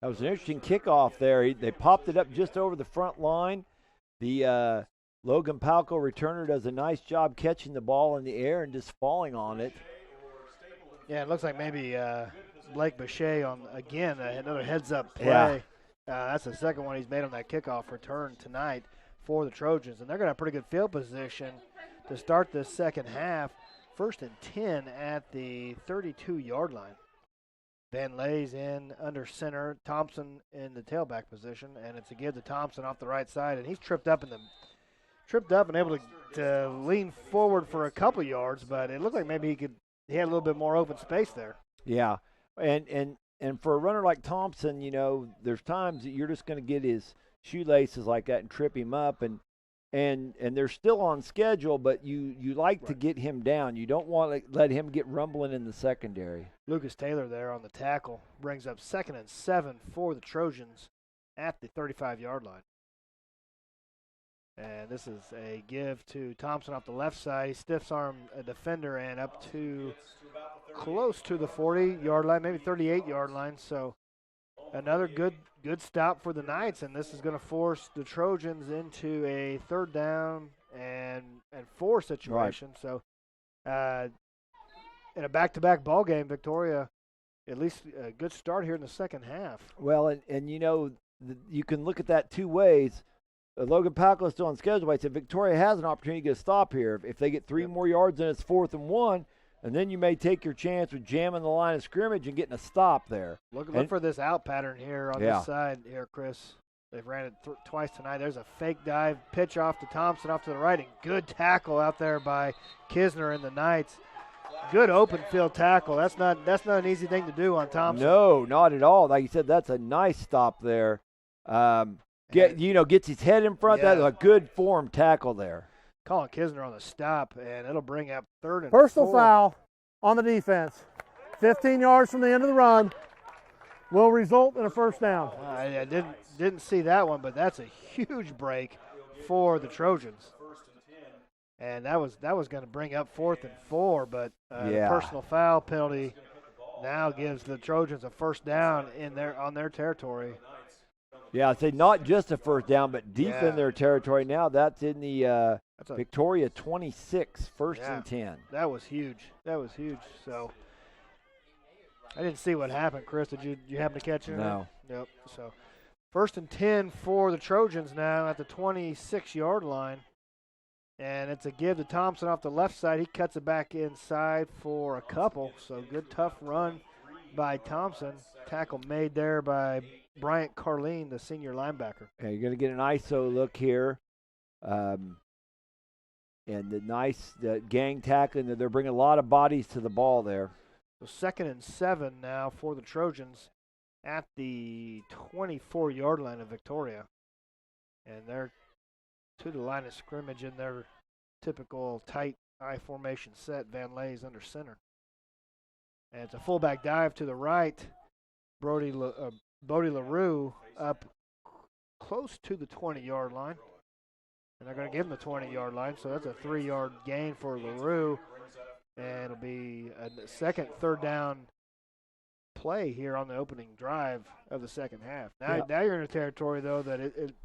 That was an interesting kickoff there. They popped it up just over the front line. The Logan-Palco returner does a nice job catching the ball in the air and just falling on it. Yeah, it looks like maybe Blake Boucher on, again, another heads-up play. Yeah. That's the second one he's made on that kickoff return tonight for the Trojans. And they're going to have pretty good field position to start this second half. 1st and 10 at the 32-yard line. Van Lay's in under center. Thompson in the tailback position, and it's a give to Thompson off the right side, and he's tripped up and able to lean forward for a couple yards, but it looked like maybe he had a little bit more open space there. Yeah, and for a runner like Thompson, you know, there's times that you're just going to get his shoelaces like that and trip him up, and they're still on schedule, but you like to get him down. You don't want to let him get rumbling in the secondary. Lucas Taylor there on the tackle brings up 2nd and 7 for the Trojans at the 35-yard line. And this is a give to Thompson off the left side. He stiffs arm a defender and up to close to the 40-yard line, maybe 38-yard line. So another good stop for the Knights, and this is going to force the Trojans into a 3rd down and 4 situation. Right. So in a back-to-back ball game, Victoria, at least a good start here in the second half. Well, and you know, you can look at that two ways. Logan-Palco is still on schedule, but I said Victoria has an opportunity to get a stop here. If they get 3 more yards, then it's 4th and 1, and then you may take your chance with jamming the line of scrimmage and getting a stop there. Look for this out pattern here on this side here, Chris. They've ran it twice tonight. There's a fake dive, pitch off to Thompson, off to the right, and good tackle out there by Kisner and the Knights. Good open field tackle. That's not an easy thing to do on Thompson. No, not at all. Like you said, that's a nice stop there. Gets his head in front. Yeah. That's a good form tackle there. Colin Kisner on the stop, and it'll bring up 3rd and 4. Personal foul on the defense. 15 yards from the end of the run will result in a 1st down. I didn't see that one, but that's a huge break for the Trojans. And that was going to bring up 4th and 4, but the personal foul penalty now gives the Trojans a first down on their territory. Yeah, I'd say not just a first down, but deep in their territory now. That's in the Victoria 26, first and 10. That was huge. So I didn't see what happened, Chris. Did you happen to catch it? No. Yep. So first and 10 for the Trojans now at the 26-yard line. And it's a give to Thompson off the left side. He cuts it back inside for a couple. So good, tough run by Thompson. Tackle made there by Bryant Carleen, the senior linebacker. Yeah, you're going to get an ISO look here. And the gang tackling. They're bringing a lot of bodies to the ball there. So 2nd and 7 now for the Trojans at the 24-yard line of Victoria. And they're to the line of scrimmage in their typical tight I formation set. Van Lay's under center. And it's a fullback dive to the right. Bodie LaRue up close to the 20-yard line. And they're going to give him the 20-yard line, so that's a 3-yard gain for LaRue. And it'll be a second third down play here on the opening drive of the second half. Now you're in a territory, though, that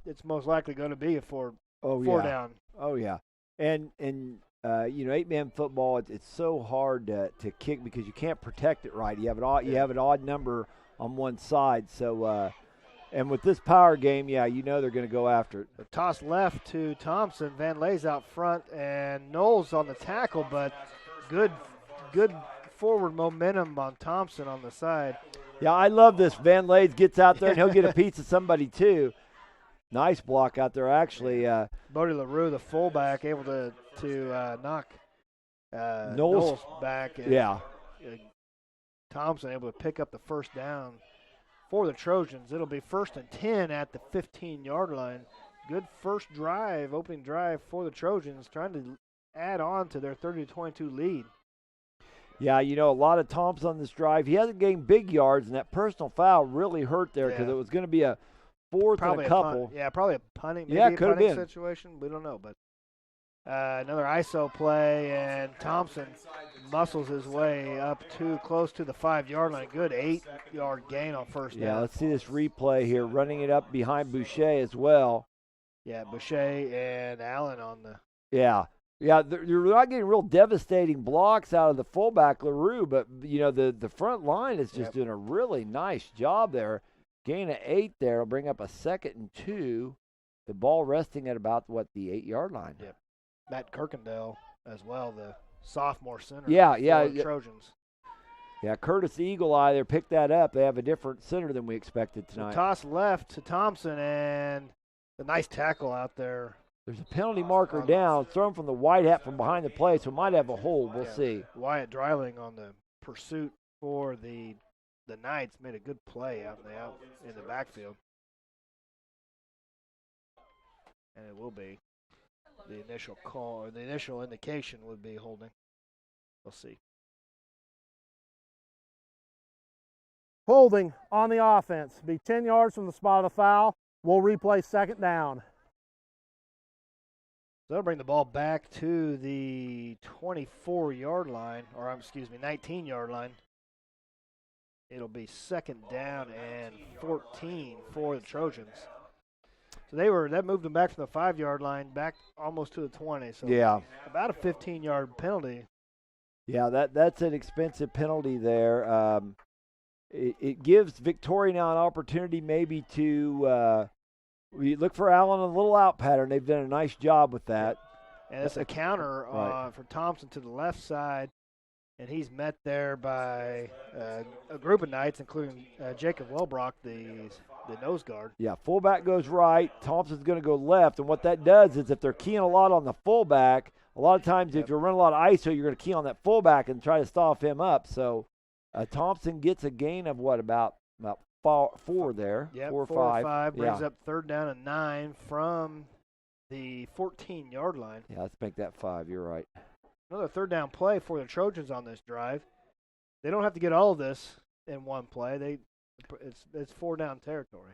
it's most likely going to be a four down. Oh, yeah. And 8-man football, it's so hard to kick because you can't protect it right. You have an odd number on one side. So, and with this power game, they're going to go after it. The toss left to Thompson. Van Lay's out front, and Knowles on the tackle, but good forward momentum on Thompson on the side. Yeah, I love this. Van Lays gets out there, and he'll get a piece of somebody, too. Nice block out there, actually. Bodie LaRue, the fullback, able to knock Knowles back. And, Thompson able to pick up the first down for the Trojans. It'll be 1st and 10 at the 15-yard line. Good first drive, opening drive for the Trojans, trying to add on to their 30-22 lead. Yeah, a lot of Thompson on this drive. He hasn't gained big yards, and that personal foul really hurt there because it was going to be a fourth and a couple. Probably a punting, maybe a punting situation. We don't know, but another ISO play, and Thompson muscles his way up too close to the 5-yard line. Good 8-yard gain on first down. Yeah, let's see this replay here. Running it up behind Boucher as well. Yeah, Boucher and Allen on the. Yeah, you're not getting real devastating blocks out of the fullback LaRue, but the front line is just doing a really nice job there. Gain of 8 there will bring up a 2nd and 2. The ball resting at about the 8-yard line. Yep. Matt Kirkendale as well, the sophomore center. The Trojans. Yeah, Curtis Eagle Eye there picked that up. They have a different center than we expected tonight. The toss left to Thompson, and a nice tackle out there. There's a penalty marker down, thrown from the white hat from behind the play, so it might have a hold. We'll see. Wyatt Dreiling on the pursuit for the Knights made a good play out in the backfield. And it will be. The initial call, or the initial indication would be holding. We'll see. Holding on the offense. Be 10 yards from the spot of the foul. We'll replay 2nd down. They'll bring the ball back to the 24-yard line, or 19-yard line. It'll be 2nd down and 14 for the Trojans. So that moved them back from the 5-yard line back almost to the 20. So about a 15-yard penalty. Yeah, that's an expensive penalty there. It gives Victoria now an opportunity maybe to we look for Allen on a little out pattern. They've done a nice job with that. And it's a counter for Thompson to the left side. And he's met there by a group of Knights, including Jacob Welbrock, the nose guard. Yeah, fullback goes right. Thompson's going to go left. And what that does is if they're keying a lot on the fullback, a lot of times if you're running a lot of ISO, you're going to key on that fullback and try to stop him up. So Thompson gets a gain of about 4 there. Yep, 4 or 5. Brings up 3rd down and 9 from the 14-yard line. Yeah, let's make that 5. You're right. Another 3rd down play for the Trojans on this drive. They don't have to get all of this in one play. It's 4 down territory.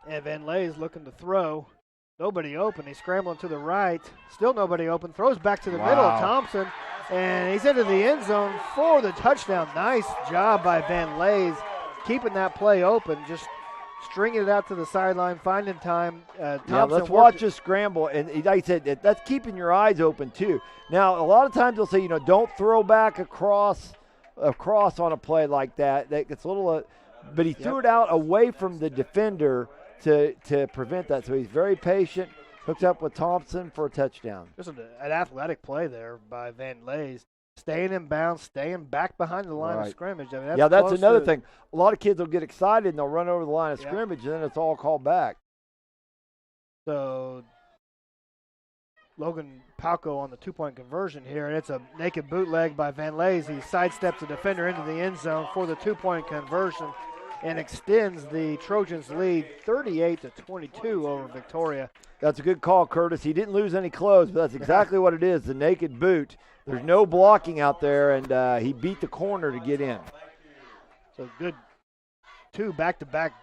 And Van Lay's looking to throw. Nobody open. He's scrambling to the right. Still nobody open. Throws back to the middle of Thompson. And he's into the end zone for the touchdown. Nice job by Van Lays, keeping that play open, just stringing it out to the sideline, finding time. Let's watch this scramble. And like I said, that's keeping your eyes open too. Now, a lot of times they'll say, don't throw back across on a play like that. That gets a little, but he threw it out away from the defender to prevent that. So he's very patient. Hooks up with Thompson for a touchdown. Just an athletic play there by Van Lays. Staying in bounds, staying back behind the line of scrimmage. I mean, that's another thing. A lot of kids will get excited and they'll run over the line of scrimmage, and then it's all called back. So Logan-Palco on the 2-point conversion here, and it's a naked bootleg by Van Lays. He sidesteps the defender into the end zone for the 2-point conversion and extends the Trojans' lead 38-22 over Victoria. That's a good call, Curtis. He didn't lose any clothes, but that's exactly what it is, the naked boot. There's no blocking out there, and he beat the corner to get in. So good 2 back-to-back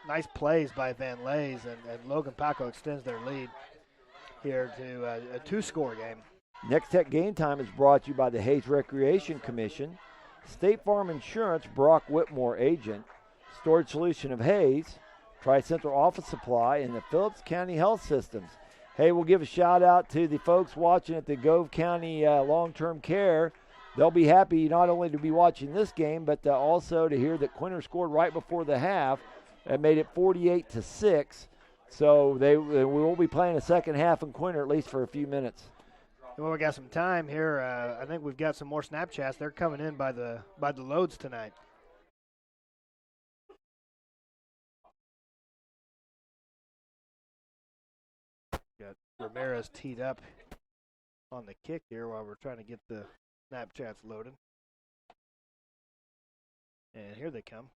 nice plays by Van Lays, and Logan-Palco extends their lead here to a 2-score game. Nex-Tech Game Time is brought to you by the Hayes Recreation Commission, State Farm Insurance, Brock Whitmore agent, Storage Solution of Hayes, Tri-Central Office Supply, and the Phillips County Health Systems. Hey, we'll give a shout-out to the folks watching at the Gove County Long-Term Care. They'll be happy not only to be watching this game, but also to hear that Quinter scored right before the half. That made it 48-6. So we won't be playing a second half in Quinter, at least for a few minutes. Well, we got some time here. I think we've got some more Snapchats. They're coming in by the loads tonight. Got Ramirez teed up on the kick here while we're trying to get the Snapchats loaded. And here they come.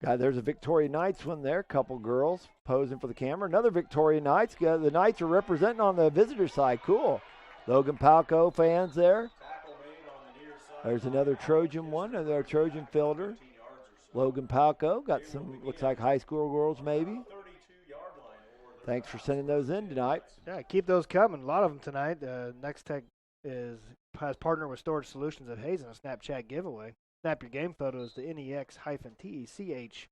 There's a Victoria Knights one there. Couple girls posing for the camera. Another Victoria Knights. The Knights are representing on the visitor side. Cool. Logan-Palco fans there. There's another Trojan one, another Trojan fielder. Logan-Palco got some, looks like high school girls maybe. Thanks for sending those in tonight. Yeah, keep those coming. A lot of them tonight. Nex-Tech has partnered with Storage Solutions of Hayes in a Snapchat giveaway. Snap your game photos to NEX-TECH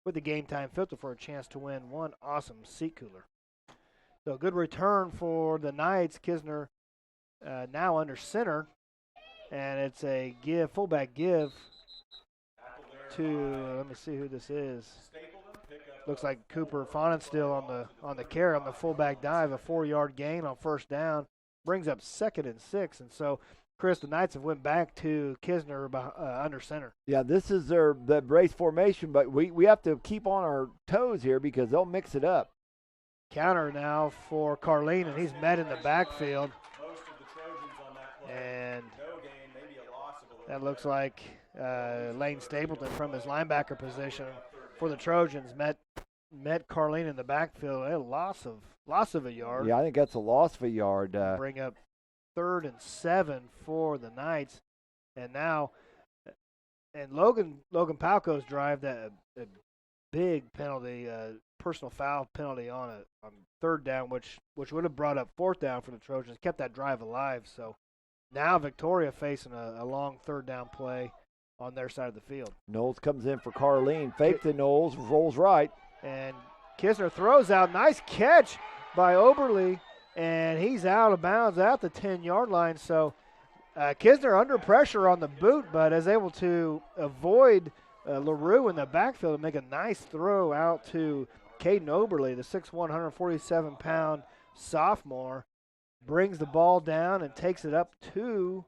with the Game Time filter for a chance to win one awesome seat cooler. So good return for the Knights. Kisner now under center, and it's a fullback give to, let me see who this is. Looks like Cooper Fonan still on the carry on the fullback dive, a 4-yard gain on first down, brings up 2nd and 6, and so Chris, the Knights have went back to Kisner under center. Yeah, this is the brace formation, but we have to keep on our toes here because they'll mix it up. Counter now for Carlene, and he's met in the backfield. And that looks like Lane Stapleton from his linebacker position for the Trojans met Carlene in the backfield. A loss of a yard. Yeah, I think that's a loss of a yard. Bring up 3rd and 7 for the Knights, and now, and Logan-Palco's drive, that a big penalty, personal foul penalty on 3rd down, which would have brought up 4th down for the Trojans, kept that drive alive. So now Victoria facing a long 3rd down play on their side of the field. Knowles comes in for Carlene, fake to Knowles, rolls right, and Kisner throws out, nice catch by Oberle. And he's out of bounds at the 10-yard line. So Kisner under pressure on the boot, but is able to avoid LaRue in the backfield and make a nice throw out to Caden Oberle, the 6'1", 147-pound sophomore. Brings the ball down and takes it up to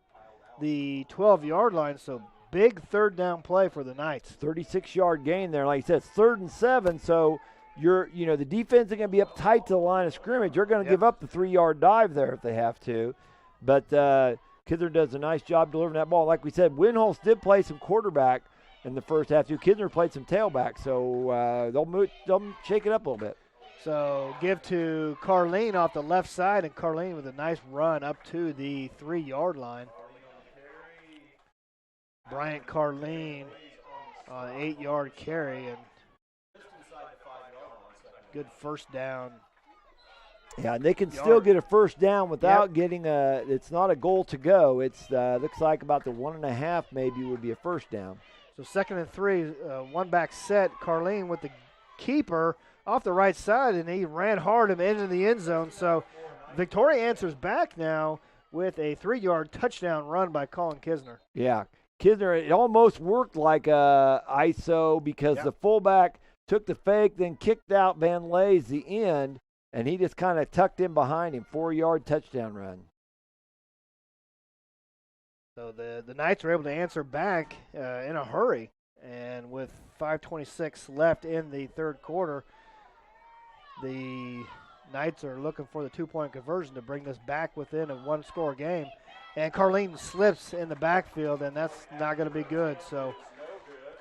the 12-yard line. So big 3rd down play for the Knights. 36-yard gain there. Like I said, it's 3rd and 7, so the defense is going to be up tight to the line of scrimmage. They're going to give up the 3-yard dive there if they have to. But Kisner does a nice job delivering that ball. Like we said, Winholtz did play some quarterback in the first half too. Kisner played some tailback, so they'll shake it up a little bit. So give to Carlene off the left side, and Carlene with a nice run up to the 3-yard line. Bryant Carlene on an 8-yard carry, and good first down Yeah, and they can still get a first down without getting it's not a goal to go. It's looks like about the 1.5 maybe would be a first down. So 2nd and 3, one back set. Carlene with the keeper off the right side, and he ran hard and into the end zone. So Victoria answers back now with a 3-yard touchdown run by Colin Kisner. Yeah, Kisner, it almost worked like a ISO because the fullback took the fake, then kicked out Van Lays the end, and he just kind of tucked in behind him, 4-yard touchdown run. So the Knights were able to answer back in a hurry, and with 5:26 left in the third quarter, the Knights are looking for the 2-point conversion to bring this back within a 1-score game. And Carlene slips in the backfield, and that's not going to be good. So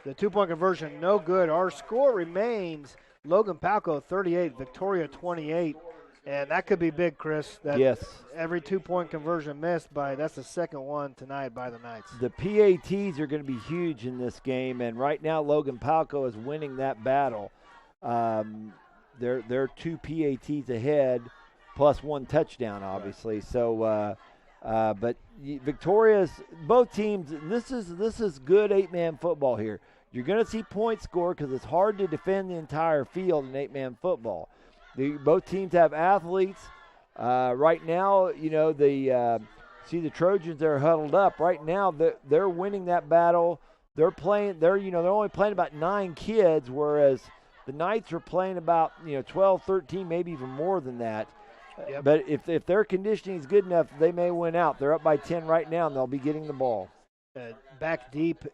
the 2-point conversion, no good. Our score remains Logan-Palco 38, Victoria 28. And that could be big, Chris. That every 2-point conversion missed that's the second one tonight by the Knights. The PATs are going to be huge in this game, and right now Logan-Palco is winning that battle. They're 2 PATs ahead, plus 1 touchdown, obviously. So, but Victoria's both teams. This is good 8-man football here. You're going to see points scored because it's hard to defend the entire field in 8-man football. Both teams have athletes. Right now, see the Trojans are huddled up. Right now, they're winning that battle. They're playing. They're only playing about 9 kids, whereas the Knights are playing about 12, 13, maybe even more than that. Yep. But if their conditioning is good enough, they may win out. They're up by 10 right now, and they'll be getting the ball. Back deep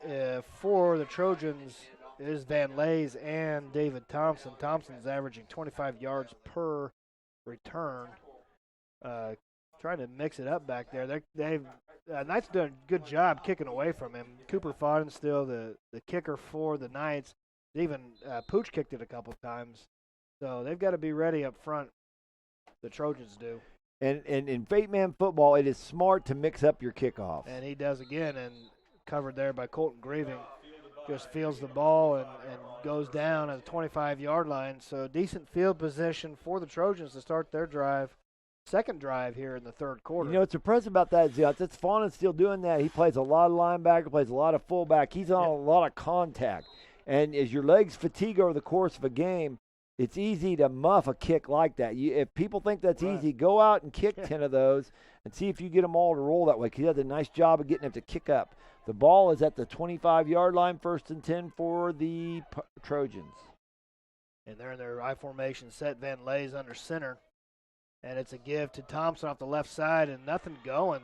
for the Trojans is Van Lays and David Thompson. Thompson's averaging 25 yards per return. Trying to mix it up back there. Knights done a good job kicking away from him. Cooper Fodden still the kicker for the Knights. Even Pooch kicked it a couple times. So they've got to be ready up front. The Trojans do. And in 8-man football, it is smart to mix up your kickoff. And he does again, and covered there by Colton Grieving. Just fields the ball and goes down at the 25-yard line. So decent field position for the Trojans to start their drive. Second drive here in the third quarter. What's impressive about that is that's Fawnin still doing that. He plays a lot of linebacker, plays a lot of fullback. He's on a lot of contact. And as your legs fatigue over the course of a game, it's easy to muff a kick like that. If people think that's easy, go out and kick 10 of those and see if you get them all to roll that way, because he does a nice job of getting them to kick up. The ball is at the 25-yard line, 1st and 10 for the Trojans. And they're in their I formation set. Van Lays under center. And it's a give to Thompson off the left side, and nothing going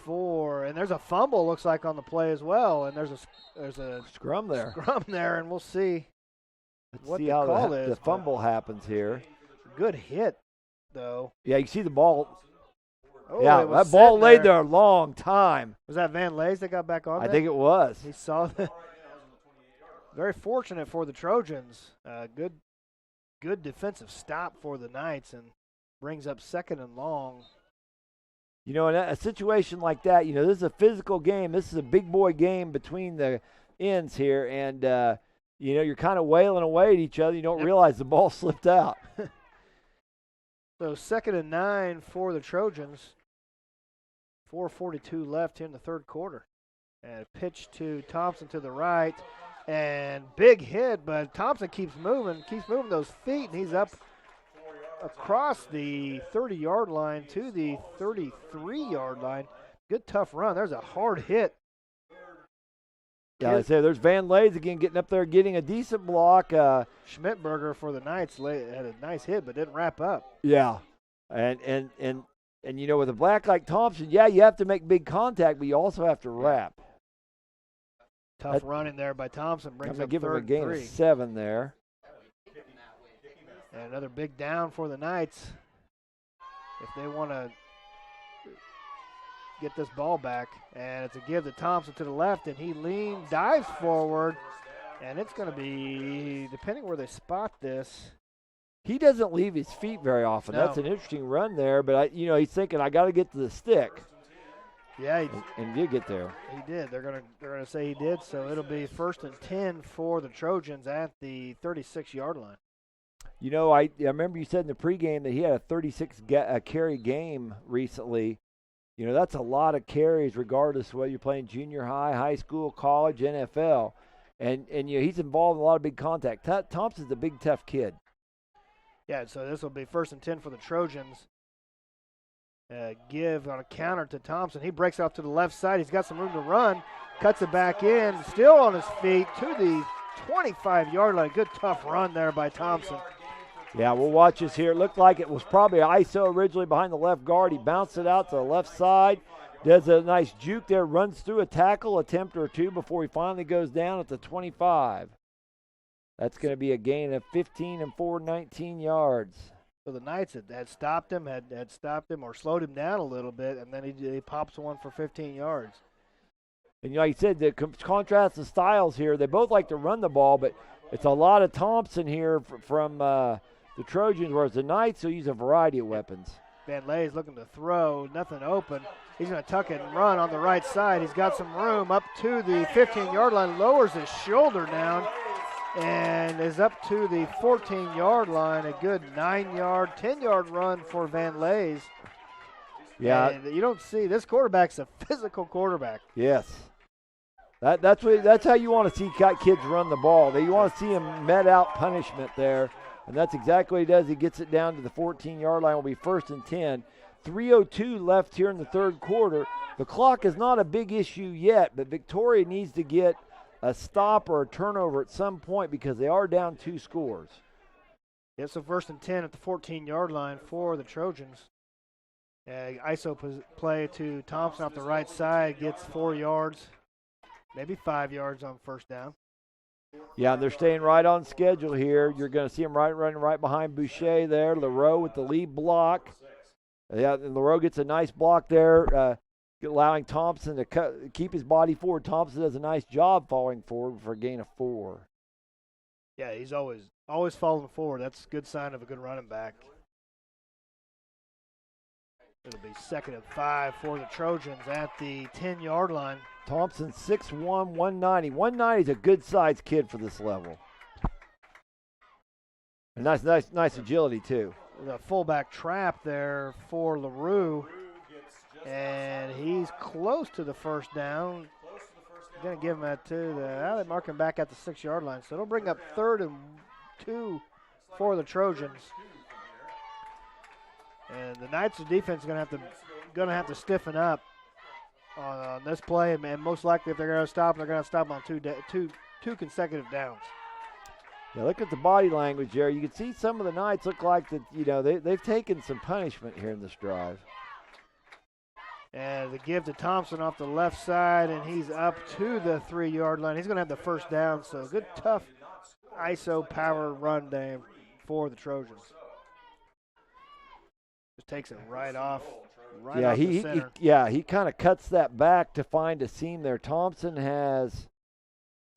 and there's a fumble, looks like, on the play as well. And there's a scrum there. And we'll see what see the how call is. The fumble happens here. Good hit, though. Yeah, you see the ball. Oh, yeah, that ball laid there a long time. Was that Van Lays that got back on there? I think it was. He saw that. Very fortunate for the Trojans. Good defensive stop for the Knights, and brings up 2nd and long. In a situation like that, this is a physical game. This is a big boy game between the ends here, and you're kind of wailing away at each other. You don't realize the ball slipped out. So 2nd and 9 for the Trojans. 4:42 left here in the third quarter. And a pitch to Thompson to the right. And big hit, but Thompson keeps moving those feet, and he's up across the 30-yard line to the 33-yard line. Good tough run. There's a hard hit. Yeah, I say there's Van Lays again getting up there, getting a decent block. Schmidberger for the Knights had a nice hit, but didn't wrap up. Yeah, and with a black like Thompson, you have to make big contact, but you also have to wrap. Tough running there by Thompson. Brings up give him a 3rd gain and of 3. 7 there. And another big down for the Knights. If they want to get this ball back. And it's a give to Thompson to the left, and he dives forward. And it's going to be, depending where they spot this. He doesn't leave his feet very often. No. That's an interesting run there, but he's thinking, I got to get to the stick. Yeah, and did get there. He did. They're gonna say he did. So it'll be 1st and 10 for the Trojans at the 36-yard line. You know, I remember you said in the pregame that he had a 36 carry game recently. You know, that's a lot of carries regardless of whether you're playing junior high, high school, college, NFL. And you know, he's involved in a lot of big contact. Thompson's a big, tough kid. Yeah, so this will be 1st and 10 for the Trojans. Give on a counter to Thompson. He breaks off to the left side. He's got some room to run. Cuts it back in. Still on his feet to the 25-yard line. Good tough run there by Thompson. Yeah, we'll watch this here. It looked like it was probably an ISO originally behind the left guard. He bounced it out to the left side. Does a nice juke there. Runs through a tackle attempt or two before he finally goes down at the 25. That's going to be a gain of 15 and 19 yards. So the Knights had stopped him, had stopped him or slowed him down a little bit, and then he pops one for 15 yards. And like you said, the contrast of styles here, they both like to run the ball, but it's a lot of Thompson here from the Trojans, whereas the Knights will use a variety of weapons. Van Lay's looking to throw, nothing open. He's going to tuck it and run on the right side. He's got some room up to the 15-yard line, lowers his shoulder down, and is up to the 14-yard line. A good 9-yard, 10-yard run for Van Lay's. Yeah. And you don't see, this quarterback's a physical quarterback. Yes. That's how you want to see kids run the ball. You want to see him met out punishment there, and that's exactly what he does. He gets it down to the 14-yard line. Will be 1st and 10. 3:02 left here in the third quarter. The clock is not a big issue yet, but Victoria needs to get a stop or a turnover at some point because they are down 2 scores. Yeah, so 1st and 10 at the 14-yard line for the Trojans. ISO play to Thompson off the right side, gets 4 yards, maybe 5 yards on 1st down. Yeah, they're staying right on schedule here. You're going to see them running right behind Boucher there. Leroux with the lead block. Yeah, and Leroux gets a nice block there, allowing Thompson to keep his body forward. Thompson does a nice job falling forward for a gain of 4. Yeah, he's always falling forward. That's a good sign of a good running back. It'll be 2nd and 5 for the Trojans at the 10-yard line. Thompson 6'1", 190. 190 is a good-sized kid for this level. And nice agility, too. The fullback trap there for Leroux. And he's close to the 1st down. Going to give him that to they mark him back at the 6-yard line. So it'll bring up 3rd and 2 for the Trojans. And the Knights' defense is going to have to stiffen up on this play, and most likely if they're going to stop, they're going to stop on two consecutive downs. Yeah, look at the body language there. You can see some of the Knights look like that. You know, they've taken some punishment here in this drive. And the give to Thompson off the left side, and he's up to the 3-yard line. He's going to have the 1st down, so good, tough ISO power run day for the Trojans. Just takes it right off the center. He kind of cuts that back to find a seam there. Thompson has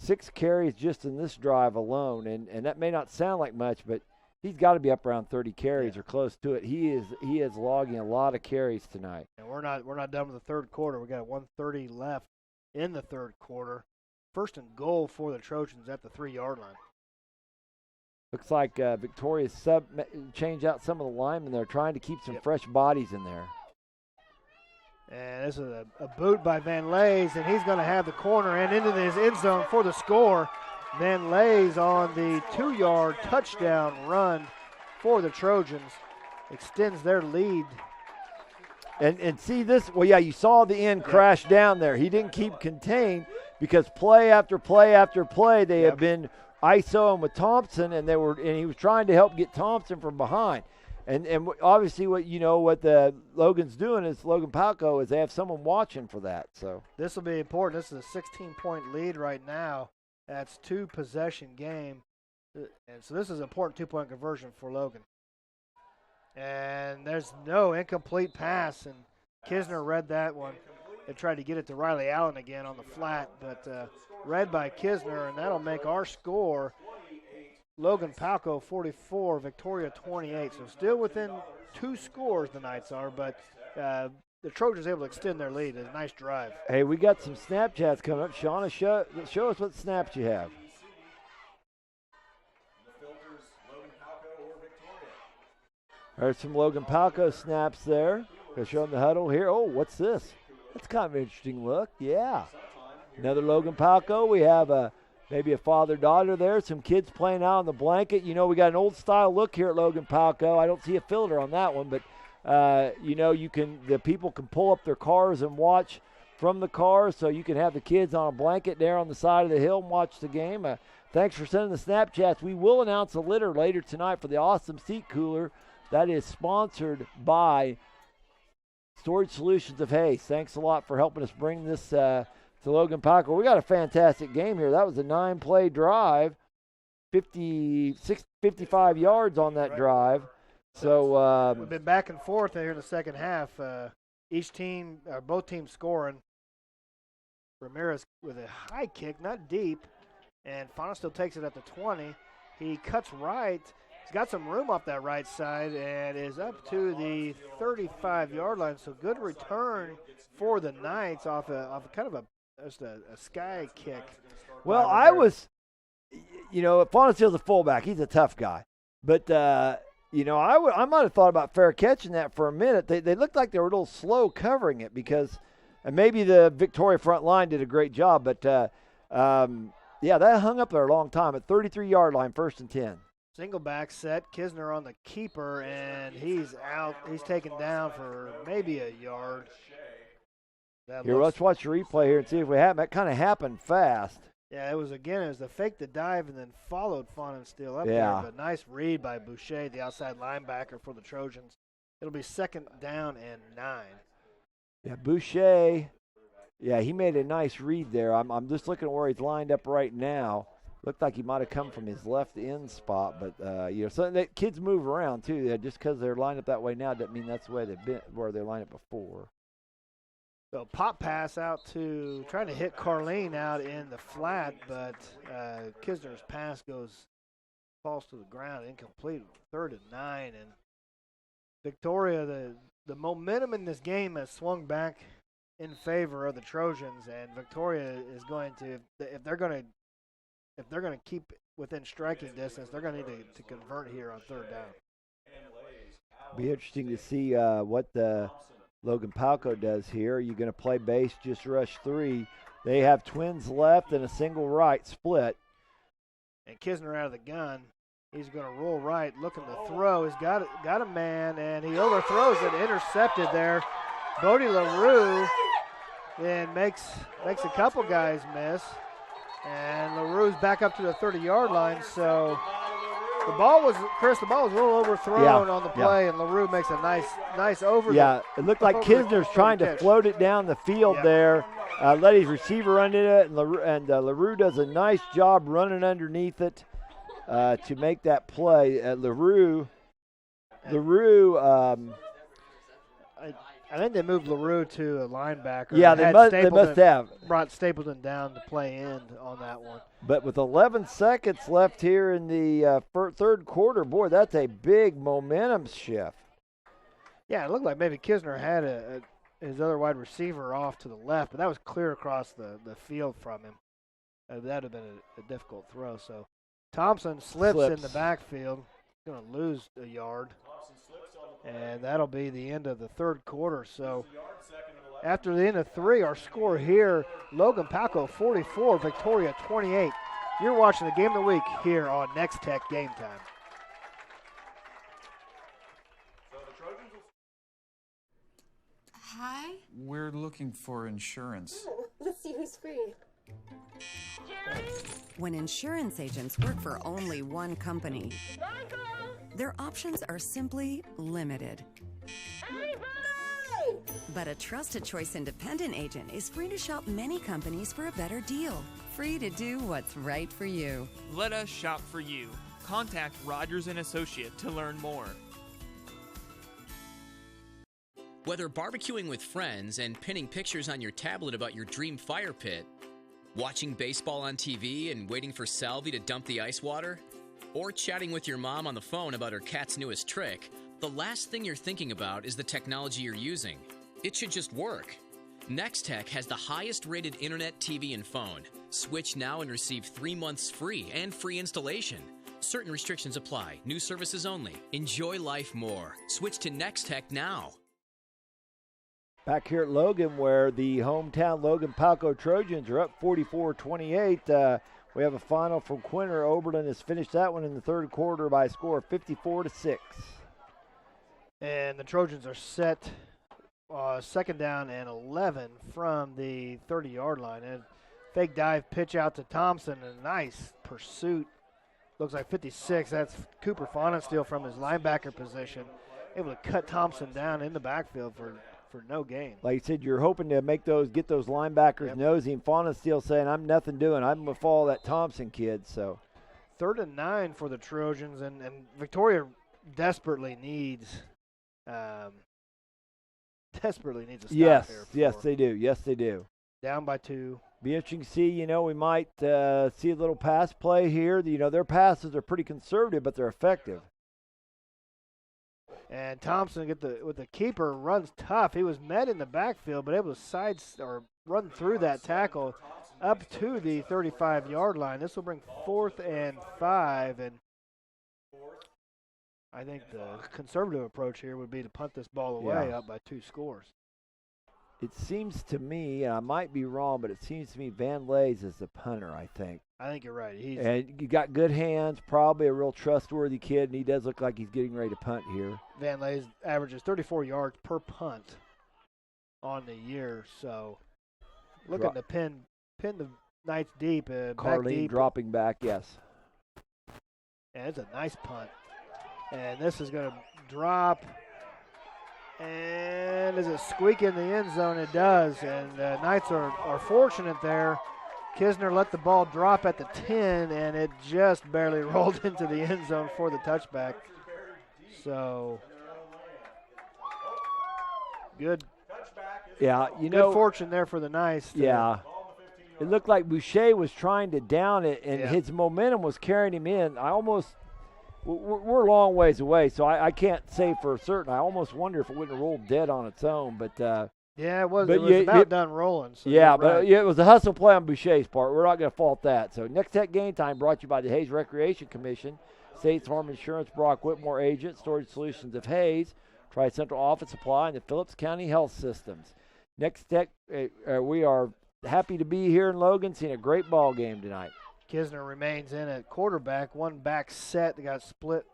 6 carries just in this drive alone, and that may not sound like much, but he's got to be up around 30 carries or close to it. He is logging a lot of carries tonight. And we're not done with the third quarter. We got 1:30 left in the third quarter. 1st and goal for the Trojans at the 3-yard line. Looks like Victoria's change out some of the linemen. They're trying to keep some fresh bodies in there. And this is a boot by Van Lays, and he's going to have the corner and into his end zone for the score. Van Lays on the 2-yard touchdown run for the Trojans extends their lead. And see this, well, yeah, you saw the end crash down there. He didn't keep contained because play after play after play, they have been ISOing with Thompson, and he was trying to help get Thompson from behind. And obviously what the Logan's doing is Logan-Palco is they have someone watching for that. So this will be important. This is a 16-point lead right now. That's 2-possession game. And so this is an important 2-point conversion for Logan. And there's no incomplete pass, and Kisner read that one. They tried to get it to Riley Allen again on the flat, but read by Kisner, and that'll make our score Logan-Palco 44, Victoria 28. So still within 2 scores the Knights are, but the Trojans able to extend their lead. It's a nice drive. Hey, we got some Snapchats coming up. Shauna, show us what snaps you have. There's some Logan-Palco snaps there. They're showing the huddle here. Oh, what's this? That's kind of an interesting look. Yeah. Another Logan-Palco. We have maybe a father-daughter there. Some kids playing out on the blanket. You know, we got an old-style look here at Logan-Palco. I don't see a filter on that one, but, you know, the people can pull up their cars and watch from the cars, so you can have the kids on a blanket there on the side of the hill and watch the game. Thanks for sending the Snapchats. We will announce a litter later tonight for the awesome seat cooler. That is sponsored by Storage Solutions of Hayes. Thanks a lot for helping us bring this to Logan-Palco. We got a fantastic game here. That was a 9-play drive, 55 yards on that drive. So we've been back and forth here in the second half. Both teams scoring. Ramirez with a high kick, not deep, and Fauna still takes it at the 20. He cuts right. He's got some room off that right side and is up to the 35-yard line. So good return for the Knights off kind of a sky kick. Well, I was, you know, Faunasdale's a fullback. He's a tough guy. But, you know, I might have thought about fair catching that for a minute. They looked like they were a little slow covering it because maybe the Victoria front line did a great job. But, yeah, that hung up there a long time at 33-yard line, 1st and 10. Single back set, Kisner on the keeper, and he's out. He's taken down for maybe a yard. Let's watch the replay here and see if we have. That kind of happened fast. Yeah, it was the fake the dive and then followed Faunasdale up there. But nice read by Boucher, the outside linebacker for the Trojans. It'll be 2nd down and 9. Yeah, Boucher, yeah, he made a nice read there. I'm just looking at where he's lined up right now. Looked like he might have come from his left end spot, but you know, so kids move around too. Just because they're lined up that way now doesn't mean that's the way they've been, where they lined up before. So pop pass out to trying to hit Carlene out in the flat, but Kisner's pass falls to the ground, incomplete. 3rd and 9, and Victoria, the momentum in this game has swung back in favor of the Trojans, and Victoria is going to, if they're going to keep within striking distance, they're going to need to convert here on 3rd down. Be interesting to see what the Logan-Palco does here. You're going to play base, just rush 3. They have twins left and a single right split. And Kisner out of the gun. He's going to roll right, looking to throw. He's got a man, and he overthrows it, intercepted there. Bodie LaRue then makes a couple guys miss. And LaRue's back up to the 30-yard line. So the ball was a little overthrown on the play, and LaRue makes a nice over. Yeah, it looked like Kisner's trying to float it down the field there. Let his receiver run into it, and LaRue does a nice job running underneath it to make that play. LaRue. I think they moved LaRue to a linebacker. Yeah, they must have. Brought Stapleton down to play end on that one. But with 11 seconds left here in the third quarter, boy, that's a big momentum shift. Yeah, it looked like maybe Kisner had his other wide receiver off to the left, but that was clear across the field from him. That would have been a difficult throw. So Thompson slips in the backfield. He's going to lose a yard. And that'll be the end of the third quarter. So after the end of 3, our score here, Logan-Palco 44, Victoria 28. You're watching the Game of the Week here on Nex-Tech Game Time. Hi. We're looking for insurance. Let's see who's free. When insurance agents work for only one company, their options are simply limited. But a Trusted Choice independent agent is free to shop many companies for a better deal. Free to do what's right for you. Let us shop for you. Contact Rogers & Associate to learn more. Whether barbecuing with friends and pinning pictures on your tablet about your dream fire pit, watching baseball on TV and waiting for Salvi to dump the ice water, or chatting with your mom on the phone about her cat's newest trick, the last thing you're thinking about is the technology you're using. It should just work. Nex-Tech has the highest rated internet, TV, and phone. Switch now and receive 3 months free and free installation. Certain restrictions apply. New services only. Enjoy life more. Switch to Nex-Tech now. Back here at Logan, where the hometown Logan-Palco Trojans are up 44-28. We have a final from Quinter. Oberlin has finished that one in the third quarter by a score of 54-6. And the Trojans are set second down and 11 from the 30-yard line. And fake dive pitch out to Thompson. A nice pursuit. Looks like 56. That's Cooper Faunensteel from his linebacker position. Able to cut Thompson down in the backfield for no gain. Like you said, you're hoping to get those linebackers nosy, and Faunensteel saying, I'm nothing doing. I'm going to follow that Thompson kid. So 3rd and 9 for the Trojans, and Victoria desperately needs a stop here. Yes, they do. Yes, they do. Down by 2. Be interesting to see, we might see a little pass play here. Their passes are pretty conservative, but they're effective. And Thompson with the keeper runs tough. He was met in the backfield, but able to run through that tackle up to the 35-yard line. This will bring 4th and 5, and I think the conservative approach here would be to punt this ball away up by 2 scores. It seems to me, and I might be wrong, but it seems to me Van Lays is the punter, I think. I think you're right. And he got good hands, probably a real trustworthy kid, and he does look like he's getting ready to punt here. Van Lays averages 34 yards per punt on the year, so looking to pin the Knights deep. Carlene back deep. dropping back, yes. And it's a nice punt. And this is going to drop. And does it squeak in the end zone? It does. And the Knights are fortunate there. Kisner let the ball drop at the 10, and it just barely rolled into the end zone for the touchback. So, good. Yeah, good fortune there for the Knights. Yeah. It looked like Boucher was trying to down it, and his momentum was carrying him in. We're a long ways away, so I can't say for certain. I almost wonder if it wouldn't have rolled dead on its own, but it was about done rolling. So it was a hustle play on Boucher's part. We're not going to fault that. So Nex-Tech Game Time brought to you by the Hayes Recreation Commission, States Farm Insurance, Brock Whitmore Agent, Storage Solutions of Hayes, Tri-Central Office Supply, and the Phillips County Health Systems. Nex-Tech, we are happy to be here in Logan, seeing a great ball game tonight. Kisner remains in at quarterback. One back set that got split.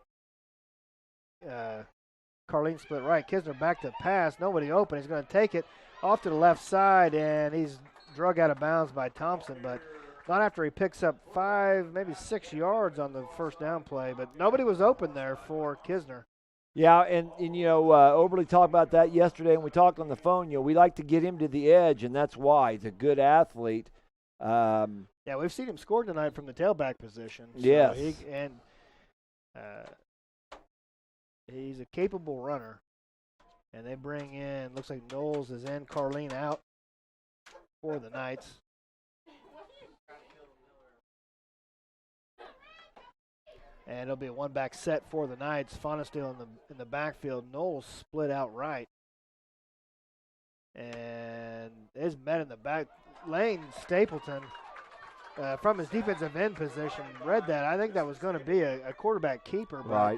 Carlene split right. Kisner back to pass. Nobody open. He's going to take it off to the left side, and he's drug out of bounds by Thompson, but not after he picks up 5, maybe 6 yards on the first down play. But nobody was open there for Kisner. Yeah, and Oberly talked about that yesterday, and we talked on the phone. We like to get him to the edge, and that's why. He's a good athlete. Yeah, we've seen him score tonight from the tailback position. So yes. He's a capable runner. And they bring in, looks like Knowles is in, Carlene out for the Knights. And it'll be a one-back set for the Knights. Faunensteel in the backfield. Knowles split out right. And is met in the back. Lane Stapleton, from his defensive end position, read that. I think that was going to be a quarterback keeper. But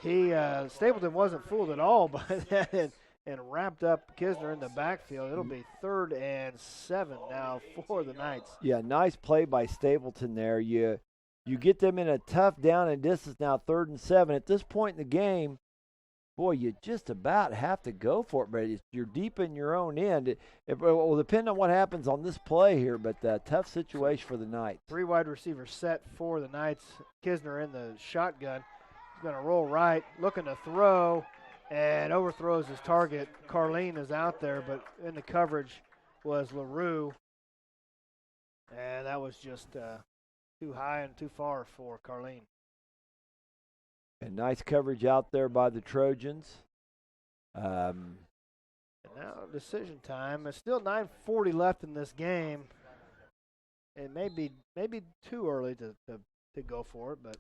right. Stapleton wasn't fooled at all by that and wrapped up Kisner in the backfield. It'll be 3rd and 7 now for the Knights. Yeah, nice play by Stapleton there. You get them in a tough down and distance now, 3rd and 7. At this point in the game, boy, you just about have to go for it, but you're deep in your own end. It will depend on what happens on this play here, but tough situation for the Knights. 3 wide receivers set for the Knights. Kisner in the shotgun. He's going to roll right, looking to throw, and overthrows his target. Carlene is out there, but in the coverage was LaRue. And that was just too high and too far for Carlene. And nice coverage out there by the Trojans. And now decision time. It's still 9:40 left in this game. It may be too early to go for it, but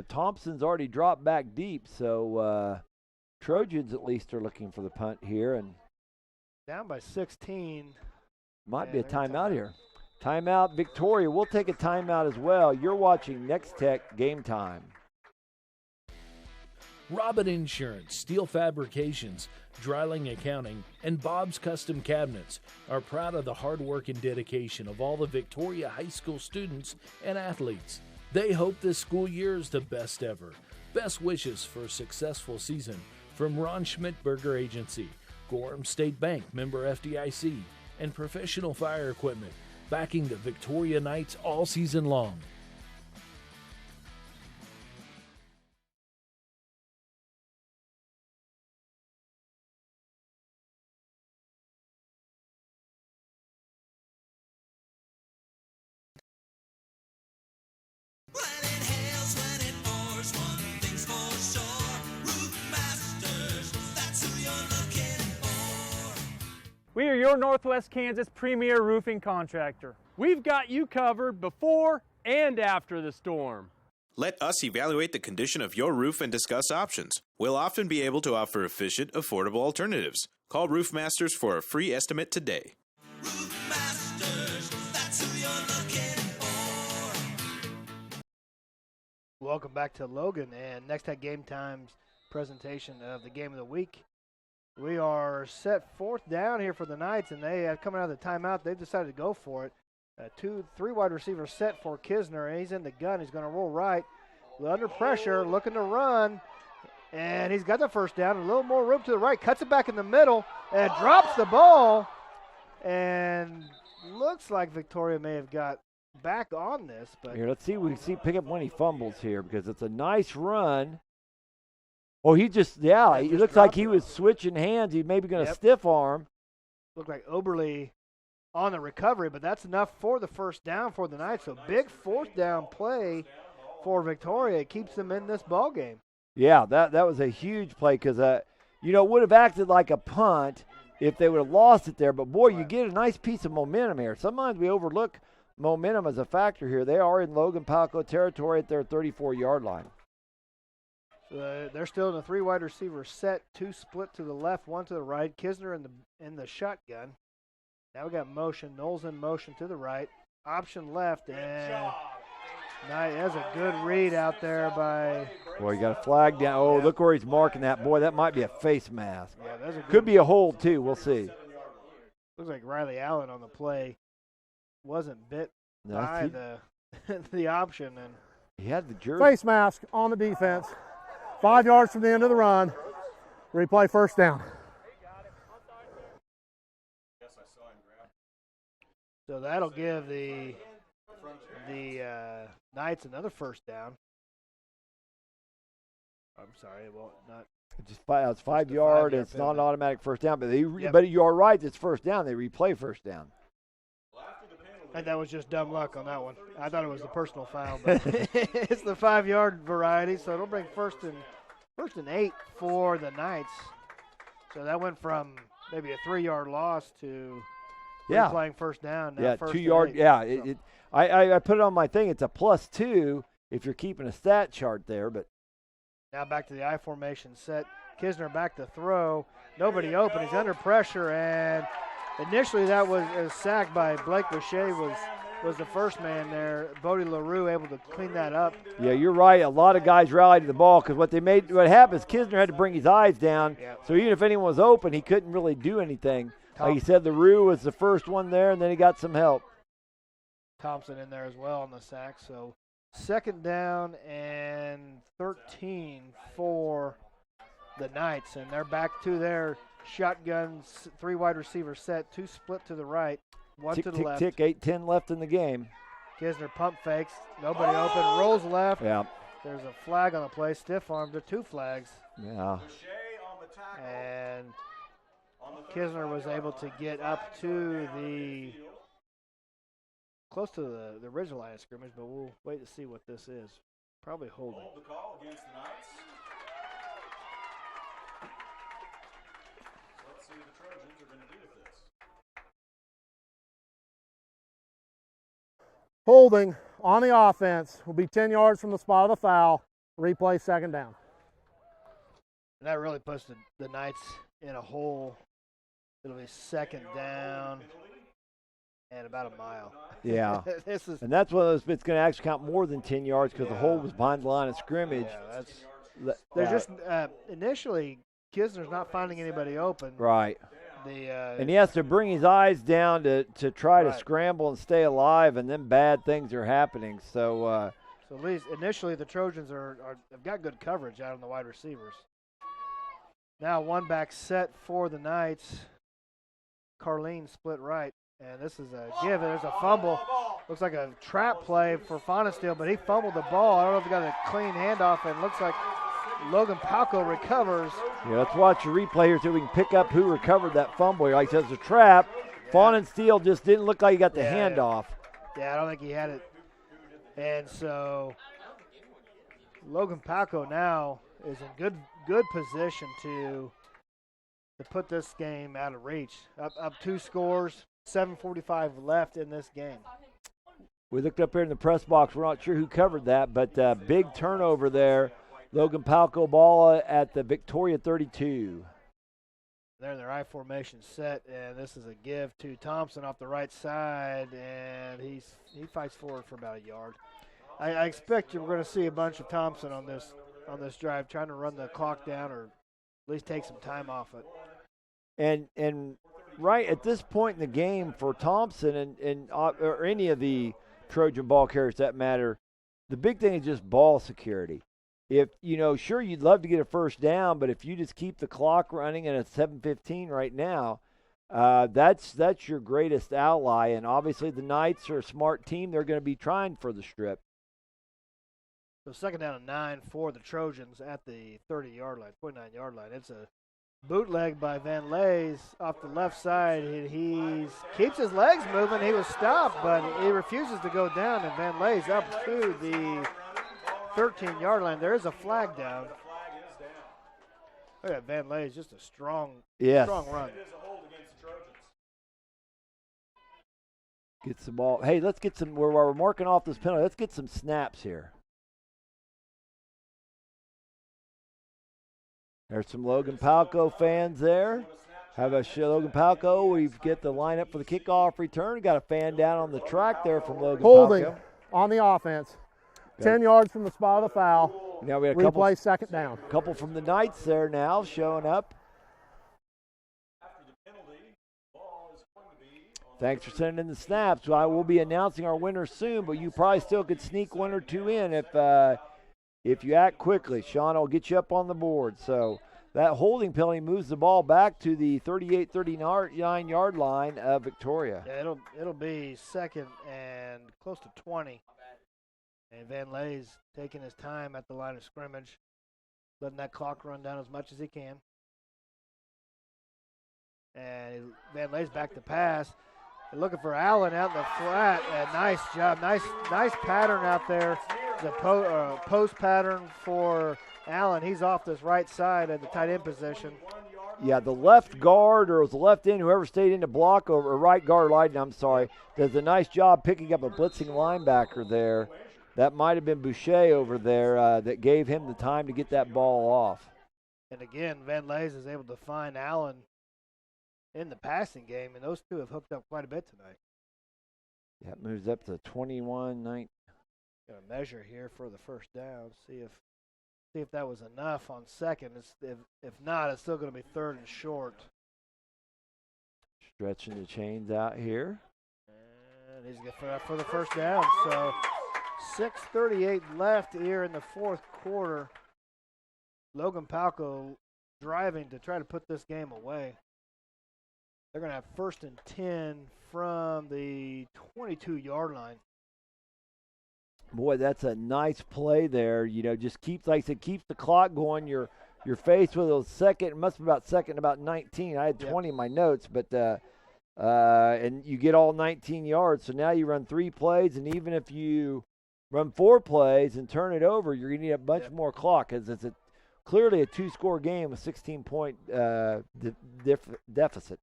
Thompson's already dropped back deep, so Trojans at least are looking for the punt here, and down by 16. Might be a timeout here. Timeout, Victoria. We'll take a timeout as well. You're watching Nex-Tech Game Time. Robin Insurance, Steel Fabrications, Dryling Accounting, and Bob's Custom Cabinets are proud of the hard work and dedication of all the Victoria High School students and athletes. They hope this school year is the best ever. Best wishes for a successful season from Ron Schmidtberger Agency, Gorham State Bank, member FDIC, and Professional Fire Equipment, backing the Victoria Knights all season long. We are your Northwest Kansas premier roofing contractor. We've got you covered before and after the storm. Let us evaluate the condition of your roof and discuss options. We'll often be able to offer efficient, affordable alternatives. Call Roof Masters for a free estimate today. Welcome back to Logan and Nex-Tech Game Time's presentation of the game of the week. We are set 4th down here for the Knights, and they coming out of the timeout. They've decided to go for it. 2-3 wide receiver set for Kisner, and he's in the gun. He's going to roll right. Under pressure, looking to run, and he's got the first down. A little more room to the right. Cuts it back in the middle and drops the ball. And looks like Victoria may have got back on this. But here, let's see. We see pick up when he fumbles here because it's a nice run. Oh, he just, it looks like he was switching hands. He may be going to stiff arm. Looked like Oberle on the recovery, but that's enough for the first down for the Knights. So big 4th down play for Victoria. It keeps them in this ball game. Yeah, that was a huge play because, it would have acted like a punt if they would have lost it there. But, boy, you get a nice piece of momentum here. Sometimes we overlook momentum as a factor here. They are in Logan-Palco territory at their 34-yard line. They're still in a 3 wide receiver set, 2 split to the left, 1 to the right. Kisner in the shotgun. Now we got motion. Knowles in motion to the right. Option left, and that's a good read out there by. Boy, you got a flag down. Oh, look where he's marking that. Boy, that might be a face mask. Yeah, that's a good Could be a hold too. We'll see. Looks like Riley Allen on the play wasn't bit by the option, and he had the jersey. Face mask on the defense. 5 yards from the end of the run. Replay first down. So that'll give the Knights another first down. I'm sorry, well, not. It's 5 yard. It's not an automatic first down, but you are right. It's first down. They replay first down. I think that was just dumb luck on that one. I thought it was the personal foul, but it's the 5 yard variety, so it'll bring first and 8 for the Knights. So that went from maybe a 3 yard loss to playing first down. Now 2 yard. Yeah, I put it on my thing. It's a +2 if you're keeping a stat chart there. But now back to the I formation set. Kisner back to throw. Nobody open. He's under pressure, and initially that was sacked by Blake Boucher was the first man there. Bodie LaRue able to clean that up. Yeah, you're right. A lot of guys rallied to the ball because what happened is Kisner had to bring his eyes down. Yep. So even if anyone was open, he couldn't really do anything. Like you said, LaRue was the first one there, and then he got some help. Thompson in there as well on the sack. So 2nd down and 13 for the Knights, and they're back to their shotgun 3 wide receiver set, 2 split to the right, 1 to the left. Tick, 8-10 left in the game. Kisner pump fakes, nobody open, rolls left. Yeah. There's a flag on the play, stiff arm. There are 2 flags. Yeah. And Kisner was able to get up to close to the original line of scrimmage, but we'll wait to see what this is. Probably holding. Hold the call against the Knights. Let's see what the Trojans are going to do with this. Holding on the offense will be 10 yards from the spot of the foul. Replay 2nd down. And that really puts the Knights in a hole. It'll be 2nd down and about a mile. Yeah. And that's one of those, it's going to actually count more than 10 yards because the hole was behind the line of scrimmage. Yeah, They're just initially Kisner's not finding anybody open. Right. And he has to bring his eyes down to try to scramble and stay alive, and then bad things are happening. So at least initially the Trojans have got good coverage out on the wide receivers. Now one back set for the Knights. Carlene split right, and this is a give. There's a fumble. Looks like a trap play for Fonenstiel, but he fumbled the ball. I don't know if he got a clean handoff, and looks like Logan-Palco recovers. Yeah, let's watch the replay here so we can pick up who recovered that fumble. Like I said, it's a trap. Yeah. Fonenstiel just didn't look like he got the handoff. Yeah, I don't think he had it. And so Logan-Palco now is in good position to put this game out of reach. Up 2 scores, 7:45 left in this game. We looked up here in the press box. We're not sure who covered that, but big turnover there. Logan-Palco ball at the Victoria 32. They're in their I formation set, and this is a give to Thompson off the right side, and he fights forward for about a yard. I expect we're going to see a bunch of Thompson on this drive, trying to run the clock down or at least take some time off it. And right at this point in the game for Thompson or any of the Trojan ball carriers that matter, the big thing is just ball security. If, sure, you'd love to get a first down, but if you just keep the clock running and it's 7:15 right now, that's your greatest ally. And obviously the Knights are a smart team. They're going to be trying for the strip. So 2nd down and 9 for the Trojans at the 30-yard line, 29-yard line. It's a bootleg by Van Leys off the left side. He keeps his legs moving. He was stopped, but he refuses to go down, and Van Leys up to the 13-yard line. There is a flag down. Look at Van Leys, just a strong run. Gets the ball. Hey, let's get some, while we're marking off this penalty, let's get some snaps here. There's some Logan-Palco fans there. Have a Logan-Palco. We get the lineup for the kickoff return. Got a fan down on the track there from Logan-Palco. Holding on the offense. 10 yards from the spot of the foul. Now we have replay 2nd down. A couple from the Knights there now showing up. Thanks for sending in the snaps. I will be announcing our winner soon, but you probably still could sneak 1 or 2 in if you act quickly. Sean will get you up on the board. So that holding penalty moves the ball back to the 38-39-yard line of Victoria. Yeah, it'll be 2nd and close to 20. And Van Leys taking his time at the line of scrimmage, letting that clock run down as much as he can. And Van Leys back to pass. They're looking for Allen out in the flat. Nice job. Nice pattern out there. The post pattern for Allen. He's off this right side at the tight end position. Yeah, the left guard, or it was the left end, whoever stayed in to block, or right guard, does a nice job picking up a blitzing linebacker there. That might have been Boucher over there that gave him the time to get that ball off. And again, Van Leys is able to find Allen in the passing game, and those two have hooked up quite a bit tonight. Yeah, it moves up to 21-19. Got a measure here for the first down. See if that was enough on 2nd. If not, it's still going to be 3rd and short. Stretching the chains out here. And he's going for the first down. So 6:38 left here in the 4th quarter. Logan-Palco driving to try to put this game away. They're going to have 1st and 10 from the 22-yard line. Boy, that's a nice play there. Just keeps the clock going. You're faced with a second. It must be about 2nd, about 19. I had 20 in my notes, but and you get all 19 yards. So now you run 3 plays, and even if you run 4 plays and turn it over, you're going to need a bunch more clock, because it's clearly a 2-score game with 16-point deficit.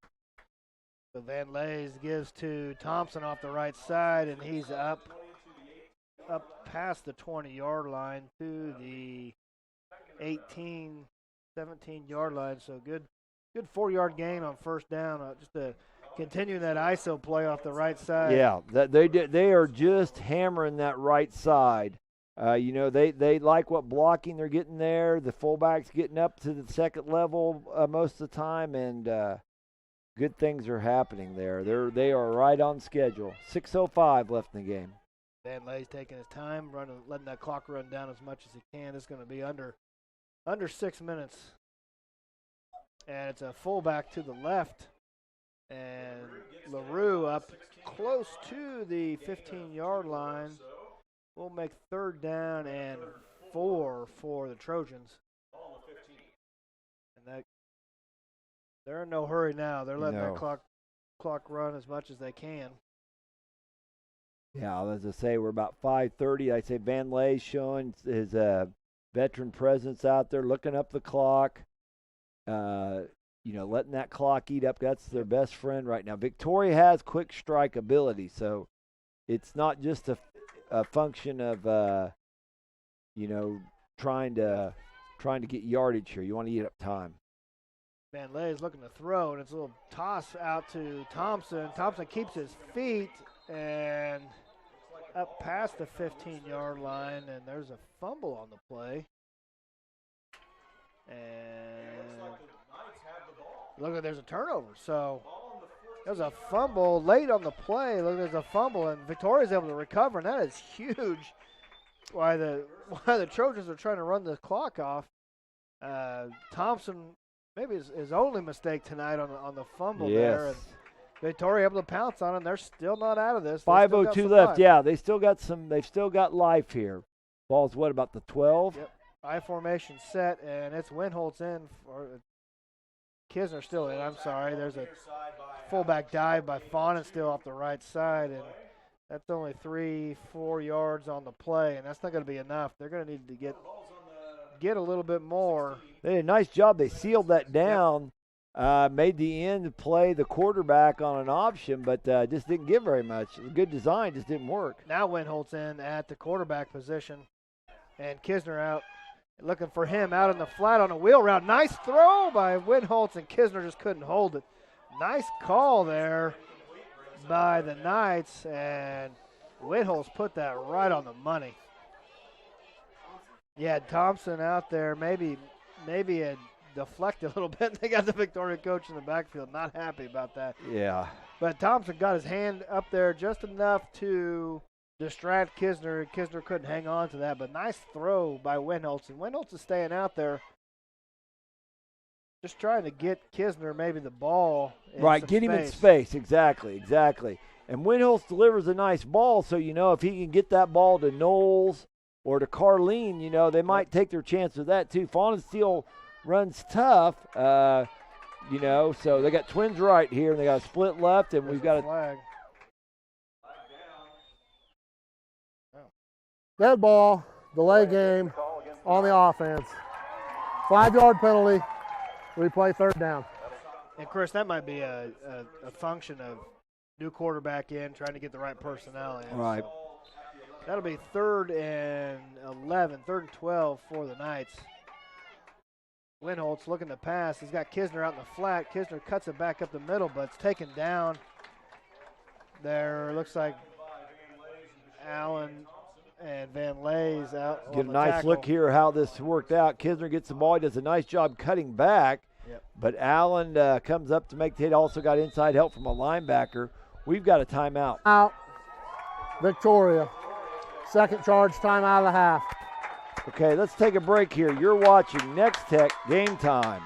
So Van Leys gives to Thompson off the right side, and he's up past the 20-yard line to the 18, 17-yard line. So good 4-yard gain on 1st down. Just to continue that ISO play off the right side. Yeah, they are just hammering that right side. They like what blocking they're getting there. The fullback's getting up to the second level most of the time, and good things are happening there. They are right on schedule. 6:05 left in the game. Van Lay's taking his time, letting that clock run down as much as he can. It's going to be under 6 minutes. And it's a fullback to the left. And LaRue up close to the 15-yard line. We'll make 3rd down and 4 for the Trojans. And they're in no hurry now. They're letting that clock run as much as they can. Yeah, as I say, we're about 5:30. I say Van Lay's showing his veteran presence out there, looking up the clock. Letting that clock eat up. That's their best friend right now. Victoria has quick strike ability, so it's not just a function of trying to get yardage here. You want to eat up time. Van Lay is looking to throw, and it's a little toss out to Thompson. Thompson keeps his feet and up past the 15-yard line, and there's a fumble on the play. And look, there's a turnover. So there's a fumble late on the play. Look, there's a fumble, and Victoria's able to recover, and that is huge. Why the Trojans are trying to run the clock off. Thompson, maybe his only mistake tonight on the fumble there. And Victoria able to pounce on him. They're still not out of this. 5:02 left. Life. Yeah, they've still got life here. Ball's what, about the 12? Yep. I formation set, and it's Winholtz in. Kisner still in. I'm sorry. There's a fullback dive by Fawnin still off the right side, and that's only 3-4 yards on the play, and that's not going to be enough. They're going to need to get a little bit more. They did a nice job. They sealed that down. Made the end play the quarterback on an option, but just didn't give very much. Good design, just didn't work. Now Winholtz in at the quarterback position, and Kisner out, looking for him out in the flat on a wheel route. Nice throw by Winholtz, and Kisner just couldn't hold it. Nice call there by the Knights, and Winholtz put that right on the money. Yeah, Thompson out there, maybe had deflected a little bit. They got the Victoria coach in the backfield, not happy about that. Yeah. But Thompson got his hand up there just enough to distract Kisner. Kisner couldn't hang on to that, but nice throw by Winholtz. And Winholtz is staying out there, just trying to get Kisner maybe the ball. Right, get him in space. Exactly. And Winholtz delivers a nice ball, so, if he can get that ball to Knowles or to Carlene, they might take their chance with that too. Fawnin still runs tough, so they got twins right here, and they got a split left, and we've got a flag. Dead ball, delay game on the offense. 5-yard penalty, replay 3rd down. And Chris, that might be a function of new quarterback in, trying to get the right personnel in. Right. That'll be 3rd and 11, 3rd and 12 for the Knights. Winholtz looking to pass. He's got Kisner out in the flat. Kisner cuts it back up the middle, but it's taken down. There looks like Allen and Van Lay's out. Get a nice tackle. Look here how this worked out. Kisner gets the ball. He does a nice job cutting back. Yep. But Allen comes up to make the hit. Also got inside help from a linebacker. We've got a timeout. Out. Victoria. Second charge timeout of the half. Okay, let's take a break here. You're watching Nex-Tech Game Time.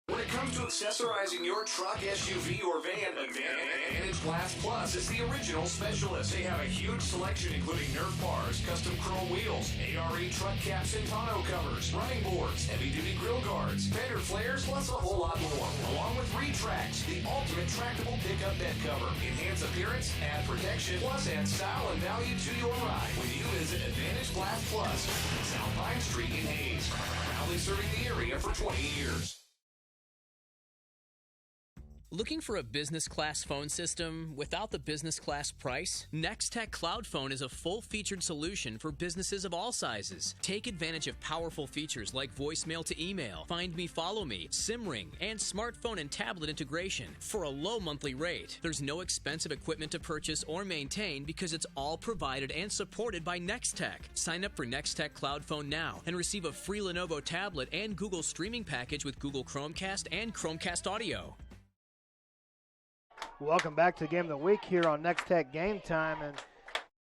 When it comes to accessorizing your truck, SUV, or van, Advantage Glass Plus is the original specialist. They have a huge selection including Nerf bars, custom chrome wheels, ARE truck caps and tonneau covers, running boards, heavy-duty grill guards, fender flares, plus a whole lot more. Along with Retrax, the ultimate tractable pickup bed cover. Enhance appearance, add protection, plus add style and value to your ride when you visit Advantage Glass Plus, South Pine Street in Hayes. Proudly serving the area for 20 years. Looking for a business class phone system without the business class price? Nex-Tech Cloud Phone is a full-featured solution for businesses of all sizes. Take advantage of powerful features like voicemail to email, Find Me, Follow Me, SIM ring, and smartphone and tablet integration for a low monthly rate. There's no expensive equipment to purchase or maintain because it's all provided and supported by Nex-Tech. Sign up for Nex-Tech Cloud Phone now and receive a free Lenovo tablet and Google streaming package with Google Chromecast and Chromecast Audio. Welcome back to the game of the week here on Nex-Tech Game Time. And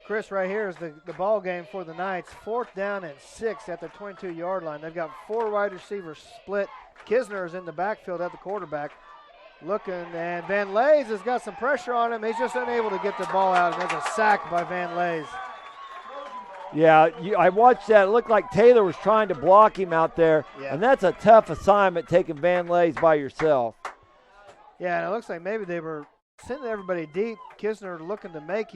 Chris, right here is the ball game for the Knights. 4th down and 6 at the 22-yard line. They've got 4 wide receivers split. Kisner is in the backfield at the quarterback looking, and Van Lays has got some pressure on him. He's just unable to get the ball out, and there's a sack by Van Lays. Yeah, I watched that. It looked like Taylor was trying to block him out there, and that's a tough assignment, taking Van Lays by yourself. Yeah, and it looks like maybe they were sending everybody deep. Kisner looking to make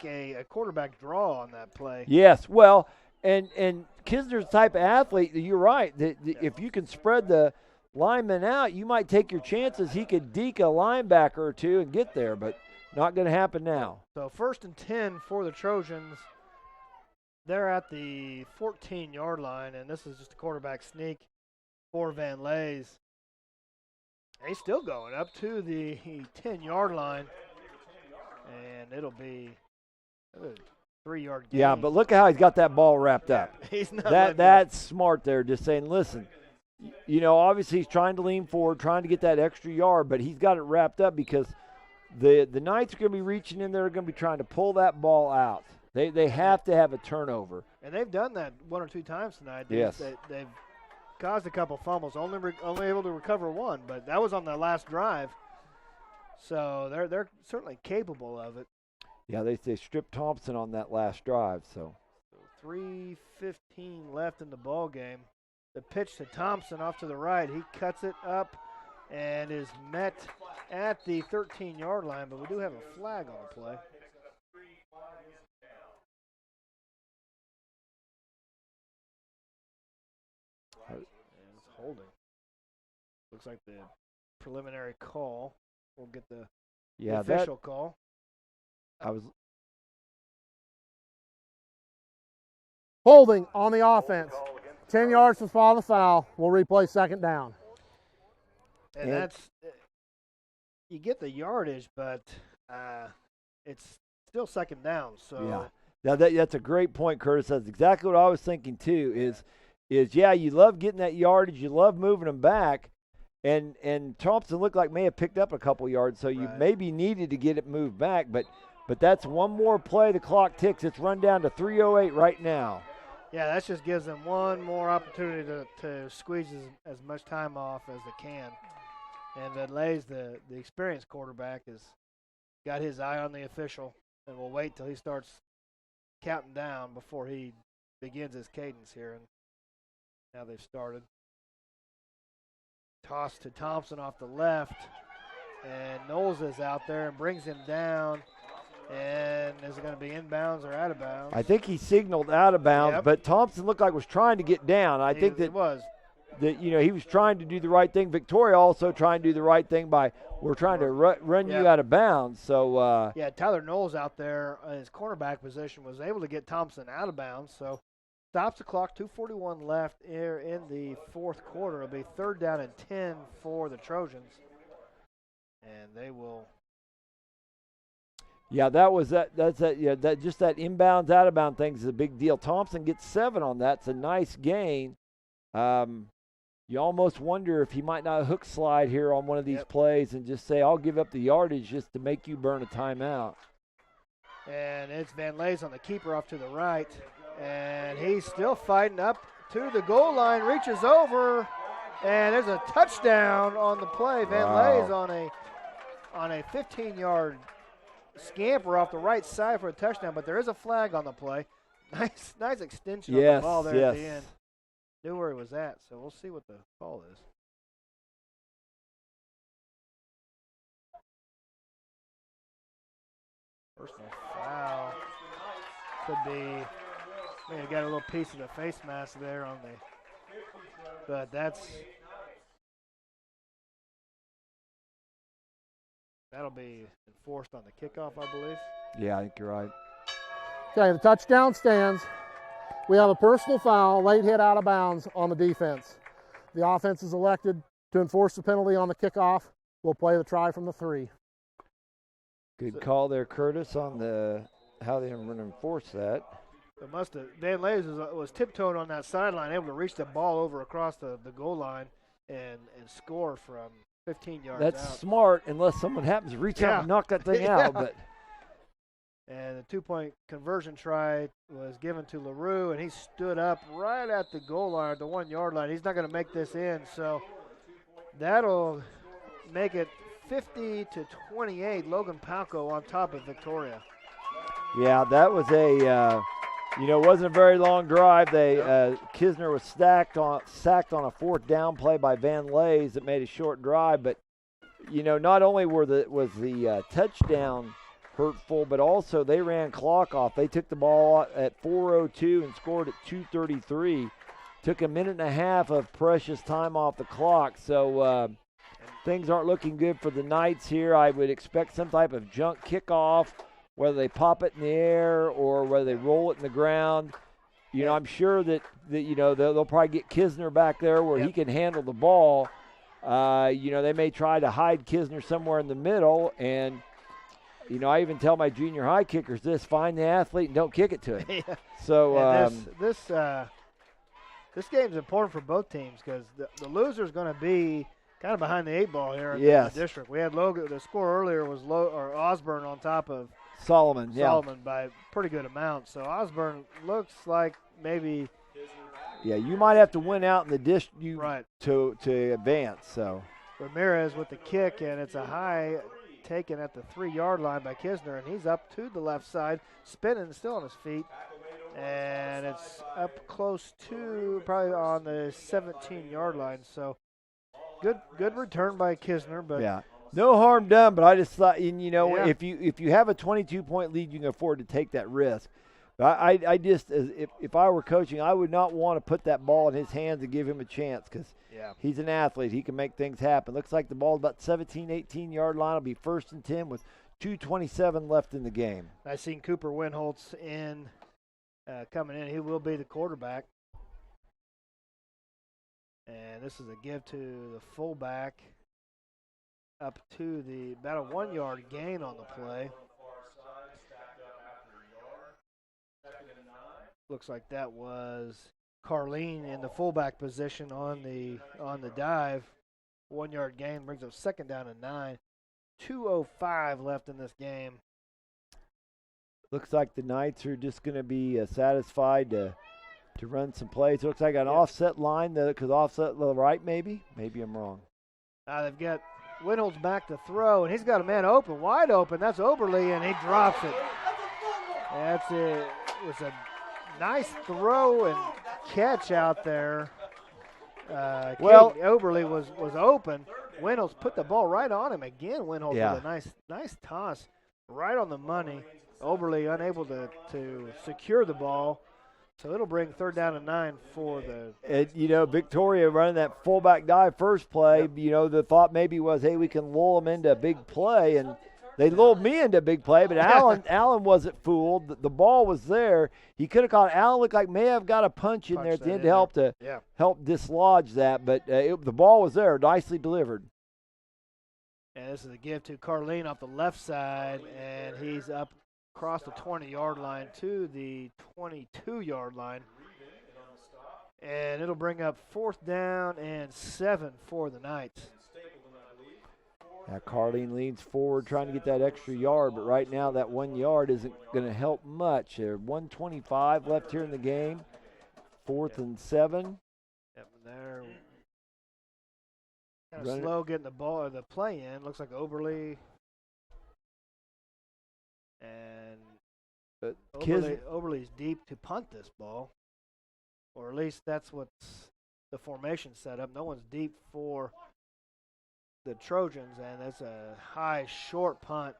a quarterback draw on that play. Yes, well, and Kisner's the type of athlete, you're right, that if you can spread the linemen out, you might take your chances. He could deke a linebacker or two and get there, but not going to happen now. So 1st and 10 for the Trojans. They're at the 14-yard line, and this is just a quarterback sneak for Van Lays. He's still going up to the 10-yard line, and it'll be a 3-yard gain. Yeah, but look at how he's got that ball wrapped up. He's not that's smart there, just saying, listen, obviously he's trying to lean forward, trying to get that extra yard, but he's got it wrapped up because the Knights are going to be reaching in there, going to be trying to pull that ball out. They have to have a turnover. And they've done that 1 or 2 times tonight. Yes. They've caused a couple fumbles, only able to recover 1, but that was on their last drive. So they're certainly capable of it. Yeah, they stripped Thompson on that last drive. So 3:15 left in the ball game. The pitch to Thompson off to the right. He cuts it up and is met at the 13-yard line, but we do have a flag on the play. It's holding. Looks like the preliminary call. We'll get the official call. Holding on the offense. 10 yards from spot of the foul. We'll replay 2nd down. And that's, you get the yardage, but it's still 2nd down. So yeah, that's a great point, Curtis. That's exactly what I was thinking too. Is you love getting that yardage, you love moving them back, and Thompson looked like may have picked up a couple yards, so you maybe needed to get it moved back, but that's one more play. The clock ticks. It's run down to 3:08 right now. Yeah, that just gives them one more opportunity to squeeze as much time off as they can. And Van Lays, the experienced quarterback, has got his eye on the official, and will wait till he starts counting down before he begins his cadence here. And now they've started. Toss to Thompson off the left, and Knowles is out there and brings him down. And is it going to be inbounds or out of bounds? I think he signaled out of bounds, but Thompson looked like was trying to get down. I think that he was trying to do the right thing. Victoria also trying to do the right thing by we're trying to run you out of bounds. So Tyler Knowles out there in his cornerback position was able to get Thompson out of bounds. So stops the clock. 2:41 left here in the 4th quarter. It'll be 3rd down and 10 for the Trojans, and they will. Yeah, that's that inbounds, out of bounds thing is a big deal. Thompson gets 7 on that. It's a nice gain. You almost wonder if he might not hook slide here on one of these plays and just say, I'll give up the yardage just to make you burn a timeout. And it's Van Lays on the keeper off to the right. And he's still fighting up to the goal line, reaches over, and there's a touchdown on the play. Van Lays on a 15-yard scamper off the right side for a touchdown, but there is a flag on the play. Nice extension of the ball there at the end. Knew where he was at, so we'll see what the call is. Personal foul. Could be, got a little piece of the face mask there on the, but that's That'll be enforced on the kickoff, I believe. Yeah, I think you're right. Okay, the touchdown stands. We have a personal foul, late hit out of bounds on the defense. The offense is elected to enforce the penalty on the kickoff. We'll play the try from the 3. Good call there, Curtis, on how they're going to enforce that. It must have. Van Lays was tiptoeing on that sideline, able to reach the ball over across the goal line and score from 15 yards That's out. smart, unless someone happens to reach out and knock that thing out. But and the 2-point conversion try was given to LaRue, and he stood up right at the goal line, the 1-yard line. He's not going to make this in, so that'll make it 50-28. Logan-Palco on top of Victoria. yeah, that was it wasn't a very long drive. Kisner was sacked on a 4th down play by Van Lays that made a short drive. But not only was the touchdown hurtful, but also they ran clock off. They took the ball at 4:02 and scored at 2:33. Took a minute and a half of precious time off the clock. So things aren't looking good for the Knights here. I would expect some type of junk kickoff, whether they pop it in the air or whether they roll it in the ground. I'm sure that they'll probably get Kisner back there where he can handle the ball. They may try to hide Kisner somewhere in the middle. And, I even tell my junior high kickers this: find the athlete and don't kick it to him. Yeah. So this game's important for both teams because the loser's going to be kind of behind the 8 ball here in the district. We had Logan. The score earlier was Osborne on top of Solomon by a pretty good amount. So Osborne looks like maybe. Yeah, you might have to win out in the district to advance. So Ramirez with the kick, and it's a high taken at the 3-yard line by Kisner, and he's up to the left side, spinning, still on his feet, and it's up close to probably on the 17-yard line. So good return by Kisner, but yeah. No harm done, but I just thought, if you have a 22-point lead, you can afford to take that risk. But I just, if I were coaching, I would not want to put that ball in his hands and give him a chance because he's an athlete. He can make things happen. Looks like the ball's about 17, 18-yard line. Will be 1st and 10 with 2:27 left in the game. I seen Cooper Winholtz coming in. He will be the quarterback. And this is a give to the fullback. Up to about a 1-yard gain on the play. Looks like that was Carlene in the fullback position on the dive. 1-yard gain brings up 2nd down and 9. 2:05 left in this game. Looks like the Knights are just going to be satisfied to run some plays. It looks like an offset line because offset to the right maybe. Maybe I'm wrong. They've got Winholtz back to throw, and he's got a man open, wide open. That's Oberle, and he drops it. That's it. It was a nice throw and catch out there. Oberle was open. Winholtz put the ball right on him again. Winholtz with a nice toss right on the money. Oberle unable to secure the ball. So it'll bring 3rd down and 9 for the. Victoria running that fullback dive first play. Yep. The thought maybe was, hey, we can lull them into a big play, and they lulled me into a big play. But Allen wasn't fooled. The ball was there. He could have caught. Allen looked like may have got a punch in there at the end to help dislodge that. But the ball was there, nicely delivered. And this is a give to Carlene off the left side, and he's up across the 20-yard line to the 22-yard line. And it'll bring up 4th down and 7 for the Knights. Now Carlene leans forward trying to get that extra yard, but right now that 1 yard isn't going to help much. There's 1:25 left here in the game. 4th and 7. Yep, they're kind of slow getting the ball or the play in. Looks like Oberle. And Oberle's deep to punt this ball, or at least that's what's the formation set up. No one's deep for the Trojans, and that's a high, short punt.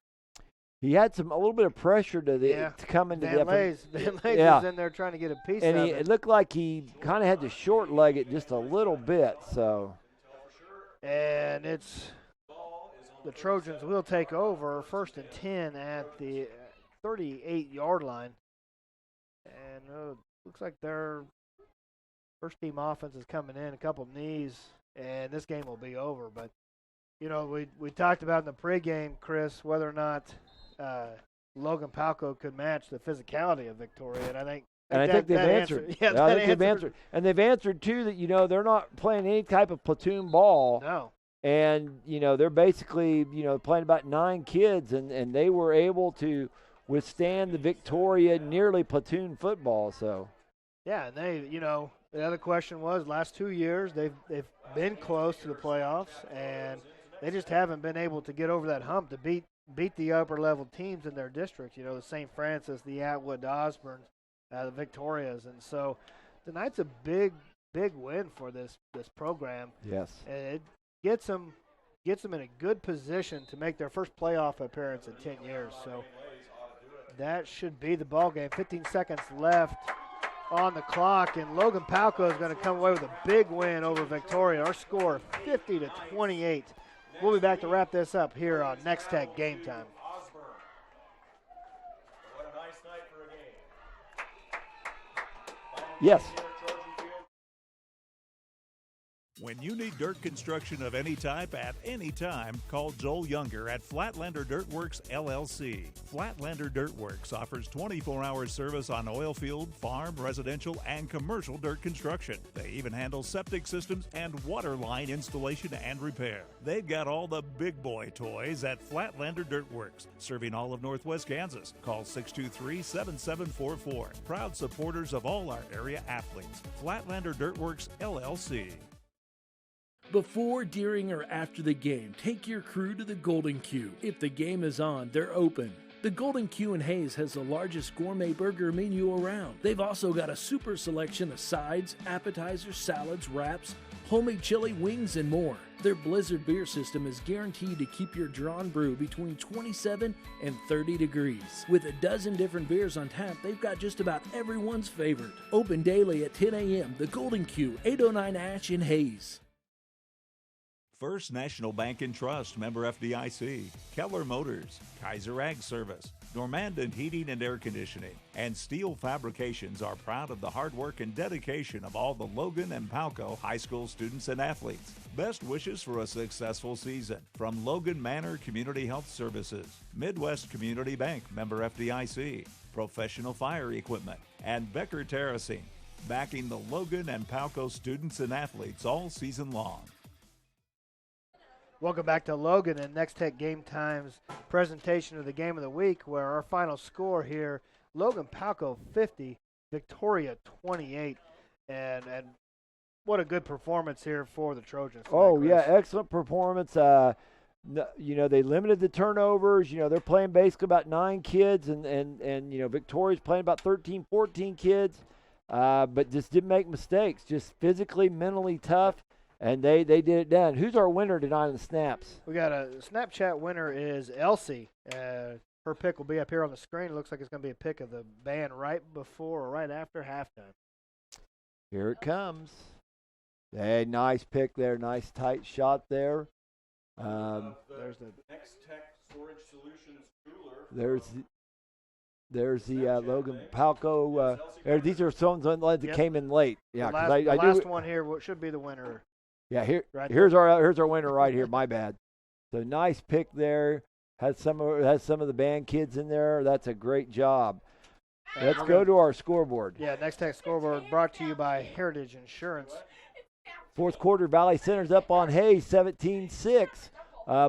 He had a little bit of pressure to come into Van Lays was in there trying to get a piece of it. It looked like he kind of had to short leg it just a little bit. So, and it's the Trojans will take over 1st and 10 at the 38-yard line. And looks like their first-team offense is coming in, a couple knees, and this game will be over. But, we talked about in the pregame, Chris, whether or not Logan-Palco could match the physicality of Victoria, and I think they've answered. Yeah, I think they've answered. And they've answered, too, that, they're not playing any type of platoon ball. No. And, they're basically, playing about 9 kids, and they were able to withstand the Victoria nearly platoon football. So, yeah, and they, the other question was, last 2 years they've been close to the playoffs, and they just haven't been able to get over that hump to beat the upper-level teams in their district, the St. Francis, the Atwood, the Osborns, the Victorias. And so tonight's a big win for this program. Yes. And it gets them in a good position to make their first playoff appearance in 10 years. So that should be the ball game. 15 seconds left on the clock, and Logan-Palco is going to come away with a big win over Victoria. Our score 50-28. We'll be back to wrap this up here on Nex-Tech Game Time. What a nice night for a game. Yes. When you need dirt construction of any type at any time, call Joel Younger at Flatlander Dirt Works, LLC. Flatlander Dirt Works offers 24-hour service on oil field, farm, residential, and commercial dirt construction. They even handle septic systems and water line installation and repair. They've got all the big boy toys at Flatlander Dirt Works, serving all of Northwest Kansas. Call 623-7744. Proud supporters of all our area athletes. Flatlander Dirt Works, LLC. Before, during, or after the game, take your crew to the Golden Q. If the game is on, they're open. The Golden Q in Hayes has the largest gourmet burger menu around. They've also got a super selection of sides, appetizers, salads, wraps, homemade chili, wings, and more. Their Blizzard beer system is guaranteed to keep your drawn brew between 27 and 30 degrees. With a dozen different beers on tap, they've got just about everyone's favorite. Open daily at 10 a.m. The Golden Q, 809 Ash in Hayes. First National Bank and Trust, member FDIC, Keller Motors, Kaiser Ag Service, Normandin Heating and Air Conditioning, and Steel Fabrications are proud of the hard work and dedication of all the Logan-Palco high school students and athletes. Best wishes for a successful season from Logan Manor Community Health Services, Midwest Community Bank, member FDIC, Professional Fire Equipment, and Becker Terracing, backing the Logan-Palco students and athletes all season long. Welcome back to Logan and Nex-Tech Game Time's presentation of the game of the week, where our final score here, Logan-Palco 50, Victoria 28. And what a good performance here for the Trojans. Oh, yeah, excellent performance. They limited the turnovers. They're playing basically about 9 kids, and Victoria's playing about 13, 14 kids, but just didn't make mistakes. Just physically, mentally tough. And they did it done. Who's our winner tonight in the snaps? We got a Snapchat winner is Elsie. Her pick will be up here on the screen. It looks like it's going to be a pick of the band right before or right after halftime. Here it comes. Hey, nice pick there. Nice tight shot there. There's the Nex-Tech Storage Solutions cooler. There's the Logan-Palco. These are some that came in late. Yeah, the last one here should be the winner. Yeah, right here's our winner right here. My bad. So nice pick there. Has some of the band kids in there. That's a great job. Let's go to our scoreboard. Yeah, Nex-Tech scoreboard brought to you by Heritage Insurance. Fourth quarter, Valley Center's up on Hayes, 17-6.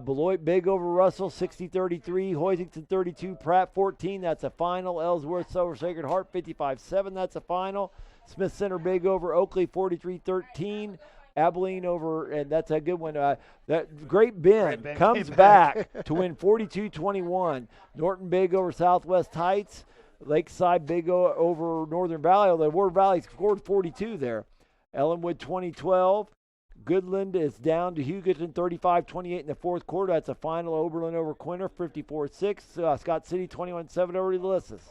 Beloit big over Russell, 60-33. Hoisington 32, Pratt 14. That's a final. Ellsworth over Sacred Heart, 55-7. That's a final. Smith Center big over Oakley, 43-13. Abilene over, and that's a good one. That Great Bend comes back to win 42-21. Norton big over Southwest Heights. Lakeside big over Northern Valley, although Ward Valley scored 42 there. Ellenwood 20-12. Goodland is down to Hugoton 35-28 in the fourth quarter. That's a final. Oberlin over Quinter 54-6. Scott City 21-7 over Ulysses.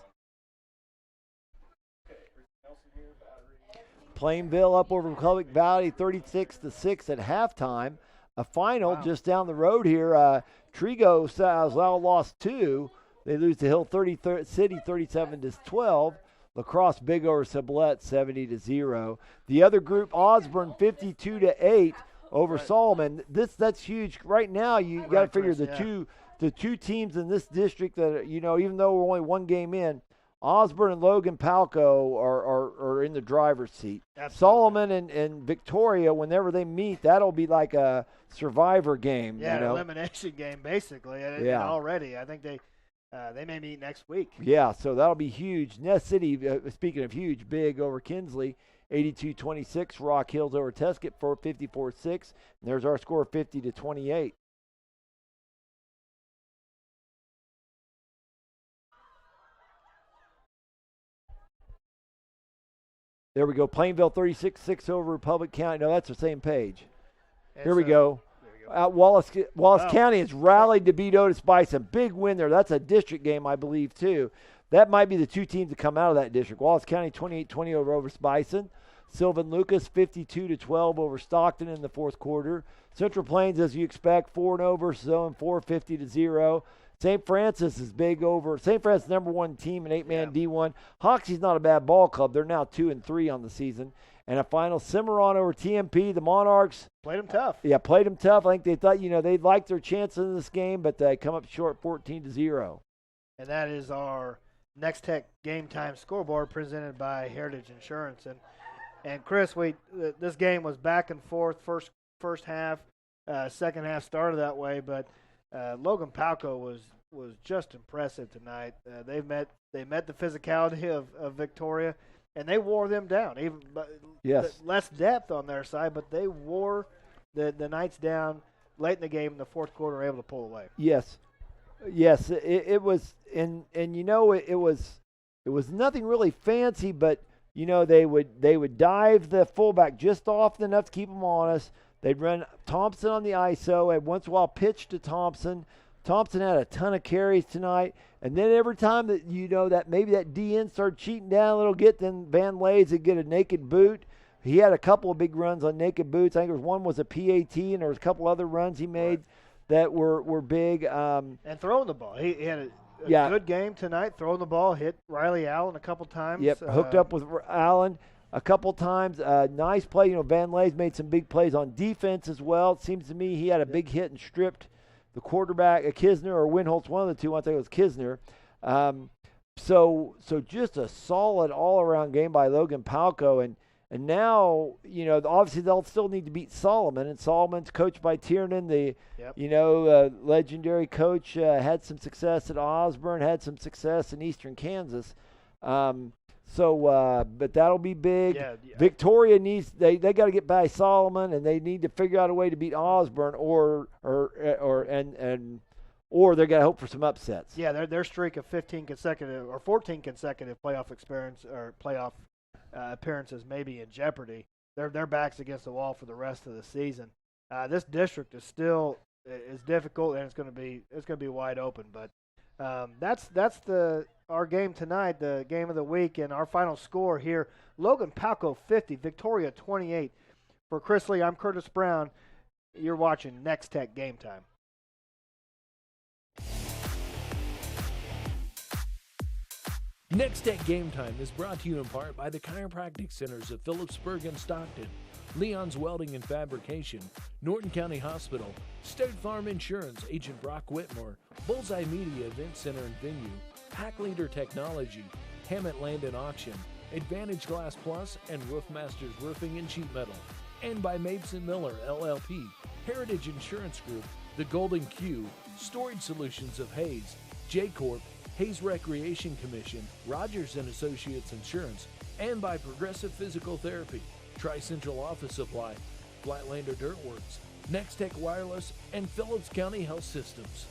Plainville up over Republic Valley 36-6 at halftime. A final just down the road here. Trigo Salzal lost 2. They lose to Hill City 37-12. La Crosse big over Sublette 70-0. The other group, Osborne 52-8 over Solomon. That's huge. Right now, you got to figure the two teams in this district that, even though we're only one game in, Osborne and Logan-Palco are in the driver's seat. Absolutely. Solomon and Victoria, whenever they meet, that'll be like a survivor game. Yeah, an elimination game, basically. And already, I think they may meet next week. Yeah, so that'll be huge. Ness City, speaking of huge, big over Kinsley, 82-26. Rock Hills over Teskett for 54-6. And there's our score, 50-28. There we go. Plainville 36-6 over Republic County. No, that's the same page. Here we go. Wallace County has rallied to beat Otis Bison. Big win there. That's a district game, I believe, too. That might be the two teams that come out of that district. Wallace County 28-20 over Otis Bison. Sylvan Lucas 52-12 over Stockton in the fourth quarter. Central Plains, as you expect, 4-0 versus Zone 4, 50-0. St. Francis is big over. St. Francis number one team in 8-man D1. Hoxie's not a bad ball club. They're now 2-3 on the season. And a final, Cimarron over TMP. The Monarchs played them tough. Yeah, played them tough. I think they thought, they liked their chances in this game, but they come up short 14-0. And that is our Nex-Tech Game Time scoreboard presented by Heritage Insurance. And Chris, this game was back and forth. First half, second half started that way, but Logan-Palco was just impressive tonight. They met the physicality of Victoria, and they wore them down. Even less depth on their side, but they wore the Knights down late in the game in the fourth quarter, able to pull away. Yes, it was, and it was nothing really fancy, but they would dive the fullback just often enough to keep them honest. They'd run Thompson on the ISO, and once in a while pitch to Thompson. Thompson had a ton of carries tonight, and then every time that that maybe that DN started cheating down a little bit, then Van Lays would get a naked boot. He had a couple of big runs on naked boots. I think one was a PAT, and there was a couple other runs he made that were big. And throwing the ball. He had a good game tonight, throwing the ball, hit Riley Allen a couple times. Yep, hooked up with Allen a couple times. Nice play. Van Lays made some big plays on defense as well. It seems to me he had a big hit and stripped the quarterback, Kisner or Winholtz, one of the two. I think it was Kisner. So just a solid all-around game by Logan-Palco. And now, obviously they'll still need to beat Solomon. And Solomon's coached by Tiernan, the legendary coach, had some success at Osborne, had some success in Eastern Kansas. But that'll be big. Yeah. Victoria needs they got to get by Solomon, and they need to figure out a way to beat Osborne, or they're going to hope for some upsets. Yeah, their streak of 14 consecutive playoff appearances may be in jeopardy. Their backs against the wall for the rest of the season. This district is still difficult, and it's going to be wide open. But that's our game tonight, the game of the week, and our final score here: Logan-Palco 50, Victoria 28. For Chris Lee, I'm Curtis Brown. You're watching Nex-Tech Game Time. Nex-Tech Game Time is brought to you in part by the Chiropractic Centers of Phillipsburg and Stockton, Leon's Welding and Fabrication, Norton County Hospital, State Farm Insurance, Agent Brock Whitmore, Bullseye Media Event Center and Venue, Pack Leader Technology, Hammett Land and Auction, Advantage Glass Plus, and Roofmasters Roofing and Sheet Metal. And by Mapes & Miller, LLP, Heritage Insurance Group, The Golden Q, Storage Solutions of Hayes, J-Corp, Hayes Recreation Commission, Rogers & Associates Insurance, and by Progressive Physical Therapy, Tri-Central Office Supply, Flatlander Dirt Works, Nex-Tech Wireless, and Phillips County Health Systems.